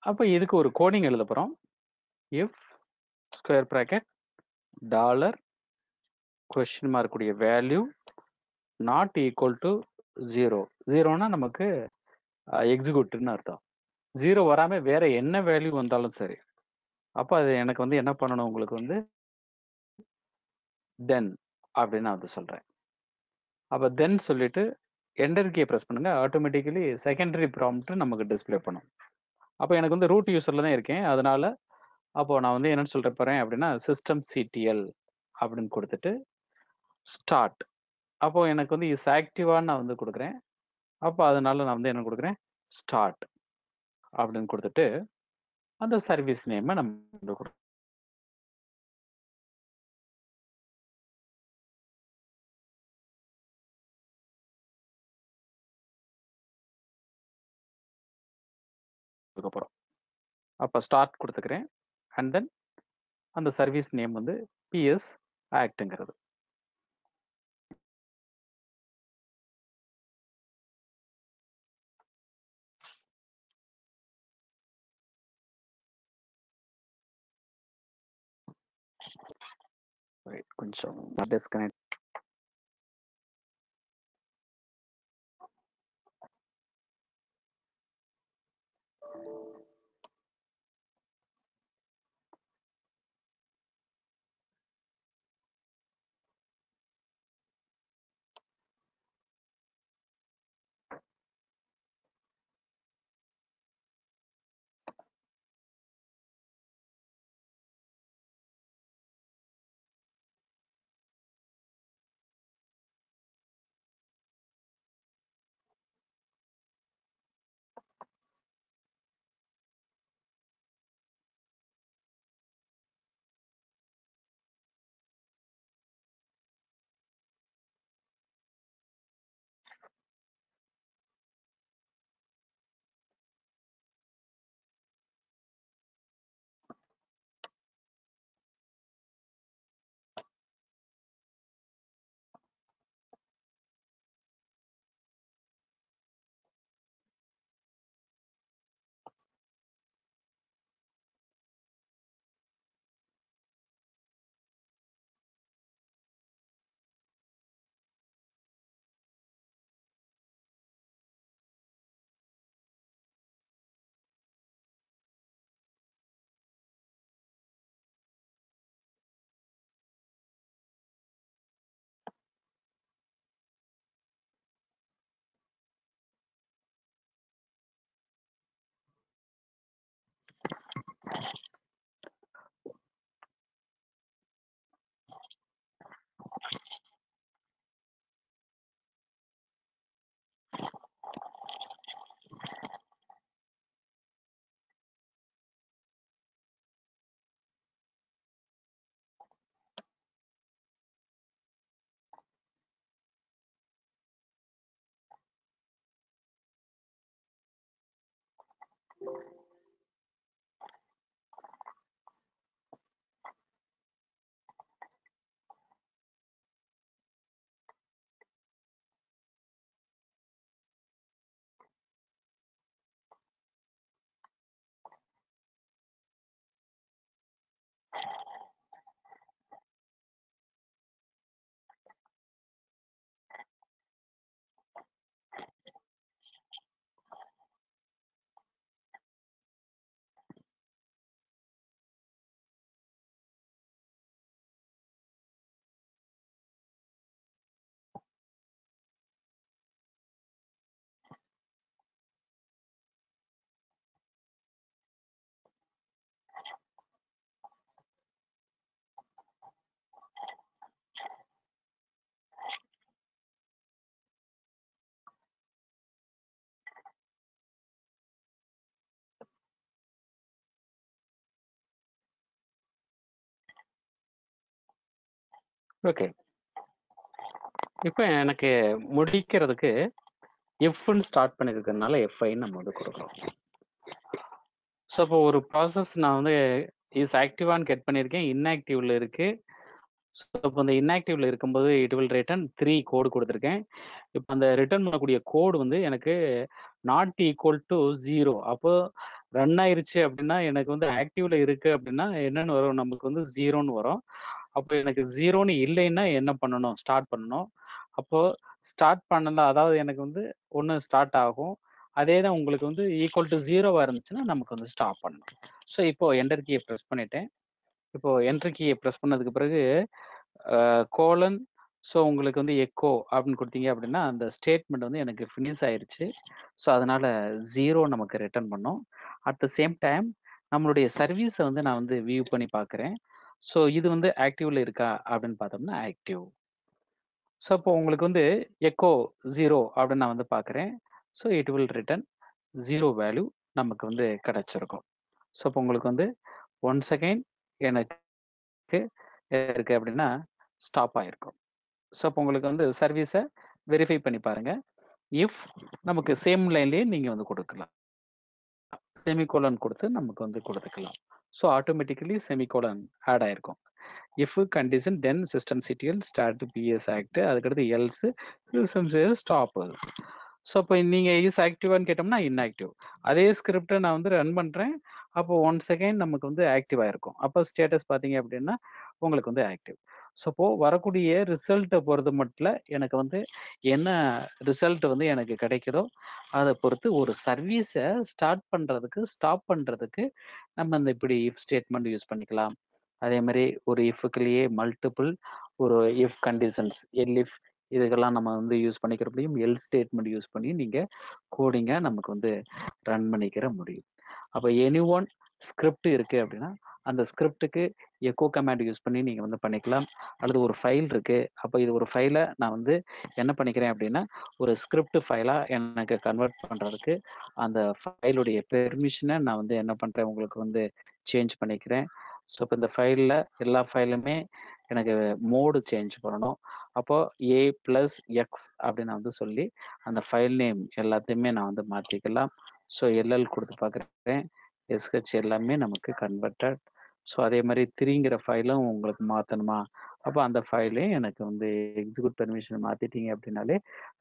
அப்போ இதுக்கு ஒரு கோடிங் எழுத போகிறோம். If square bracket dollar question மார்க்குடைய வேல்யூ நாட் ஈக்குவல் டு 0. 0னா நமக்கு எக்ஸிக்யூட்னு அர்த்தம். 0 வராமல் வேற என்ன வேல்யூ வந்தாலும் சரி. அப்போ அது எனக்கு வந்து என்ன பண்ணணும், உங்களுக்கு வந்து தென் அப்படின்னு நான் வந்து சொல்கிறேன். அப்போ தென் சொல்லிட்டு என்டர் கீயை ப்ரெஸ் பண்ணுங்க. ஆட்டோமேட்டிக்கலி செகண்டரி ப்ராம்ப்ட் நமக்கு டிஸ்பிளே பண்ணும். அப்போ எனக்கு வந்து ரூட் யூசரில் தான் இருக்கேன். அதனால அப்போ நான் வந்து என்னன்னு சொல்லிட்டு போகிறேன் அப்படின்னா சிஸ்டம் சிடிஎல் அப்படின்னு கொடுத்துட்டு ஸ்டார்ட். அப்போ எனக்கு வந்து இஸ் ஆக்டிவான்னு நான் வந்து கொடுக்குறேன். அப்போ அதனால நான் வந்து என்ன கொடுக்குறேன், ஸ்டார்ட் அப்படின்னு கொடுத்துட்டு அந்த சர்வீஸ் நேமை நம்ம வந்து கொடுக்க போகிறோம். அப்போ ஸ்டார்ட் கொடுத்துக்கிறேன். அண்ட் தென் அந்த சர்வீஸ் நேம் வந்து பிஎஸ் ஆக்ட்ங்கிறது. கொஞ்சம் டிஸ்கனெக்ட் ஓகே. இப்போ எனக்கு முடிக்கிறதுக்கு எஃப்னு ஸ்டார்ட் பண்ணியிருக்கிறதுனால எஃப்ஐன்னு நம்ம வந்து கொடுக்குறோம். ஸோ இப்போ ஒரு ப்ராசஸ் நான் வந்து இஸ் ஆக்டிவான்னு கெட் பண்ணியிருக்கேன், இன்ஆக்டிவ்ல இருக்கு. ஸோ இப்போ இந்த இன்ஆக்டிவ்ல இருக்கும்போது இட் வில் ரிட்டர்ன் 3 கோடு கொடுத்துருக்கேன். இப்போ அந்த ரிட்டர்ன் பண்ணக்கூடிய கோடு வந்து எனக்கு நாட் ஈக்குவல் டு 0. அப்போ ரன் ஆயிருச்சு அப்படின்னா எனக்கு வந்து ஆக்டிவ்ல இருக்கு அப்படின்னா என்னன்னு வரும், நமக்கு வந்து 0ன்னு வரும். அப்போ எனக்கு 0ன்னு இல்லைன்னா என்ன பண்ணணும், ஸ்டார்ட் பண்ணணும். அப்போ ஸ்டார்ட் பண்ணல, அதாவது எனக்கு வந்து ஒன்று ஸ்டார்ட் ஆகும். அதே தான் உங்களுக்கு வந்து ஈக்குவல் டு 0வா இருந்துச்சுன்னா நமக்கு வந்து ஸ்டாப் பண்ணணும். ஸோ இப்போ என்டர் கீயை ப்ரெஸ் பண்ணிட்டேன். இப்போ என்டர் கீயை ப்ரெஸ் பண்ணதுக்கு பிறகு கோலன், ஸோ உங்களுக்கு வந்து எக்கோ அப்படின்னு கொடுத்தீங்க அப்படின்னா அந்த ஸ்டேட்மெண்ட் வந்து எனக்கு ஃபினிஷ் ஆயிருச்சு. ஸோ அதனால 0 நமக்கு ரிட்டர்ன் பண்ணோம். அட் த சேம் டைம் நம்மளுடைய சர்வீஸை வந்து நான் வந்து வியூ பண்ணி பார்க்குறேன். ஸோ இது வந்து ஆக்டிவ்ல இருக்கா அப்படின்னு பார்த்தோம்னா ஆக்டிவ். ஸோ இப்போ உங்களுக்கு வந்து எக்கோ 0 அப்படின்னு நான் வந்து பார்க்குறேன். So it will return 0 value நமக்கு வந்து கிடைச்சிருக்கும். ஸோ இப்போ உங்களுக்கு வந்து 1 செகண்ட் எனக்கு இருக்கு அப்படின்னா ஸ்டாப் ஆயிருக்கும். ஸோ அப்போ உங்களுக்கு வந்து சர்வீஸை வெரிஃபை பண்ணி பாருங்க. இஃப் நமக்கு சேம் லைன்லேயே நீங்கள் வந்து கொடுக்கலாம், செமிகோலன் கொடுத்து நமக்கு வந்து கொடுத்துக்கலாம். ஸோ ஆட்டோமேட்டிக்கலி செமிகோலன் ஆட் ஆயிருக்கும். If condition then system CTL start PS act, அதுக்கடுத்து எல்ஸ் சிஸ்டம் ஸ்டாப். ஸோ இப்போ நீங்கள் இஸ் ஆக்டிவான்னு கேட்டோம்னா இன்ஆக்டிவ். அதே ஸ்கிரிப்டை நான் வந்து ரன் பண்ணுறேன். அப்போ 1 செகண்ட் நமக்கு வந்து ஆக்டிவாக இருக்கும். அப்போ ஸ்டேட்டஸ் பார்த்தீங்க அப்படின்னா உங்களுக்கு வந்து ஆக்டிவ். ஸோ இப்போ வரக்கூடிய ரிசல்ட்டை பொறுத்த மட்டும் எனக்கு வந்து என்ன ரிசல்ட் வந்து எனக்கு கிடைக்குதோ அதை பொறுத்து ஒரு சர்வீஸை ஸ்டார்ட் பண்ணுறதுக்கு ஸ்டாப் பண்ணுறதுக்கு நம்ம இந்த இப்படி இஃப் ஸ்டேட்மெண்ட் யூஸ் பண்ணிக்கலாம். அதே மாதிரி ஒரு இஃப்க்குள்ளேயே மல்டிபிள் ஒரு இஃப் கண்டிஷன்ஸ், எல் இஃப், இதுக்கெல்லாம் நம்ம வந்து யூஸ் பண்ணிக்கிற முடியும். எல் ஸ்டேட்மெண்ட் யூஸ் பண்ணி நீங்கள் கோடிங்கை நமக்கு வந்து ரன் பண்ணிக்கிற முடியும். அப்போ எனி ஒன் ஸ்கிரிப்ட் இருக்கு அப்படின்னா அந்த ஸ்கிரிப்டுக்கு எக்கோ கமாண்ட் யூஸ் பண்ணி நீங்கள் வந்து பண்ணிக்கலாம். அல்லது ஒரு ஃபைல் இருக்கு, அப்போ இது ஒரு ஃபைலை நான் வந்து என்ன பண்ணிக்கிறேன் அப்படின்னா ஒரு ஸ்கிரிப்ட் ஃபைலாக எனக்கு கன்வெர்ட் பண்ணுறதுக்கு அந்த ஃபைலுடைய பெர்மிஷனை நான் வந்து என்ன பண்ணுறேன் உங்களுக்கு வந்து சேஞ்ச் பண்ணிக்கிறேன். ஸோ இப்போ இந்த ஃபைலில் எல்லா ஃபைலுமே எனக்கு மோடு சேஞ்ச் பண்ணணும். அப்போ A+X அப்படின்னு நான் வந்து சொல்லி அந்த ஃபைல் நேம் எல்லாத்தையுமே நான் வந்து மாற்றிக்கலாம். ஸோ எல்எல் கொடுத்து பார்க்குறேன், எஸ்ஹெச் எல்லாமே நமக்கு கன்வெர்டட். ஸோ அதே மாதிரி 3ங்கிற ஃபைலும் உங்களுக்கு மாற்றணுமா, அப்போ அந்த ஃபைலையும் எனக்கு வந்து எக்ஸிக்யூட் பெர்மிஷன் மாற்றிட்டீங்க அப்படின்னாலே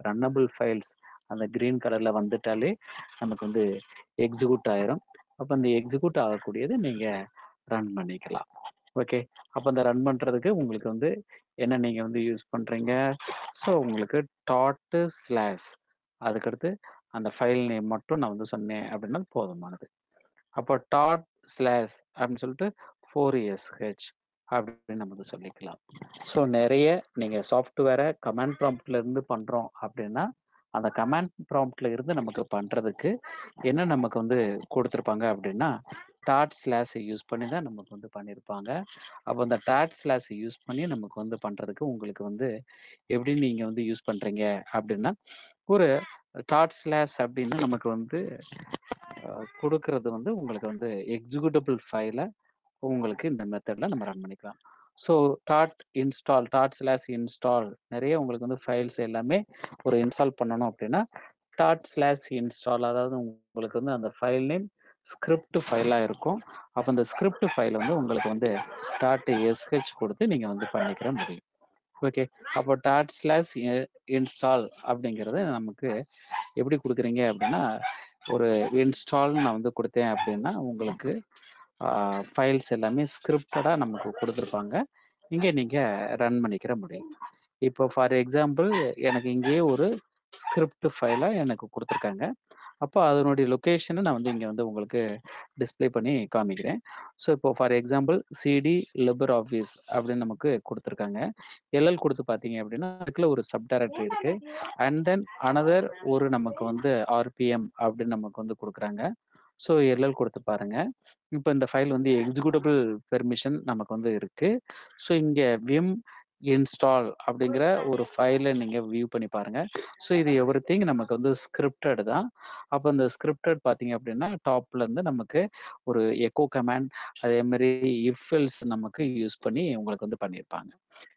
ரன்னபிள் ஃபைல்ஸ் அந்த க்ரீன் கலரில் வந்துட்டாலே நமக்கு வந்து எக்ஸிக்யூட் ஆயிரும். அப்போ அந்த எக்ஸிக்யூட் ஆகக்கூடியது நீங்கள் ரன் பண்ணிக்கலாம். ஓகே, அப்போ அந்த ரன் பண்ணுறதுக்கு உங்களுக்கு வந்து என்ன நீங்கள் வந்து யூஸ் பண்ணுறீங்க, ஸோ உங்களுக்கு டாட்டு ஸ்லாஷ் அதுக்கடுத்து அந்த ஃபைல் நேம் மட்டும் நான் வந்து சொன்னேன் அப்படின்னா போதுமானது. அப்போ டாட் ஸ்லாஷ் அப்படின்னு சொல்லிட்டு 4SH அப்படின்னு நம்ம வந்து சொல்லிக்கலாம். ஸோ நிறைய நீங்கள் சாஃப்ட்வேரை கமாண்ட் ப்ராம்ப்ட்ல இருந்து பண்ணுறோம் அப்படின்னா அந்த கமாண்ட் ப்ராம்ப்ட்ல இருந்து நமக்கு பண்ணுறதுக்கு என்ன நமக்கு வந்து கொடுத்துருப்பாங்க அப்படின்னா டாட் ஸ்லாஷ் யூஸ் பண்ணி தான் நமக்கு வந்து பண்ணியிருப்பாங்க. அப்போ அந்த டாட் ஸ்லாஷ் யூஸ் பண்ணி நமக்கு வந்து பண்ணுறதுக்கு உங்களுக்கு வந்து எப்படி நீங்கள் வந்து யூஸ் பண்ணுறீங்க அப்படின்னா ஒரு டாட் ஸ்லாஷ் அப்படின்னு நமக்கு வந்து கொடுக்கறது வந்து உங்களுக்கு வந்து எக்ஸிக்யூட்டபிள் ஃபைலை உங்களுக்கு இந்த மெத்தடில் நம்ம ரன் பண்ணிக்கலாம். ஸோ டாட் ஸ்லாஷ் இன்ஸ்டால் நிறைய உங்களுக்கு வந்து ஃபைல்ஸ் எல்லாமே ஒரு இன்ஸ்டால் பண்ணணும் அப்படின்னா டாட் ஸ்லாஷ் இன்ஸ்டால், அதாவது உங்களுக்கு வந்து அந்த ஃபைல் நேம் ஸ்கிரிப்ட் ஃபைலாக இருக்கும். அப்போ அந்த ஸ்கிரிப்ட் ஃபைலை வந்து உங்களுக்கு வந்து .sh கொடுத்து நீங்கள் வந்து பண்ணிக்கிற முடியும். ஓகே, அப்போ டாட் ஸ்லாஷ் இன்ஸ்டால் அப்படிங்கிறது நமக்கு எப்படி கொடுக்குறீங்க அப்படின்னா ஒரு இன்ஸ்டால் நான் வந்து கொடுத்தேன் அப்படின்னா உங்களுக்கு ஃபைல்ஸ் எல்லாமே ஸ்கிரிப்டடாக நமக்கு கொடுத்துருப்பாங்க, இங்கே நீங்கள் ரன் பண்ணிக்கிற முடியும். இப்போ ஃபார் எக்ஸாம்பிள் எனக்கு இங்கேயே ஒரு ஸ்கிரிப்ட் ஃபைலாக எனக்கு கொடுத்துருக்காங்க. அப்போ அதனுடைய லொக்கேஷனை நான் வந்து இங்கே வந்து உங்களுக்கு டிஸ்பிளே பண்ணி காமிக்கிறேன். ஸோ இப்போ for example CD Libre Office அப்படின்னு நமக்கு கொடுத்துருக்காங்க. எல்எல் கொடுத்து பார்த்தீங்க அப்படின்னா அதுக்குள்ள ஒரு சப் டைரக்டரி இருக்கு. அண்ட் தென் அனதர் ஒரு நமக்கு வந்து ஆர்பிஎம் அப்படின்னு நமக்கு வந்து கொடுக்குறாங்க. ஸோ எல்எல் கொடுத்து பாருங்க. இப்போ இந்த ஃபைல் வந்து எக்ஸிக்யூட்டபிள் பெர்மிஷன் நமக்கு வந்து இருக்கு. ஸோ இங்கே விம் இன்ஸ்டால் அப்படிங்கிற ஒரு ஃபைலை நீங்கள் வியூ பண்ணி பாருங்க. ஸோ இது எவ்ரிதிங் நமக்கு வந்து ஸ்கிரிப்டட் தான். அப்போ இந்த ஸ்கிரிப்டட் பார்த்தீங்க அப்படின்னா டாப்ல இருந்து நமக்கு ஒரு எக்கோ கமாண்ட் அதே மாதிரி இஃப் எல்ஸ் நமக்கு யூஸ் பண்ணி உங்களுக்கு வந்து பண்ணியிருப்பாங்க.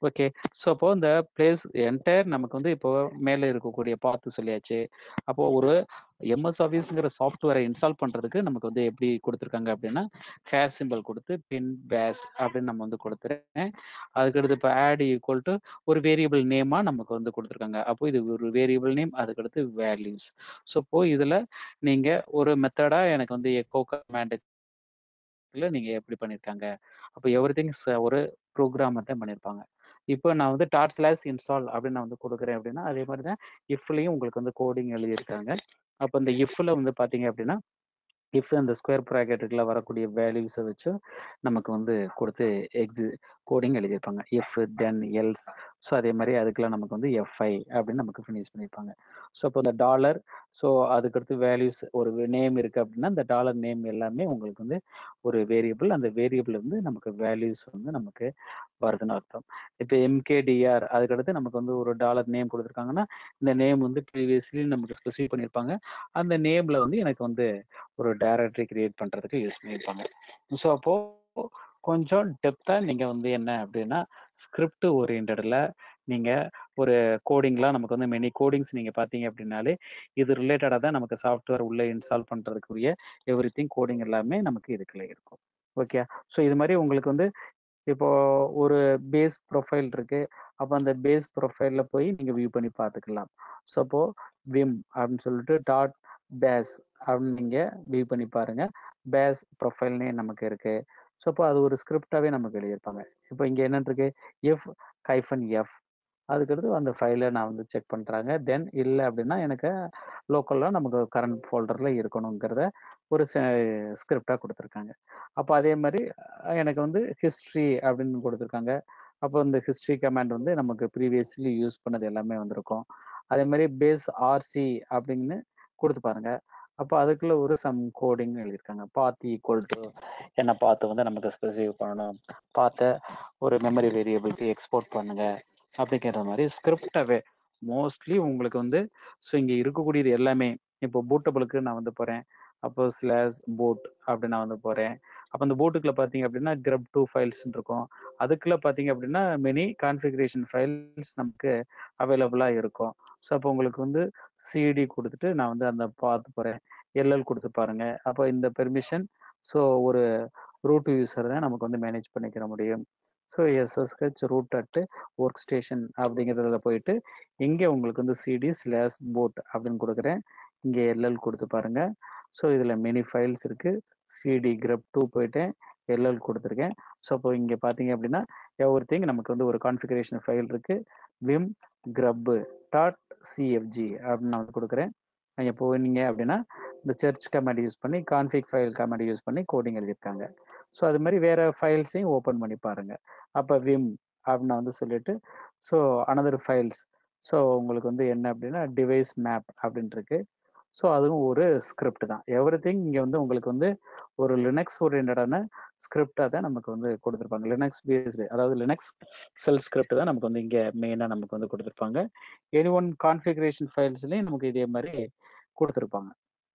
ஓகே. ஸோ அப்போ இந்த பிளேஸ் என்டையர் நமக்கு வந்து இப்போ மேலே இருக்கக்கூடிய பாத்து சொல்லியாச்சு. அப்போ ஒரு எம்எஸ் ஆஃபீஸ்ங்கிற சாஃப்ட்வேரை இன்ஸ்டால் பண்றதுக்கு நமக்கு வந்து எப்படி கொடுத்துருக்காங்க அப்படின்னா, ஹேஷ் சிம்பல் கொடுத்து பின் பேஷ் அப்படின்னு நம்ம வந்து கொடுத்துறேன். அதுக்கடுத்து இப்போ ஆட் ஈக்குவல் டு ஒரு வேரியபிள் நேமா நமக்கு வந்து கொடுத்துருக்காங்க. அப்போ இது ஒரு வேரியபிள் நேம், அதுக்கடுத்து வேல்யூஸ். ஸோ இப்போ இதுல நீங்க ஒரு மெத்தடா எனக்கு வந்து எக்கோ கமாண்டுக்குள்ள நீங்க எப்படி பண்ணியிருக்காங்க. அப்போ எவ்ரிதிங் ஒரு ப்ரோக்ராமர் தான் பண்ணியிருப்பாங்க. இப்போ நான் வந்து /install அப்படின்னு நான் வந்து கொடுக்குறேன் அப்படின்னா, அதே மாதிரி தான் இஃப்லயும் உங்களுக்கு வந்து கோடிங் எழுதியிருக்காங்க. அப்போ இந்த இஃப்ல வந்து பார்த்தீங்க அப்படின்னா, இஃப் அந்த ஸ்கொயர் ப்ராக்கெட்டுக்குள்ள வரக்கூடிய வேல்யூஸை வச்சு நமக்கு வந்து கொடுத்து கோடிங் எழுதியிருப்பாங்க. If then else. ஸோ அதே மாதிரி அதுக்கெல்லாம் நமக்கு வந்து எஃப்ஐ அப்படின்னு நமக்கு ஃபினிஷ் பண்ணியிருப்பாங்க. ஸோ இப்போ இந்த டாலர், ஸோ அதுக்கடுத்து வேல்யூஸ் ஒரு நேம் இருக்கு அப்படின்னா இந்த டாலர் நேம் எல்லாமே உங்களுக்கு வந்து ஒரு வேரியபிள். அந்த வேரியபிள் வந்து நமக்கு வேல்யூஸ் வந்து நமக்கு வருதுன்னு அர்த்தம். இப்போ எம்கேடிஆர் அதுக்கடுத்து நமக்கு வந்து ஒரு டாலர் நேம் கொடுத்துருக்காங்கன்னா இந்த நேம் வந்து ப்ரீவியஸ்லி நமக்கு ஸ்பெசிஃபை பண்ணியிருப்பாங்க. அந்த நேம்ல வந்து எனக்கு வந்து ஒரு டைரக்டரி கிரியேட் பண்றதுக்கு யூஸ் பண்ணியிருப்பாங்க. ஸோ அப்போ கொஞ்சம் டெப்தா நீங்க வந்து என்ன அப்படின்னா ஸ்கிரிப்ட் ஓரியன்டட்ல நீங்க ஒரு கோடிங்லாம் நமக்கு வந்து மெனி கோடிங்ஸ் நீங்க பார்த்தீங்க அப்படின்னாலே இது ரிலேட்டடாக தான் நமக்கு சாஃப்ட்வேர் உள்ள இன்ஸ்டால் பண்றதுக்குரிய எவ்ரிதிங் கோடிங் எல்லாமே நமக்கு இதுக்குள்ள இருக்கும். ஓகே. ஸோ இது மாதிரி உங்களுக்கு வந்து இப்போ ஒரு பேஸ் ப்ரொஃபைல் இருக்கு. அப்போ அந்த பேஸ் ப்ரொஃபைல்ல போய் நீங்க வியூ பண்ணி பார்த்துக்கலாம். ஸோ அப்போ விம் அப்படின்னு சொல்லிட்டு பேஸ் அப்படின்னு நீங்க வியூ பண்ணி பாருங்க. பேஸ் ப்ரொஃபைல்னே நமக்கு இருக்கு. ஸோ அப்போ அது ஒரு ஸ்கிரிப்டாவே நமக்கு எழுதியிருப்பாங்க. இப்போ இங்க என்ன இருக்கு, எஃப் அதுக்கடுத்து அந்த ஃபைலை நான் வந்து செக் பண்ணுறாங்க. தென் இல்லை அப்படின்னா எனக்கு லோக்கலில் நமக்கு கரண்ட் ஃபோல்டரில் இருக்கணுங்கிறத ஒரு ஸ்கிரிப்டாக கொடுத்துருக்காங்க. அப்போ அதே மாதிரி எனக்கு வந்து ஹிஸ்ட்ரி அப்படின்னு கொடுத்துருக்காங்க. அப்போ இந்த ஹிஸ்ட்ரி கமாண்ட் வந்து நமக்கு ப்ரீவியஸ்லி யூஸ் பண்ணது எல்லாமே வந்திருக்கும். அதே மாதிரி பேஸ் ஆர்சி அப்படின்னு கொடுத்து பாருங்க. அப்போ அதுக்குள்ள ஒரு சம் கோடிங் எழுதியிருக்காங்க. பாத் ஈக்குவல் டு என்ன பார்த்து வந்து நமக்கு ஸ்பெசிஃபை பண்ணணும், பார்த்த ஒரு மெமரி வேரியபிளுக்கு எக்ஸ்போர்ட் பண்ணுங்க அப்படிங்கிற மாதிரி ஸ்கிரிப்டாவே மோஸ்ட்லி உங்களுக்கு வந்து ஸோ இங்கே இருக்கக்கூடியது எல்லாமே இப்போ பூட்டபிளுக்கு நான் வந்து போகிறேன். அப்போ /boot அப்படி நான் வந்து போகிறேன். அப்போ அந்த பூட்டுக்குள்ள பார்த்தீங்க அப்படின்னா grep2 ஃபைல்ஸ் இருக்கும். அதுக்குள்ள பார்த்தீங்க அப்படின்னா மெனி கான்ஃபிகரேஷன் ஃபைல்ஸ் நமக்கு அவைலபிளாக இருக்கும். ஸோ அப்போ உங்களுக்கு வந்து சிடி கொடுத்துட்டு நான் வந்து அந்த பார்த்து போகிறேன். எல்எல் கொடுத்து பாருங்க. அப்போ இந்த பெர்மிஷன் ஸோ ஒரு ரூட் யூசர் தான் நமக்கு வந்து மேனேஜ் பண்ணிக்கிற முடியும். So SSH root at workstation அப்படிங்கிறதுல போயிட்டு இங்கே உங்களுக்கு வந்து CD/boot அப்படின்னு கொடுக்குறேன். இங்கே எல்எல் கொடுத்து பாருங்க. ஸோ இதில் மெனி ஃபைல்ஸ் இருக்கு. CD grep2 போயிட்டேன், எல்எல் கொடுத்துருக்கேன். ஸோ அப்போ இங்கே பார்த்தீங்க அப்படின்னா எவ்ரிதிங் நமக்கு வந்து ஒரு கான்ஃபிகரேஷன் ஃபைல் இருக்கு. vim grub.cfg அப்படின்னு நான் வந்து கொடுக்குறேன். நீங்கள் போனீங்க அப்படின்னா இந்த சர்ச் கமாண்ட் யூஸ் பண்ணி கான்ஃபிக் ஃபைல் கமாண்ட் யூஸ் பண்ணி கோடிங் எழுதியிருக்காங்க. ஸோ அது மாதிரி வேற ஃபைல்ஸையும் ஓப்பன் பண்ணி பாருங்க. அப்போ விம் அப்படின்னு வந்து சொல்லிட்டு ஸோ அனதர் ஃபைல்ஸ் ஸோ உங்களுக்கு வந்து என்ன அப்படின்னா டிவைஸ் மேப் அப்படின்னு இருக்கு. ஸோ அதுவும் ஒரு ஸ்கிரிப்ட் தான். எவ்ரிதிங் இங்கே வந்து உங்களுக்கு வந்து ஒரு லினக்ஸ் ஓரியன்டான ஸ்கிரிப்டாக தான் நமக்கு வந்து கொடுத்துருப்பாங்க. லினக்ஸ் பேஸ்டு, அதாவது லினக்ஸ் செல் ஸ்கிரிப்ட் தான் நமக்கு வந்து இங்கே மெயினாக நமக்கு வந்து கொடுத்துருப்பாங்க. எனி ஒன் கான்ஃபிகரேஷன் ஃபைல்ஸ்லேயும் நமக்கு இதே மாதிரி கொடுத்துருப்பாங்க.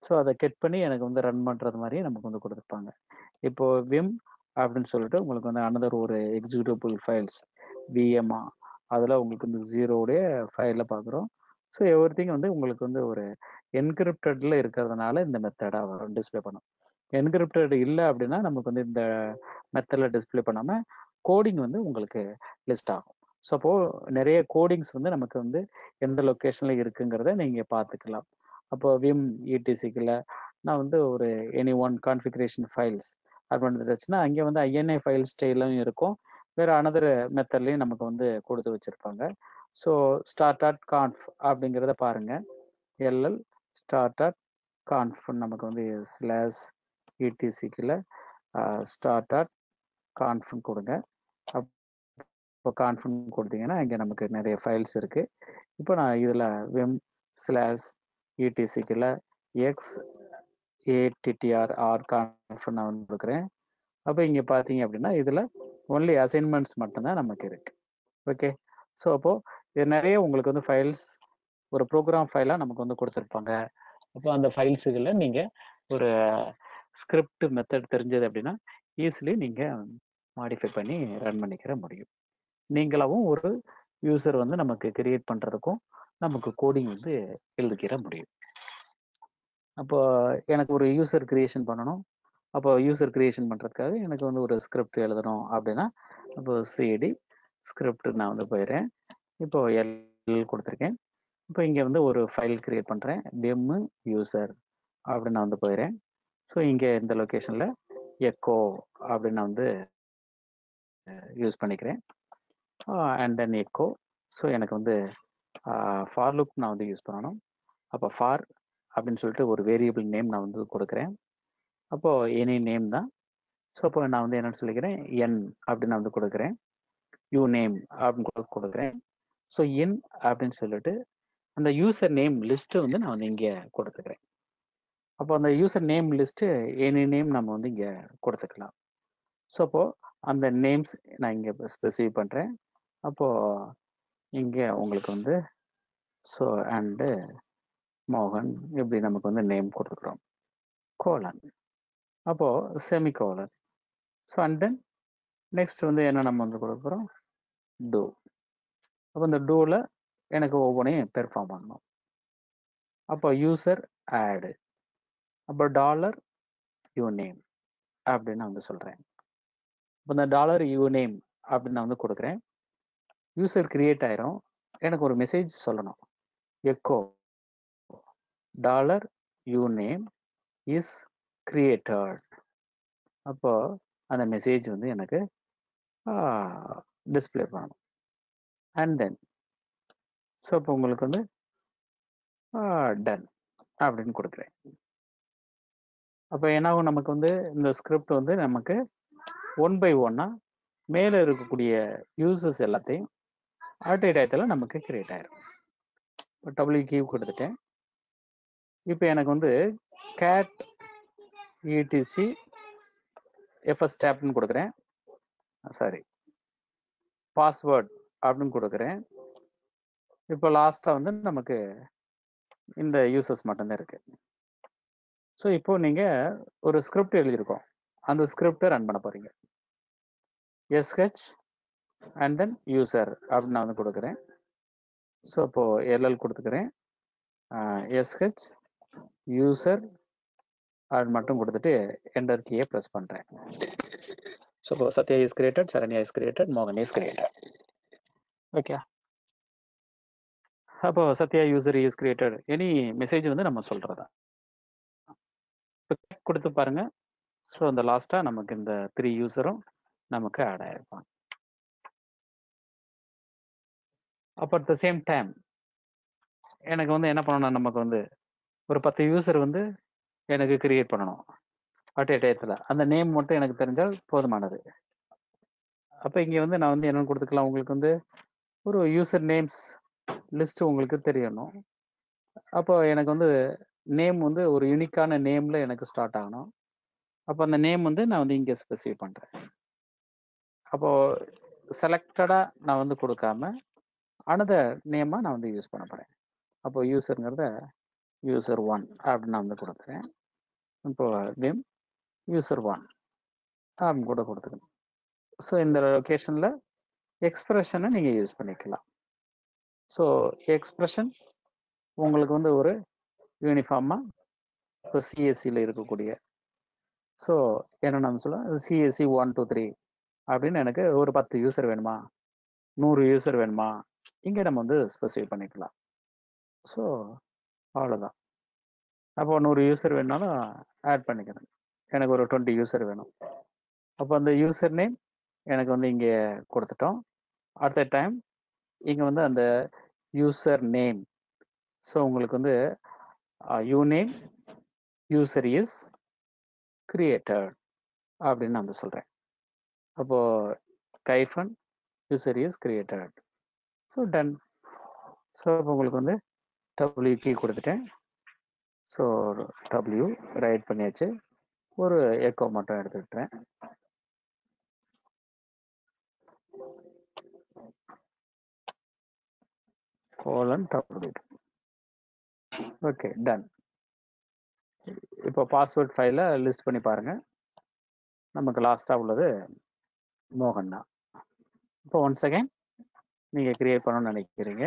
ஸோ அதை கெட் பண்ணி எனக்கு வந்து ரன் பண்ணுறது மாதிரியே நமக்கு வந்து கொடுத்துருப்பாங்க. இப்போ விம் அப்படின்னு சொல்லிட்டு உங்களுக்கு வந்து அனதர் ஒரு எக்ஸிக்யூட்டிவ் ஃபைல்ஸ் விஎம்ஆ அதில் உங்களுக்கு வந்து ஜீரோடைய ஃபைலில் பார்க்குறோம். ஸோ எவ்ரிதிங் வந்து உங்களுக்கு வந்து ஒரு என்கிரிப்டட்ல இருக்கிறதுனால இந்த மெத்தடாக வரும், டிஸ்பிளே பண்ணும். என்கிரிப்டட் இல்லை அப்படின்னா நமக்கு வந்து இந்த மெத்தடில் டிஸ்பிளே பண்ணாமல் கோடிங் வந்து உங்களுக்கு லிஸ்ட் ஆகும். ஸோ அப்போ நிறைய கோடிங்ஸ் வந்து நமக்கு வந்து எந்த லொக்கேஷனில் இருக்குங்கிறத நீங்கள் பார்த்துக்கலாம். அப்போ விம் இடிசிக்குள்ள நான் வந்து ஒரு எனி ஒன் கான்ஃபிகரேஷன் ஃபைல்ஸ் அது வந்துச்சுன்னா அங்கே வந்து INI ஃபைல் ஸ்டைலும் இருக்கும். வேற அனதர் மெத்தட்லையும் நமக்கு வந்து கொடுத்து வச்சிருப்பாங்க. ஸோ start.conf அப்படிங்கிறத பாருங்க. எல்எல் start.conf நமக்கு வந்து /etc start.conf கொடுங்க. இப்போ கான்ஃபர்ம் கொடுத்தீங்கன்னா இங்கே நமக்கு நிறைய ஃபைல்ஸ் இருக்கு. இப்போ நான் இதில் விம் /etc XATTR கான்ஃபர்ம் நான் வந்து கொடுக்குறேன். அப்போ இங்கே பார்த்தீங்க அப்படின்னா இதில் ஒன்லி அசைன்மெண்ட்ஸ் மட்டும்தான் நமக்கு இருக்கு. ஓகே. ஸோ அப்போ இது நிறைய உங்களுக்கு வந்து ஃபைல்ஸ் ஒரு ப்ரோக்ராம் ஃபைலாக நமக்கு வந்து கொடுத்துருப்பாங்க. அப்போ அந்த ஃபைல்ஸுகளை நீங்கள் ஒரு ஸ்கிரிப்ட் மெத்தட் தெரிஞ்சது அப்படின்னா ஈஸிலி நீங்கள் மாடிஃபை பண்ணி ரன் பண்ணிக்கிற முடியும். நீங்களாவும் ஒரு யூசர் வந்து நமக்கு கிரியேட் பண்ணுறதுக்கும் நமக்கு கோடிங் வந்து எழுதிக்கிற முடியும். அப்போ எனக்கு ஒரு யூசர் கிரியேஷன் பண்ணணும். அப்போ யூசர் கிரியேஷன் பண்ணுறதுக்காக எனக்கு வந்து ஒரு ஸ்கிரிப்ட் எழுதணும் அப்படின்னா, அப்போ சிடி ஸ்கிரிப்ட் நான் வந்து போயிடுறேன். இப்போ எல் கொடுத்துருக்கேன். இப்போ இங்கே வந்து ஒரு ஃபைல் கிரியேட் பண்ணுறேன். டெம் யூசர் அப்படின்னு நான் வந்து போயிடுறேன். ஸோ இங்கே இந்த லொக்கேஷனில் எக்கோ அப்படின்னு நான் வந்து யூஸ் பண்ணிக்கிறேன். And then echo. ஸோ எனக்கு வந்து ஃபார் லுக் நான் வந்து யூஸ் பண்ணணும். அப்போ ஃபார் அப்படின்னு சொல்லிட்டு ஒரு வேரியபிள் நேம் நான் வந்து கொடுக்குறேன். அப்போது எனி நேம் தான். ஸோ அப்போ நான் வந்து என்னென்னு சொல்லிக்கிறேன், என் அப்படின்னு நான் வந்து கொடுக்குறேன். யூ நேம் அப்படின்னு கொடுக்குறேன். ஸோ என் அப்படின்னு சொல்லிட்டு அந்த யூசர் நேம் லிஸ்ட்டு வந்து நான் வந்து இங்கே கொடுத்துக்கிறேன். அப்போ அந்த user name list any name நம்ம வந்து இங்கே கொடுத்துக்கலாம். ஸோ அப்போது அந்த நேம்ஸ் நான் இங்கே ஸ்பெசிஃபை பண்ணுறேன். அப்போது இங்கே உங்களுக்கு வந்து ஸோ அண்டு மோகன் இப்படி நமக்கு வந்து நேம் கொடுத்துக்கிறோம். கோலன். அப்போது semicolon. So and then next வந்து என்ன நம்ம வந்து கொடுக்குறோம், டூ. அப்போ இந்த டூவில் எனக்கு ஒவ்வொன்றையும் பெர்ஃபார்ம் பண்ணணும். அப்போ யூசர் ஆடு. அப்போ டாலர் யூ நேம் அப்படின்னு நான் வந்து சொல்கிறேன். இப்போ இந்த டாலர் யூ நேம் அப்படின்னு நான் வந்து கொடுக்குறேன். யூசர் கிரியேட் ஆயிரும். எனக்கு ஒரு மெசேஜ் சொல்லணும், echo dollar you name is created. அப்போ அந்த மெசேஜ் வந்து எனக்கு டிஸ்பிளே பண்ணணும். அண்ட் தென் ஸோ இப்போ உங்களுக்கு வந்து டன் அப்படின்னு கொடுக்குறேன். அப்போ என்னாகும், நமக்கு வந்து இந்த ஸ்கிரிப்ட் வந்து நமக்கு 1 by 1 மேலே இருக்கக்கூடிய யூசர்ஸ் எல்லாத்தையும் அட் டயத்தில் நமக்கு கிரியேட் ஆயிரும். இப்போ டபிள்யூ கியூ கொடுத்துட்டேன். இப்போ எனக்கு வந்து கேட் இடிசி எஃப்எஸ் டேப்னு கொடுக்குறேன். சாரி, பாஸ்வேர்ட் அப்படின்னு கொடுக்குறேன். இப்போ லாஸ்ட்டாக வந்து நமக்கு இந்த யூசர்ஸ் மட்டும்தான் இருக்கு. ஸோ இப்போ நீங்கள் ஒரு ஸ்கிரிப்ட் எழுதியிருக்கோம், அந்த ஸ்கிரிப்டை ரன் பண்ண போகிறீங்க. எஸ்ஹெச் அண்ட் தென் யூசர் அப்படின்னு நான் வந்து கொடுக்குறேன். ஸோ இப்போது எல்எல் கொடுத்துக்கிறேன். எஸ்ஹெச் யூசர் அது மட்டும் கொடுத்துட்டு என்டர் கீயை ப்ரெஸ் பண்ணுறேன். ஸோ இப்போ Sathya is created, Saranya is created, மோகன் இஸ் கிரியேட்டட். ஓகே. அப்போ Sathya user is created any message வந்து நம்ம சொல்கிறதா கொடுத்து பாருங்க. ஸோ அந்த லாஸ்ட்டாக நமக்கு இந்த 3 யூசரும் நமக்கு ஆட் ஆகிருப்பாங்க. அப்போ அட் த சேம் டைம் எனக்கு வந்து என்ன பண்ணணும், நமக்கு வந்து ஒரு 10 யூசர் வந்து எனக்கு கிரியேட் பண்ணணும் அட் ஏ டயத்தில். அந்த நேம் மட்டும் எனக்கு தெரிஞ்சால் போதுமானது. அப்போ இங்கே வந்து நான் வந்து என்னென்னு கொடுத்துக்கலாம், உங்களுக்கு வந்து ஒரு யூசர் நேம்ஸ் லிஸ்ட்டு உங்களுக்கு தெரியணும். அப்போ எனக்கு வந்து நேம் வந்து ஒரு யூனிக்கான நேமில் எனக்கு ஸ்டார்ட் ஆகணும். அப்போ அந்த நேம் வந்து நான் வந்து இங்கே ஸ்பெசிஃபை பண்ணுறேன். அப்போது செலக்டடாக நான் வந்து கொடுக்காம அனதர் நேமாக நான் வந்து யூஸ் பண்ண போகிறேன். அப்போ யூசருங்கிறத யூசர் 1 அப்படின்னு நான் வந்து கொடுக்குறேன். இப்போ நேம் யூசர் 1 அப்படின்னு கூட கொடுத்துக்கணும். ஸோ இந்த லொக்கேஷனில் எக்ஸ்பிரஷனை நீங்கள் யூஸ் பண்ணிக்கலாம். ஸோ எக்ஸ்பிரஷன் உங்களுக்கு வந்து ஒரு யூனிஃபார்மாக இப்போ சிஎஸ்சியில் இருக்கக்கூடிய, ஸோ என்ன நம்ம சொல்லலாம், சிஎஸ்சி 1 2 3 அப்படின்னு எனக்கு ஒரு 10 யூசர் வேணுமா, 100 யூசர் வேணுமா, இங்கே நம்ம வந்து ஸ்பெசிஃபை பண்ணிக்கலாம். ஸோ அவ்வளோதான். அப்போ 100 யூசர் வேணுனாலும் ஆட் பண்ணிக்கிறேன். எனக்கு ஒரு 20 யூசர் வேணும். அப்போ அந்த யூசர் நேம் எனக்கு வந்து இங்கே கொடுத்துட்டோம். அட் த டைம் இங்கே வந்து அந்த யூசர் நேம், ஸோ உங்களுக்கு வந்து you name user is created அப்படின்னு நான் வந்து சொல்கிறேன். அப்போது hyphen user is created. So done. So இப்போ உங்களுக்கு வந்து டபிள்யூ கீ கொடுத்துட்டேன். ஸோ டபிள்யூ ரைட் பண்ணியாச்சு. ஒரு எக்கோ மட்டும் எடுத்துக்கிட்டேன். Colon W. Okay, done. இப்போ பாஸ்வேர்ட் ஃபைலை லிஸ்ட் பண்ணி பாருங்கள். நமக்கு லாஸ்ட்டாக உள்ளது மோகன் தான். இப்போ ஒன்ஸ் அகைன் நீங்க கிரியேட் பண்ணணும்னு நினைக்கிறீங்க.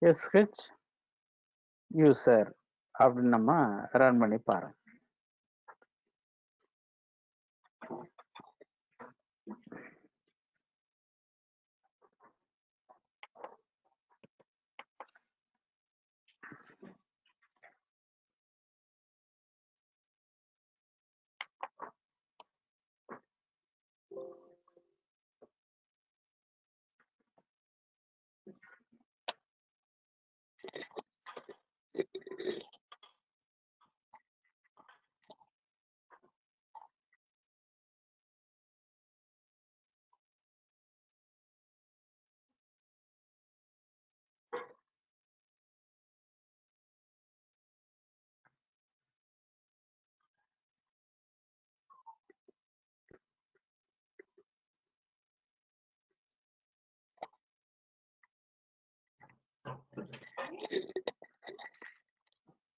SH யூசர் அப்படின்னு நம்ம ரன் பண்ணி பாருங்க.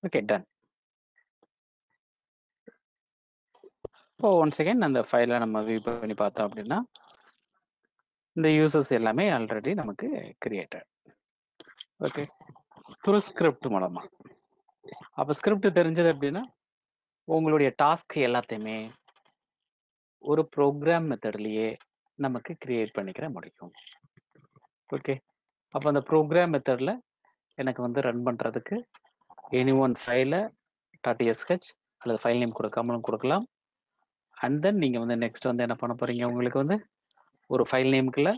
Okay, done. இப்போ ஒன் செகண்ட் அந்த ஃபைலை நம்ம வியூ பண்ணி பார்த்தோம் அப்படின்னா இந்த யூசர்ஸ் எல்லாமே ஆல்ரெடி நமக்கு கிரியேட்டட். ஓகே, ஒரு ஸ்கிரிப்ட் மூலமா. அப்போ ஸ்கிரிப்ட் தெரிஞ்சது அப்படின்னா உங்களுடைய டாஸ்க் எல்லாத்தையுமே ஒரு ப்ரோக்ராம் மெத்தட்லயே நமக்கு கிரியேட் பண்ணிக்கிற முடியும். ஓகே, அப்போ அந்த ப்ரோக்ராம் மெத்தட்ல எனக்கு வந்து ரன் பண்றதுக்கு எனி ஒன் ஃபைலை .sh அல்லது ஃபைல் நேம் கொடுக்காமலும் கொடுக்கலாம். அண்ட் தென் நீங்க வந்து நெக்ஸ்ட் வந்து என்ன பண்ண போறீங்க, உங்களுக்கு வந்து ஒரு ஃபைல் நேமுக்குள்ள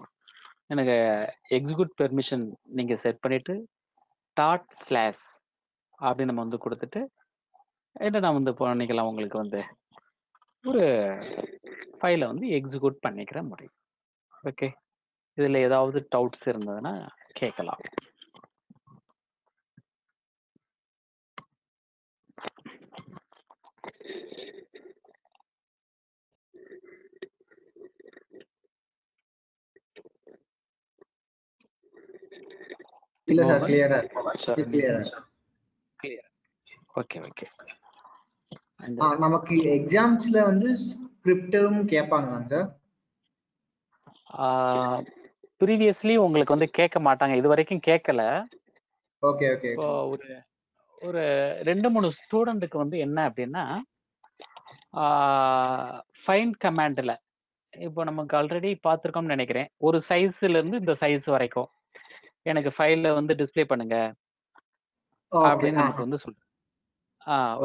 எனக்கு எக்ஸிக்யூட் பெர்மிஷன் நீங்க செட் பண்ணிட்டு ./ அப்படின்னு நம்ம வந்து கொடுத்துட்டு என்ன நான் வந்து பண்ணிக்கலாம், உங்களுக்கு வந்து ஒரு ஃபைலை வந்து எக்ஸிக்யூட் பண்ணிக்கிற முடியும். ஓகே, இதுல ஏதாவது டவுட்ஸ் இருந்ததுன்னா கேட்கலாம். இல்ல சார், கிளியரா கிளியர். Okay okay. நமக்கு எக்ஸாம்ஸ்ல வந்து ஸ்கிரிப்டும் கேட்பாங்க சார். ப்ரீவியஸ்லி உங்களுக்கு வந்து கேட்க மாட்டாங்க, இது வரைக்கும் கேட்கல. Okay okay. ஒரு 2-3 ஸ்டூடெண்ட்டுக்கு வந்து என்ன அப்படின்னா ஃபைண்ட் கமாண்ட்ல இப்போ நமக்கு ஆல்ரெடி பார்த்துருக்கோம்னு நினைக்கிறேன், ஒரு சைஸ்ல இருந்து இந்த சைஸ் வரைக்கும் எனக்கு ஃபைல்ல வந்து டிஸ்ப்ளே பண்ணுங்க அப்படின்னு நமக்கு வந்து சொல்றேன்.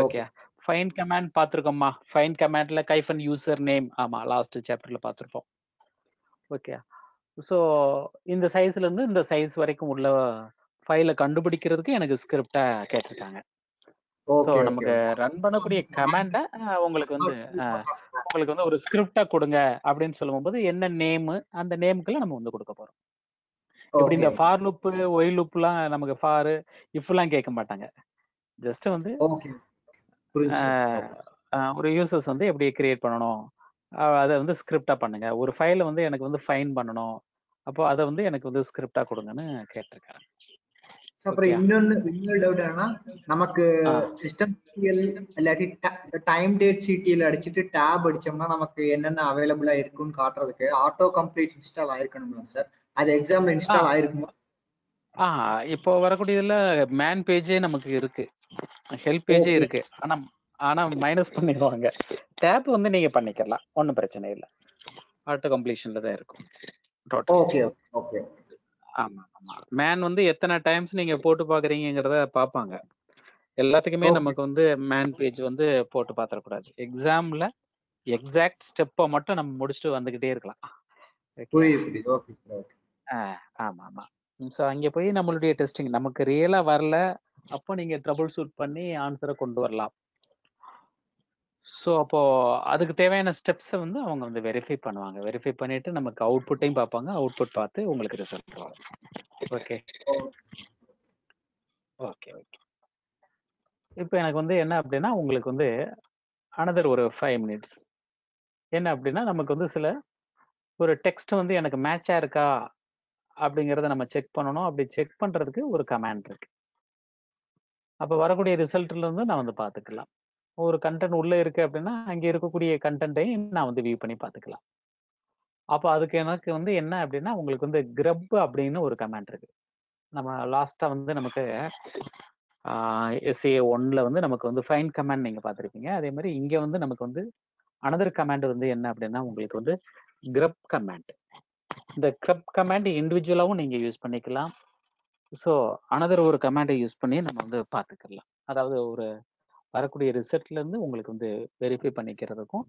ஓகே, ஃபைண்ட் கமாண்ட் பார்த்துருக்கோம்மா. ஃபைண்ட் கமாண்ட்ல கைஃபன் யூசர் நேம், ஆமா லாஸ்ட் சாப்டர்ல பார்த்துருப்போம். ஓகே, ஸோ இந்த சைஸ்ல இருந்து இந்த சைஸ் வரைக்கும் உள்ள ஃபைலை கண்டுபிடிக்கிறதுக்கு எனக்கு ஸ்கிரிப்டா கேட்டிருக்காங்க. ஸோ நமக்கு ரன் பண்ணக்கூடிய கமாண்டை உங்களுக்கு வந்து ஒரு ஸ்கிரிப்டா கொடுங்க அப்படின்னு சொல்லும்போது என்ன நேம், அந்த நேமுக்குள்ள நம்ம வந்து கொடுக்க போறோம். இப்படி இந்த ஃபார் லூப் ஒயில் லூப்லாம் நமக்கு ஃபார் இஃப்லாம் கேட்க மாட்டாங்க. ஜஸ்ட் வந்து ஒரு யூசர்ஸ் வந்து எப்படி கிரியேட் பண்ணணும் அதை வந்து ஸ்கிரிப்டா பண்ணுங்க. ஒரு ஃபைலை வந்து எனக்கு வந்து ஃபைன் பண்ணணும், அப்போ அதை வந்து எனக்கு வந்து ஸ்கிரிப்டா கொடுங்கன்னு கேட்டிருக்காங்க. அப்புறம் இன்னொரு டவுட் என்னன்னா, நமக்கு சிஸ்டம் இல்லாட்டி டைம் டேட் சிடிஎல் அடிச்சுட்டு டேப் அடிச்சோம்னா நமக்கு என்னென்ன அவைலபிளா இருக்குன்னு காட்டுறதுக்கு ஆட்டோ கம்ப்ளீட் இன்ஸ்டால் ஆயிருக்கணுமா சார்? அது எக்ஸாம்ல இன்ஸ்டால் ஆயிருக்குமா? இப்போ வரக்கூடியதுல மேன் பேஜே நமக்கு இருக்கு, ஹெல்ப் பேஜே இருக்கு. ஆனா மைனஸ் பண்ணிடுவாங்க. டேப் வந்து நீங்க பண்ணிக்கலாம், ஒன்றும் பிரச்சனை இல்லை. ஆட்டோ கம்ப்ளீஷன்ல தான் இருக்கும். Okay okay. ஆமா ஆமா, மேன் வந்து எத்தனை டைம்ஸ் நீங்க போட்டு பாக்குறீங்கிறத பார்ப்பாங்க. எல்லாத்துக்குமே நமக்கு வந்து மேன் பேஜ் வந்து போட்டு பாத்திரக்கூடாது. எக்ஸாம்ல எக்ஸாக்ட் ஸ்டெப்பை மட்டும் நம்ம முடிச்சுட்டு வந்துகிட்டே இருக்கலாம். ஆமா ஆமா. ஸோ அங்கே போய் நம்மளுடைய டெஸ்டிங் நமக்கு ரியலா வரல, அப்போ நீங்க ட்ரபிள் ஷூட் பண்ணி ஆன்சரை கொண்டு வரலாம். ஸோ அப்போ அதுக்கு தேவையான ஸ்டெப்ஸை வந்து அவங்க வந்து வெரிஃபை பண்ணுவாங்க. வெரிஃபை பண்ணிட்டு நமக்கு அவுட்புட்டையும் பார்ப்பாங்க. அவுட்புட் பார்த்து உங்களுக்கு ரிசல்ட் வரும். Okay okay okay. இப்போ எனக்கு வந்து என்ன அப்படின்னா, உங்களுக்கு வந்து அனதர் ஒரு 5 minutes என்ன அப்படின்னா, நமக்கு வந்து சில ஒரு டெக்ஸ்ட் வந்து எனக்கு மேட்சா இருக்கா அப்படிங்கிறத நம்ம செக் பண்ணணும். அப்படி செக் பண்றதுக்கு ஒரு கமாண்ட் இருக்கு. அப்போ வரக்கூடிய ரிசல்ட்ல இருந்து நான் வந்து பார்த்துக்கலாம். ஒரு கண்டென்ட் உள்ள இருக்கு அப்படின்னா அங்கே இருக்கக்கூடிய கண்டென்ட்டையும் நான் வந்து வியூ பண்ணி பார்த்துக்கலாம். அப்போ அதுக்கு எனக்கு வந்து என்ன அப்படின்னா உங்களுக்கு வந்து grub அப்படின்னு ஒரு கமாண்ட் இருக்கு. நம்ம லாஸ்டா வந்து நமக்கு SA 1ல வந்து நமக்கு வந்து ஃபைண்ட் கமாண்ட் நீங்க பார்த்துருப்பீங்க. அதே மாதிரி இங்க வந்து நமக்கு வந்து அனதர் கமாண்ட் வந்து என்ன அப்படின்னா உங்களுக்கு வந்து grub கமாண்ட். இந்த grub கமாண்ட் இண்டிவிஜுவலாவும் நீங்க யூஸ் பண்ணிக்கலாம். ஸோ அனதர் ஒரு கமாண்டை யூஸ் பண்ணி நம்ம வந்து பார்த்துக்கலாம். அதாவது ஒரு வரக்கூடிய ரிசல்ட்ல இருந்து உங்களுக்கு வந்து வெரிஃபை பண்ணிக்கிறதுக்கும்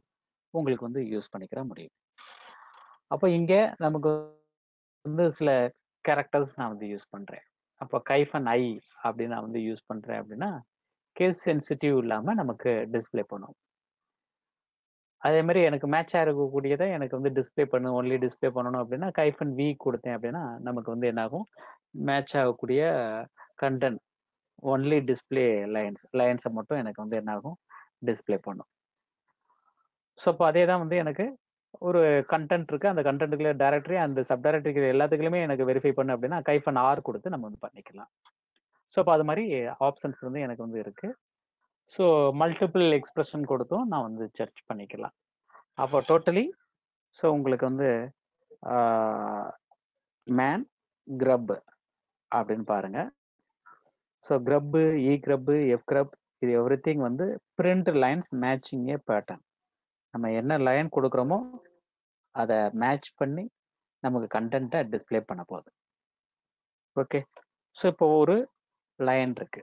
உங்களுக்கு வந்து யூஸ் பண்ணிக்கிற முடியும். அப்போ இங்க நமக்கு வந்து சில கேரக்டர்ஸ் நான் வந்து யூஸ் பண்றேன். அப்போ கைஃபன் ஐ அப்படின்னு நான் வந்து யூஸ் பண்றேன் அப்படின்னா கேஸ் சென்சிட்டிவ் இல்லாம நமக்கு டிஸ்பிளே பண்ணும். அதே மாதிரி எனக்கு மேட்சா இருக்கக்கூடியதை எனக்கு வந்து டிஸ்பிளே பண்ணணும், ஒன்லி டிஸ்பிளே பண்ணணும் அப்படின்னா கைஃபன் வி கொடுத்தேன் அப்படின்னா நமக்கு வந்து என்ன ஆகும், மேட்ச் ஆகக்கூடிய கண்டென்ட் ஒன்லி டிஸ்பிளே லைன்ஸை மட்டும் எனக்கு வந்து என்ன ஆகும், டிஸ்பிளே பண்ணும். ஸோ அப்போ அதே தான் வந்து எனக்கு ஒரு கண்டென்ட் இருக்கு, அந்த கண்டென்ட்டுக்குள்ள டைரக்டரி அந்த சப் டைரக்டரி எல்லாத்துக்குமே எனக்கு வெரிஃபை பண்ணு அப்படின்னா கைஃபன் ஆர் கொடுத்து நம்ம வந்து பண்ணிக்கலாம். ஸோ அப்போ அது மாதிரி ஆப்ஷன்ஸ் வந்து எனக்கு வந்து இருக்கு. ஸோ மல்டிபிள் எக்ஸ்பிரஷன் கொடுத்தும் நான் வந்து சர்ச் பண்ணிக்கலாம். அப்போ டோட்டலி ஸோ உங்களுக்கு வந்து மேன் கிரப் அப்படின்னு பாருங்க. ஸோ கிரப்பு, இ கிரப்பு, எஃப் கிரப் இது எவ்ரி திங் வந்து பிரிண்ட் லைன்ஸ் மேட்சிங் ஏ பேட்டர்ன். நம்ம என்ன லைன் கொடுக்குறோமோ அதை மேட்ச் பண்ணி நமக்கு கண்டென்ட்டை டிஸ்பிளே பண்ண போகுது. ஓகே, ஸோ இப்போ ஒரு லைன் இருக்கு,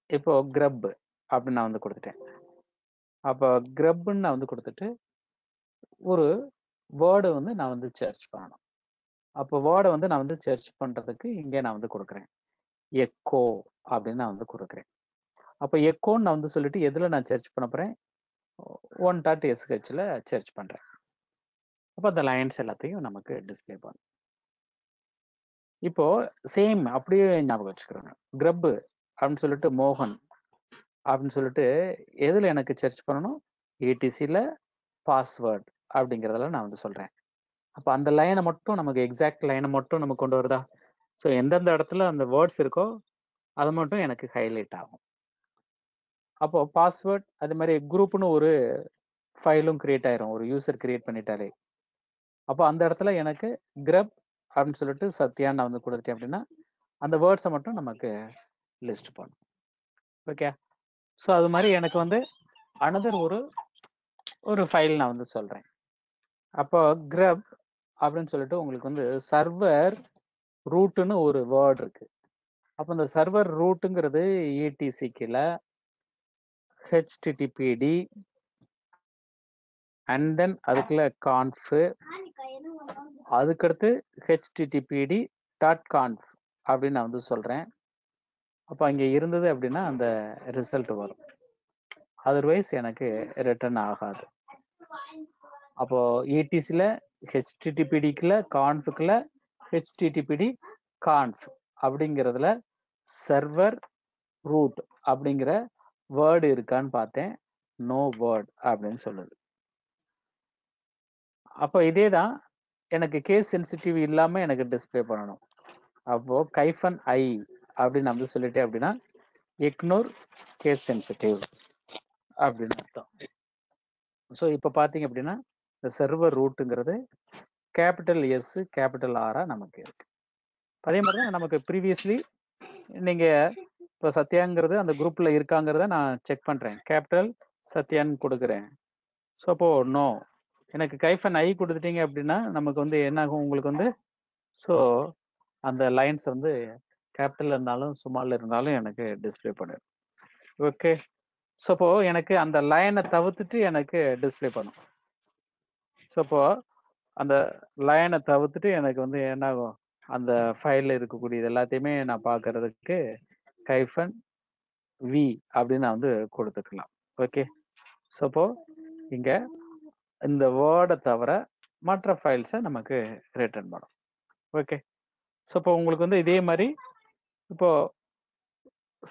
இப்போ கிரப் அப்படின்னு நான் வந்து கொடுத்துட்டேன். அப்போ கிரப்னு நான் வந்து கொடுத்துட்டு ஒரு வேர்டு வந்து நான் வந்து சர்ச் பண்ணணும். அப்போ வேர்டை வந்து நான் வந்து சர்ச் பண்றதுக்கு இங்கே நான் வந்து கொடுக்குறேன் எக்கோ அப்படின்னு நான் வந்து கொடுக்குறேன். அப்போ எக்கோன்னு நான் வந்து சொல்லிட்டு எதில் நான் சர்ச் பண்ண போகிறேன், 1.sh சர்ச் பண்ணுறேன். அப்போ அந்த லைன்ஸ் எல்லாத்தையும் நமக்கு டிஸ்பிளே பண்ணும். இப்போ சேம் அப்படியே ஞாபகம் வச்சுக்கிறோங்க, கிரப்பு அப்படின்னு சொல்லிட்டு மோகன் அப்படின்னு சொல்லிட்டு எதில் எனக்கு சர்ச் பண்ணணும், ஏடிசியில் பாஸ்வேர்ட் அப்படிங்கிறதெல்லாம் நான் வந்து சொல்கிறேன். அப்போ அந்த லைனை மட்டும் நமக்கு எக்ஸாக்ட் லைனை மட்டும் நமக்கு கொண்டு வருதா. ஸோ எந்தெந்த இடத்துல அந்த வேர்ட்ஸ் இருக்கோ அது மட்டும் எனக்கு ஹைலைட் ஆகும். அப்போ பாஸ்வேர்ட் அது மாதிரி குரூப்னு ஒரு ஃபைலும் கிரியேட் ஆயிரும், ஒரு யூசர் கிரியேட் பண்ணிட்டாலே. அப்போ அந்த இடத்துல எனக்கு கிரப் அப்படின்னு சொல்லிட்டு சத்யான்னு நான் வந்து கொடுத்துட்டேன் அப்படின்னா அந்த வேர்ட்ஸை மட்டும் நமக்கு லிஸ்ட் பண்ணும். ஓகே, ஸோ அது மாதிரி எனக்கு வந்து அனதர் ஒரு ஃபைல் நான் வந்து சொல்றேன். அப்போ கிரப் அப்படின்னு சொல்லிட்டு உங்களுக்கு வந்து சர்வர் ரூட்டுன்னு ஒரு வேர்ட் இருக்கு. அப்போ இந்த சர்வர் ரூட்டுங்கிறது ETCக்குல HTTPD அண்ட் தென் அதுக்குள்ள கான்ஃப், அதுக்கடுத்து HTTPD.conf அப்படின்னு நான் வந்து சொல்றேன். அப்போ அங்கே இருந்தது அப்படின்னா அந்த ரிசல்ட் வரும், அதர்வைஸ் எனக்கு ரிட்டர்ன் ஆகாது. அப்போ ETCல HTTPDக்குள்ள கான்ஃபுக்குள்ள HTTPD கான்ஃப் அப்படிங்கிறதுல சர்வர் ரூட் அப்படிங்கிற வேர்டு இருக்கான்னு பார்த்தேன், நோ வேர்ட் அப்படின்னு சொல்லுது. அப்போ இதே தான் எனக்கு கேஸ் சென்சிட்டிவ் இல்லாம எனக்கு டிஸ்பிளே பண்ணணும். அப்போ கைஃபன் ஐ அப்படின்னு நான் வந்து சொல்லிட்டேன் அப்படின்னா இக்னோர் கேஸ் சென்சிட்டிவ் அப்படின்னு அர்த்தம். ஸோ இப்போ பார்த்தீங்க அப்படின்னா இந்த சர்வர் ரூட்டுங்கிறது கேபிட்டல் எஸ் கேபிட்டல் ஆரா நமக்கு இருக்கு. அதே மாதிரி தான் நமக்கு ப்ரீவியஸ்லி நீங்க இப்போ சத்யாங்கிறது அந்த குரூப்ல இருக்காங்கிறத நான் செக் பண்றேன், கேபிட்டல் சத்யான்னு கொடுக்குறேன். ஸோ அப்போ நோ, எனக்கு கைஃபன் ஐ கொடுத்துட்டீங்க அப்படின்னா நமக்கு வந்து என்ன ஆகும், உங்களுக்கு வந்து ஸோ அந்த லைன்ஸ் வந்து கேபிட்டல் இருந்தாலும் ஸ்மால் இருந்தாலும் எனக்கு டிஸ்பிளே பண்ணிடும். ஓகே, ஸோ அப்போ எனக்கு அந்த லைனை தவிர்த்துட்டு எனக்கு டிஸ்பிளே பண்ணும். ஸோ அப்போ அந்த லைனை தவிர்த்துட்டு எனக்கு வந்து என்ன ஆகும், அந்த ஃபைலில் இருக்கக்கூடியது எல்லாத்தையுமே நான் பார்க்கறதுக்கு கைஃபன் வி அப்படின்னு நான் வந்து கொடுத்துக்கலாம். ஓகே, ஸோ அப்போ இங்கே இந்த வேர்டை தவிர மற்ற ஃபைல்ஸை நமக்கு ரிட்டர்ன் பண்ணும். ஓகே, ஸோ இப்போ உங்களுக்கு வந்து இதே மாதிரி இப்போ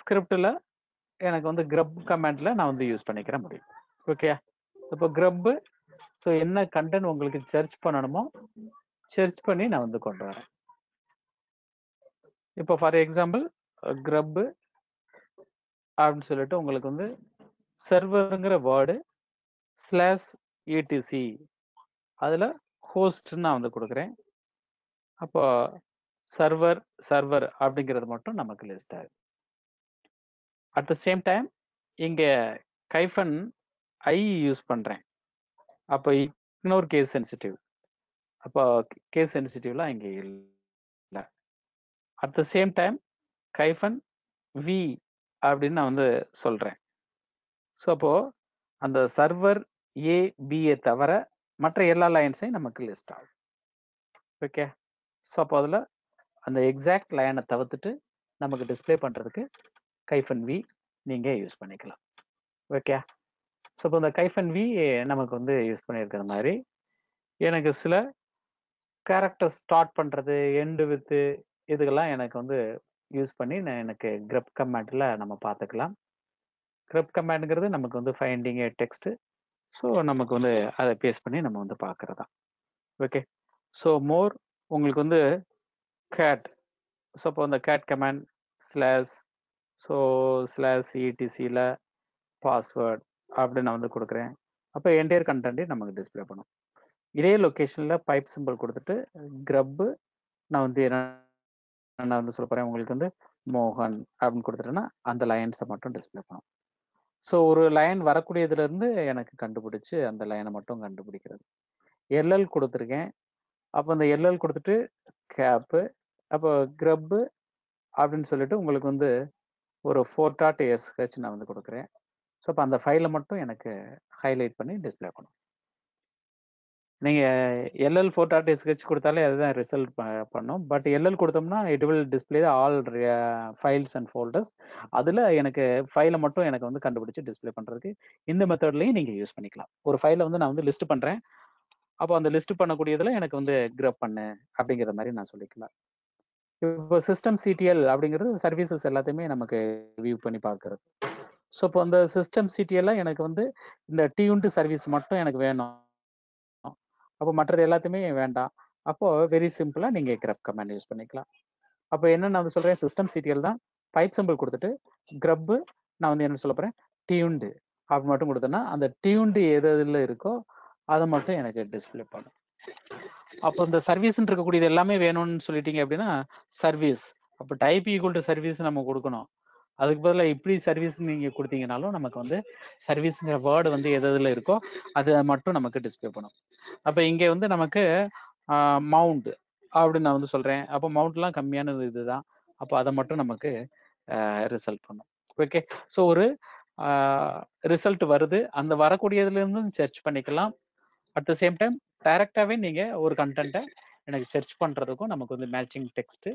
ஸ்கிரிப்டில் எனக்கு வந்து கிரப் கமாண்டில் நான் வந்து யூஸ் பண்ணிக்கிற முடியும். ஓகே, இப்போ கிரப்பு ஸோ என்ன கண்டென்ட் உங்களுக்கு சர்ச் பண்ணணுமோ சர்ச் பண்ணி நான் வந்து கொண்டு வரேன். இப்போ ஃபார் எக்ஸாம்பிள் கிரப்பு அப்படின்னு சொல்லிட்டு உங்களுக்கு வந்து சர்வருங்கிற வேர்டு /etc அதில் ஹோஸ்ட் நான் வந்து கொடுக்குறேன். அப்போ சர்வர் சர்வர் அப்படிங்கிறது மட்டும் நமக்கு லிஸ்ட் ஆகுது. அட் த சேம் டைம் இங்க கைஃபன் ஐ யூஸ் பண்றேன். அப்போ இக்னோர் கேஸ் சென்சிட்டிவ். அப்போ கேஸ் சென்சிட்டிவ்லாம் இங்க இல்லை. At the same time hyphen V அப்படின்னு நான் வந்து சொல்றேன். ஸோ அப்போ அந்த சர்வர் ஏ பியை தவிர மற்ற எல்லா லைன்ஸையும் நமக்கு லிஸ்ட் ஆகும். ஓகே. ஸோ அப்போ அதில் அந்த எக்ஸாக்ட் லைனை தவிர்த்துட்டு நமக்கு டிஸ்பிளே பண்ணுறதுக்கு கைஃபன் வி நீங்கள் யூஸ் பண்ணிக்கலாம். ஓகே. ஸோ இப்போ இந்த கைஃபன் வி நமக்கு வந்து யூஸ் பண்ணியிருக்கிற மாதிரி எனக்கு சில கேரக்டர் ஸ்டார்ட் பண்ணுறது எண்டு வித்து இதுக்கெல்லாம் எனக்கு வந்து யூஸ் பண்ணி எனக்கு கிரப் கமாண்டில் நம்ம பார்த்துக்கலாம். கிரப் கமாண்டுங்கிறது நமக்கு வந்து ஃபைண்டிங் டெக்ஸ்ட். ஸோ நமக்கு வந்து அதை பேஸ் பண்ணி நம்ம வந்து பார்க்குறதா. ஓகே. ஸோ மோர் உங்களுக்கு வந்து கேட். ஸோ இப்போ அந்த கேட் கமாண்ட் ஸ்லாஷ் இடிசியில் பாஸ்வேர்ட் அப்படின்னு நான் வந்து கொடுக்குறேன். அப்போ என்டையர் கண்டென்ட்டே நமக்கு டிஸ்பிளே பண்ணும். இதே லொக்கேஷனில் பைப் சிம்பிள் கொடுத்துட்டு கிரப்பு நான் வந்து என்ன வந்து சொல்ல போகிறேன், உங்களுக்கு வந்து மோகன் அப்படின்னு கொடுத்துட்டேன்னா அந்த லைன்ஸை மட்டும் டிஸ்பிளே பண்ணும். ஸோ ஒரு லைன் வரக்கூடியதுலேருந்து எனக்கு கண்டுபிடிச்சி அந்த லைனை மட்டும் கண்டுபிடிக்கிறது. எல்எல் கொடுத்துருக்கேன். அப்போ அந்த எல்எல் கொடுத்துட்டு கேப்பு, அப்போ கிரப்பு அப்படின்னு சொல்லிட்டு உங்களுக்கு வந்து ஒரு 4.sh நான் வந்து கொடுக்குறேன். ஸோ அப்போ அந்த ஃபைலை மட்டும் எனக்கு ஹைலைட் பண்ணி டிஸ்பிளே பண்ணும். நீங்கள் எல்எல் 4.sh கொடுத்தாலே அதுதான் ரிசல்ட் பண்ணும். பட் எல்எல் கொடுத்தோம்னா it will display all files and folders. அதில் எனக்கு ஃபைலை மட்டும் எனக்கு வந்து கண்டுபிடிச்சி டிஸ்பிளே பண்ணுறதுக்கு இந்த மெத்தட்லையும் நீங்கள் யூஸ் பண்ணிக்கலாம். ஒரு ஃபைலை வந்து நான் வந்து லிஸ்ட் பண்ணுறேன். அப்போ அந்த லிஸ்ட் பண்ணக்கூடியதில் எனக்கு வந்து கிரப் பண்ணு அப்படிங்கிற மாதிரி நான் சொல்லிக்கலாம். இப்போ சிஸ்டம் சிடிஎல் அப்படிங்கிறது சர்வீசஸ் எல்லாத்தையுமே நமக்கு வியூ பண்ணி பார்க்கறது. ஸோ இப்போ அந்த சிஸ்டம் சிடிஎல்ல எனக்கு வந்து இந்த டியூன்டு சர்வீஸ் மட்டும் எனக்கு வேணும். அப்போ மற்றது எல்லாத்தையுமே வேண்டாம். அப்போ வெரி சிம்பிளாக நீங்கள் கிரப் கமாண்ட் யூஸ் பண்ணிக்கலாம். அப்போ என்ன நான் வந்து சொல்கிறேன், சிஸ்டம் சிடிஎல் தான் பைப் சிம்பிள் கொடுத்துட்டு கிரப்பு நான் வந்து என்ன சொல்ல போகிறேன், டியூன்டு அப்படி மட்டும் கொடுத்தேன்னா அந்த டியூன்டு எது எதில் இருக்கோ அதை மட்டும் எனக்கு டிஸ்பிளே பண்ணும். அப்போ இந்த சர்வீஸ்ன்னு இருக்கக்கூடியது எல்லாமே வேணும்னு சொல்லிட்டீங்க அப்படின்னா சர்வீஸ், அப்போ டைப் ஈக்குவல் டு சர்வீஸ் நம்ம கொடுக்கணும். அதுக்கு பதிலாக இப்படி சர்வீஸ் நீங்கள் கொடுத்தீங்கனாலும் நமக்கு வந்து சர்வீஸுங்கிற வேர்டு வந்து எது எதில் இருக்கோ அதை மட்டும் நமக்கு டிஸ்பிளே பண்ணும். அப்போ இங்கே வந்து நமக்கு மவுண்ட் அப்படின்னு நான் வந்து சொல்கிறேன். அப்போ மவுண்ட்லாம் கம்மியானது இதுதான். அப்போ அதை மட்டும் நமக்கு ரிசல்ட் பண்ணும். ஓகே. ஸோ ஒரு ரிசல்ட் வருது, அந்த வரக்கூடியதுலேருந்து சர்ச் பண்ணிக்கலாம். அட் த சேம் டைம் டைரக்டாகவே நீங்கள் ஒரு கண்டென்ட்டை எனக்கு சர்ச் பண்ணுறதுக்கும் நமக்கு வந்து மேட்சிங் டெக்ஸ்ட்டு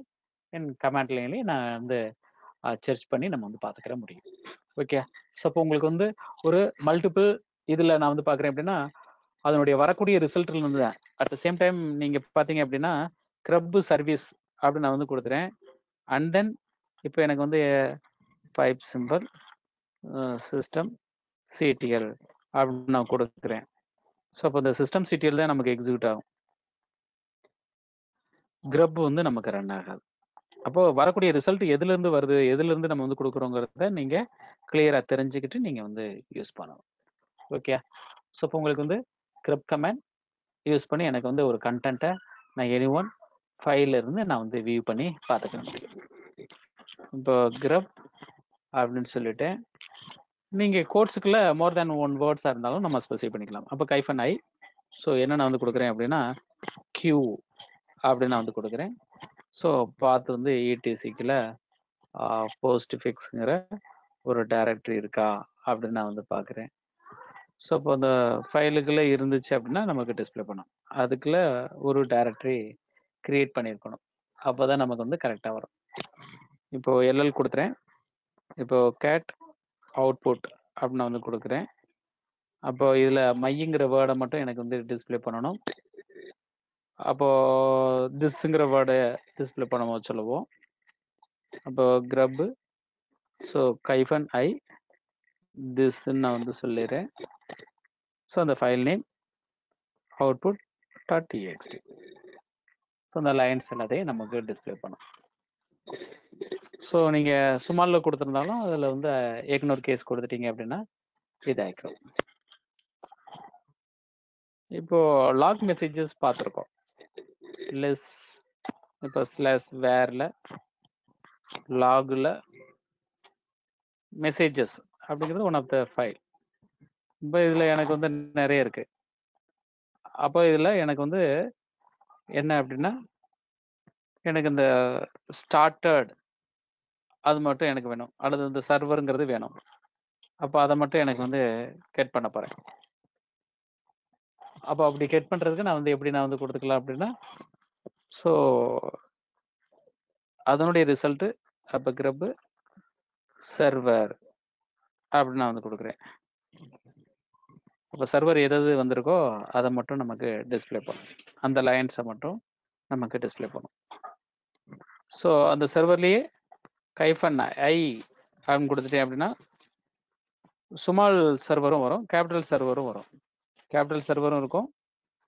என் கமாண்ட் லைன்லேயே நான் வந்து சர்ச் பண்ணி நம்ம வந்து பார்த்துக்கிற முடியும். ஓகே. ஸோ அப்போ உங்களுக்கு வந்து ஒரு மல்டிபிள் இதில் நான் வந்து பார்க்குறேன் அப்படின்னா அதனுடைய வரக்கூடிய ரிசல்ட்ல இருந்து தான். அட் த சேம் டைம் நீங்கள் பார்த்தீங்க அப்படின்னா கிரப் சர்வீஸ் அப்படின்னு நான் வந்து கொடுத்துறேன். அண்ட் தென் இப்போ எனக்கு வந்து பைப் சிம்பிள் சிஸ்டம் சிடிஎல் அப்படின்னு நான் கொடுக்குறேன். ஸோ அப்போ இந்த சிஸ்டம் சிடிஎல் தான் நமக்கு எக்ஸிக்யூட் ஆகும், கிரப் வந்து நமக்கு ரன் ஆகாது. அப்போ வரக்கூடிய ரிசல்ட் எதுலேருந்து வருது, எதுலேருந்து நம்ம வந்து கொடுக்குறோங்கிறத நீங்கள் கிளியராக தெரிஞ்சுக்கிட்டு நீங்கள் வந்து யூஸ் பண்ணணும். ஓகே. ஸோ இப்போ உங்களுக்கு வந்து கிரப் கமாண்ட் யூஸ் பண்ணி எனக்கு வந்து ஒரு கண்டென்ட்டை நான் எனி1 ஃபைல்ல இருந்து நான் வந்து வியூ பண்ணி பார்த்துக்க முடியும். இப்போ கிரப் அப்படின்னு சொல்லிட்டு நீங்கள் கோட்ஸுக்குள்ள மோர் தேன் 1 வேர்ட்ஸாக இருந்தாலும் நம்ம ஸ்பெசிஃபை பண்ணிக்கலாம். அப்போ கைஃபன் ஐ. ஸோ என்ன நான் வந்து கொடுக்குறேன் அப்படின்னா கியூ அப்படின்னு நான் வந்து கொடுக்குறேன். ஸோ பார்த்து வந்து இடிசிக்குள்ள போஸ்ட் ஃபிக்ஸுங்கிற ஒரு டைரக்டரி இருக்கா அப்படின்னு நான் வந்து பார்க்குறேன். ஸோ இப்போ அந்த ஃபைலுக்குள்ள இருந்துச்சு அப்படின்னா நமக்கு டிஸ்பிளே பண்ணும். அதுக்குள்ள ஒரு டைரக்டரி கிரியேட் பண்ணியிருக்கணும், அப்போ தான் நமக்கு வந்து கரெக்டாக வரும். இப்போ எல்எல் கொடுத்துறேன். இப்போ கேட் அவுட்புட் அப்படின்னு நான் வந்து கொடுக்குறேன். அப்போ இதில் மைங்கிற வேர்டை மட்டும் எனக்கு வந்து டிஸ்பிளே பண்ணணும். அப்போ திஸ்ங்கிற வேர்டை டிஸ்பிளே பண்ண சொல்லுவோம். அப்போ கிரப் ஸோ கைஃபன் ஐ திஸ்ன்னு நான் வந்து சொல்லிடுறேன். ஸோ அந்த ஃபைல் நேம் output.txt. ஸோ அந்த லைன்ஸ் எல்லாத்தையும் நமக்கு டிஸ்பிளே பண்ணும். ஸோ நீங்கள் சுமாலில் கொடுத்துருந்தாலும் அதில் வந்து ஏற்கனவே கேஸ் கொடுத்துட்டீங்க அப்படின்னா இதாகிக்கும். இப்போ லாக் மெசேஜஸ் பார்த்துருக்கோம். லெஸ் இப்போ ஸ்லாஷ் வேர்ல லாகுல மெசேஜஸ் அப்படிங்கிறது ஒன் ஆஃப் த ஃபைல். இப்போ இதில் எனக்கு வந்து நிறைய இருக்கு. அப்போ இதில் எனக்கு வந்து என்ன அப்படின்னா எனக்கு இந்த ஸ்டார்டட் அது மட்டும் எனக்கு வேணும், அல்லது இந்த சர்வருங்கிறது வேணும். அப்போ அதை மட்டும் எனக்கு வந்து கெட் பண்ண போகிறேன். அப்போ அப்படி கெட் பண்ணுறதுக்கு நான் வந்து எப்படி நான் வந்து கொடுத்துக்கலாம் அப்படின்னா, ஸோ அதனுடைய ரிசல்ட்டு அப்போ கிரப் சர்வர் அப்படின்னு நான் வந்து கொடுக்குறேன். அப்போ சர்வர் எதாவது வந்திருக்கோ அதை மட்டும் நமக்கு டிஸ்பிளே பண்ணும், அந்த லைன்ஸை மட்டும் நமக்கு டிஸ்பிளே பண்ணும். ஸோ அந்த சர்வர்லேயே கைஃபன் ஐ அப்படின்னு கொடுத்துட்டேன் அப்படின்னா ஸ்மால் சர்வரும் வரும், கேபிட்டல் சர்வரும் வரும். கேபிட்டல் சர்வரும் இருக்கும்,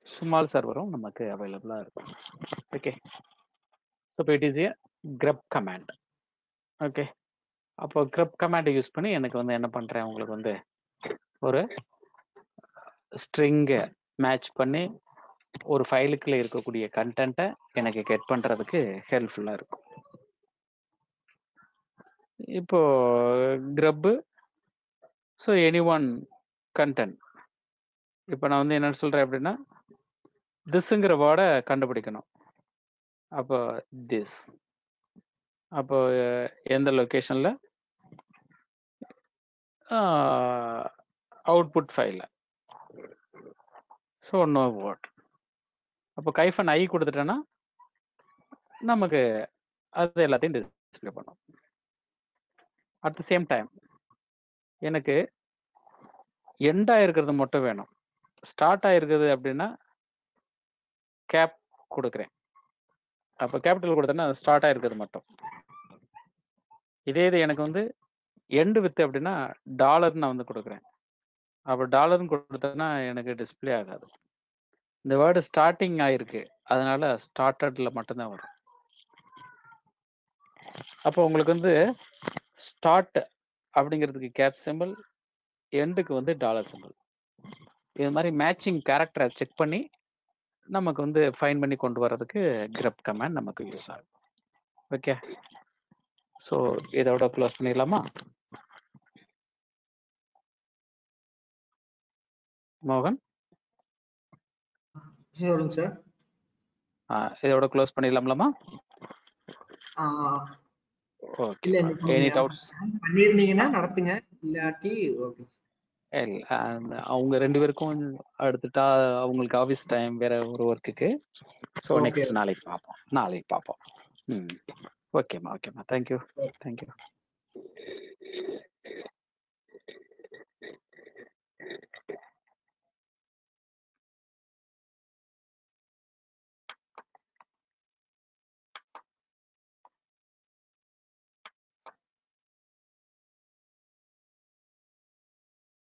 ஸ்மால் சர்வரும் நமக்கு அவைலபிளாக இருக்கும். ஓகே, ஸோ இப்போ it is a grep command. Okay, அப்போ grep கமாண்டை யூஸ் பண்ணி எனக்கு வந்து என்ன பண்ணுறேன், உங்களுக்கு வந்து ஒரு ஸ்ட்ரிங்கை மேட்ச் பண்ணி ஒரு ஃபைலுக்குள்ள இருக்கக்கூடிய கண்டென்ட்டை எனக்கு கெட் பண்ணுறதுக்கு ஹெல்ப்ஃபுல்லாக இருக்கும். இப்போ grep so any one content. இப்போ நான் வந்து என்ன சொல்கிறேன் அப்படின்னா திஸ்ங்கிற வேர்டை கண்டுபிடிக்கணும். அப்போ திஸ், அப்போ எந்த லொக்கேஷனில் அவுட்புட் ஃபைலில், ஸோ நோ வேர்ட். அப்போ கைஃபன் ஐ கொடுத்துட்டேன்னா நமக்கு அது எல்லாத்தையும் டிஸ்பிளே பண்ணும். அட் த சேம் டைம் எனக்கு எண்ட் ஆகிருக்கிறது மட்டும் வேணும். ஸ்டார்ட் ஆகிருக்குது அப்படின்னா கேப் கொடுக்குறேன். அப்போ கேபிட்டல் கொடுத்தேன்னா அது ஸ்டார்ட் ஆகிருக்கிறது மட்டும். இதே இது எனக்கு வந்து எண்டு வித்து அப்படின்னா டாலர் நான் வந்து கொடுக்குறேன். அப்போ டாலர்னு கொடுத்தேன்னா எனக்கு டிஸ்பிளே ஆகாது. இந்த வேர்டு ஸ்டார்டிங் ஆகிருக்கு, அதனால ஸ்டார்டட்ல மட்டும்தான் வரும். அப்போ உங்களுக்கு வந்து ஸ்டார்ட் அப்படிங்கிறதுக்கு கேப் சிம்பிள், எண்டுக்கு வந்து டாலர் சிம்பிள். இது மாதிரி மேட்சிங் கேரக்டரை செக் பண்ணி நமக்கு வந்து ஃபைன் பண்ணி கொண்டு வர்றதுக்கு grep கமாண்ட் நமக்கு யூஸ் ஆகும். ஓகே, ஸோ இதோட க்ளோஸ் பண்ணிடலாமா மோகன்? சொல்லுங்க சார். இதோட க்ளோஸ் பண்ணிடலாம்லாமா? ஓகே, இல்ல எனி டவுட்ஸ் பண்ணிருந்தீங்கன்னா நடத்துங்க, இல்லாட்டி ஓகே. அவங்க 2 பேருக்கும் அடுத்துட்டா அவங்களுக்கு ஆஃபீஸ் டைம் வேற ஒரு ஒர்க்குக்கு. ஸோ நெக்ஸ்ட் நாளைக்கு பார்ப்போம். ம், ஓகேம்மா, தேங்க்யூ.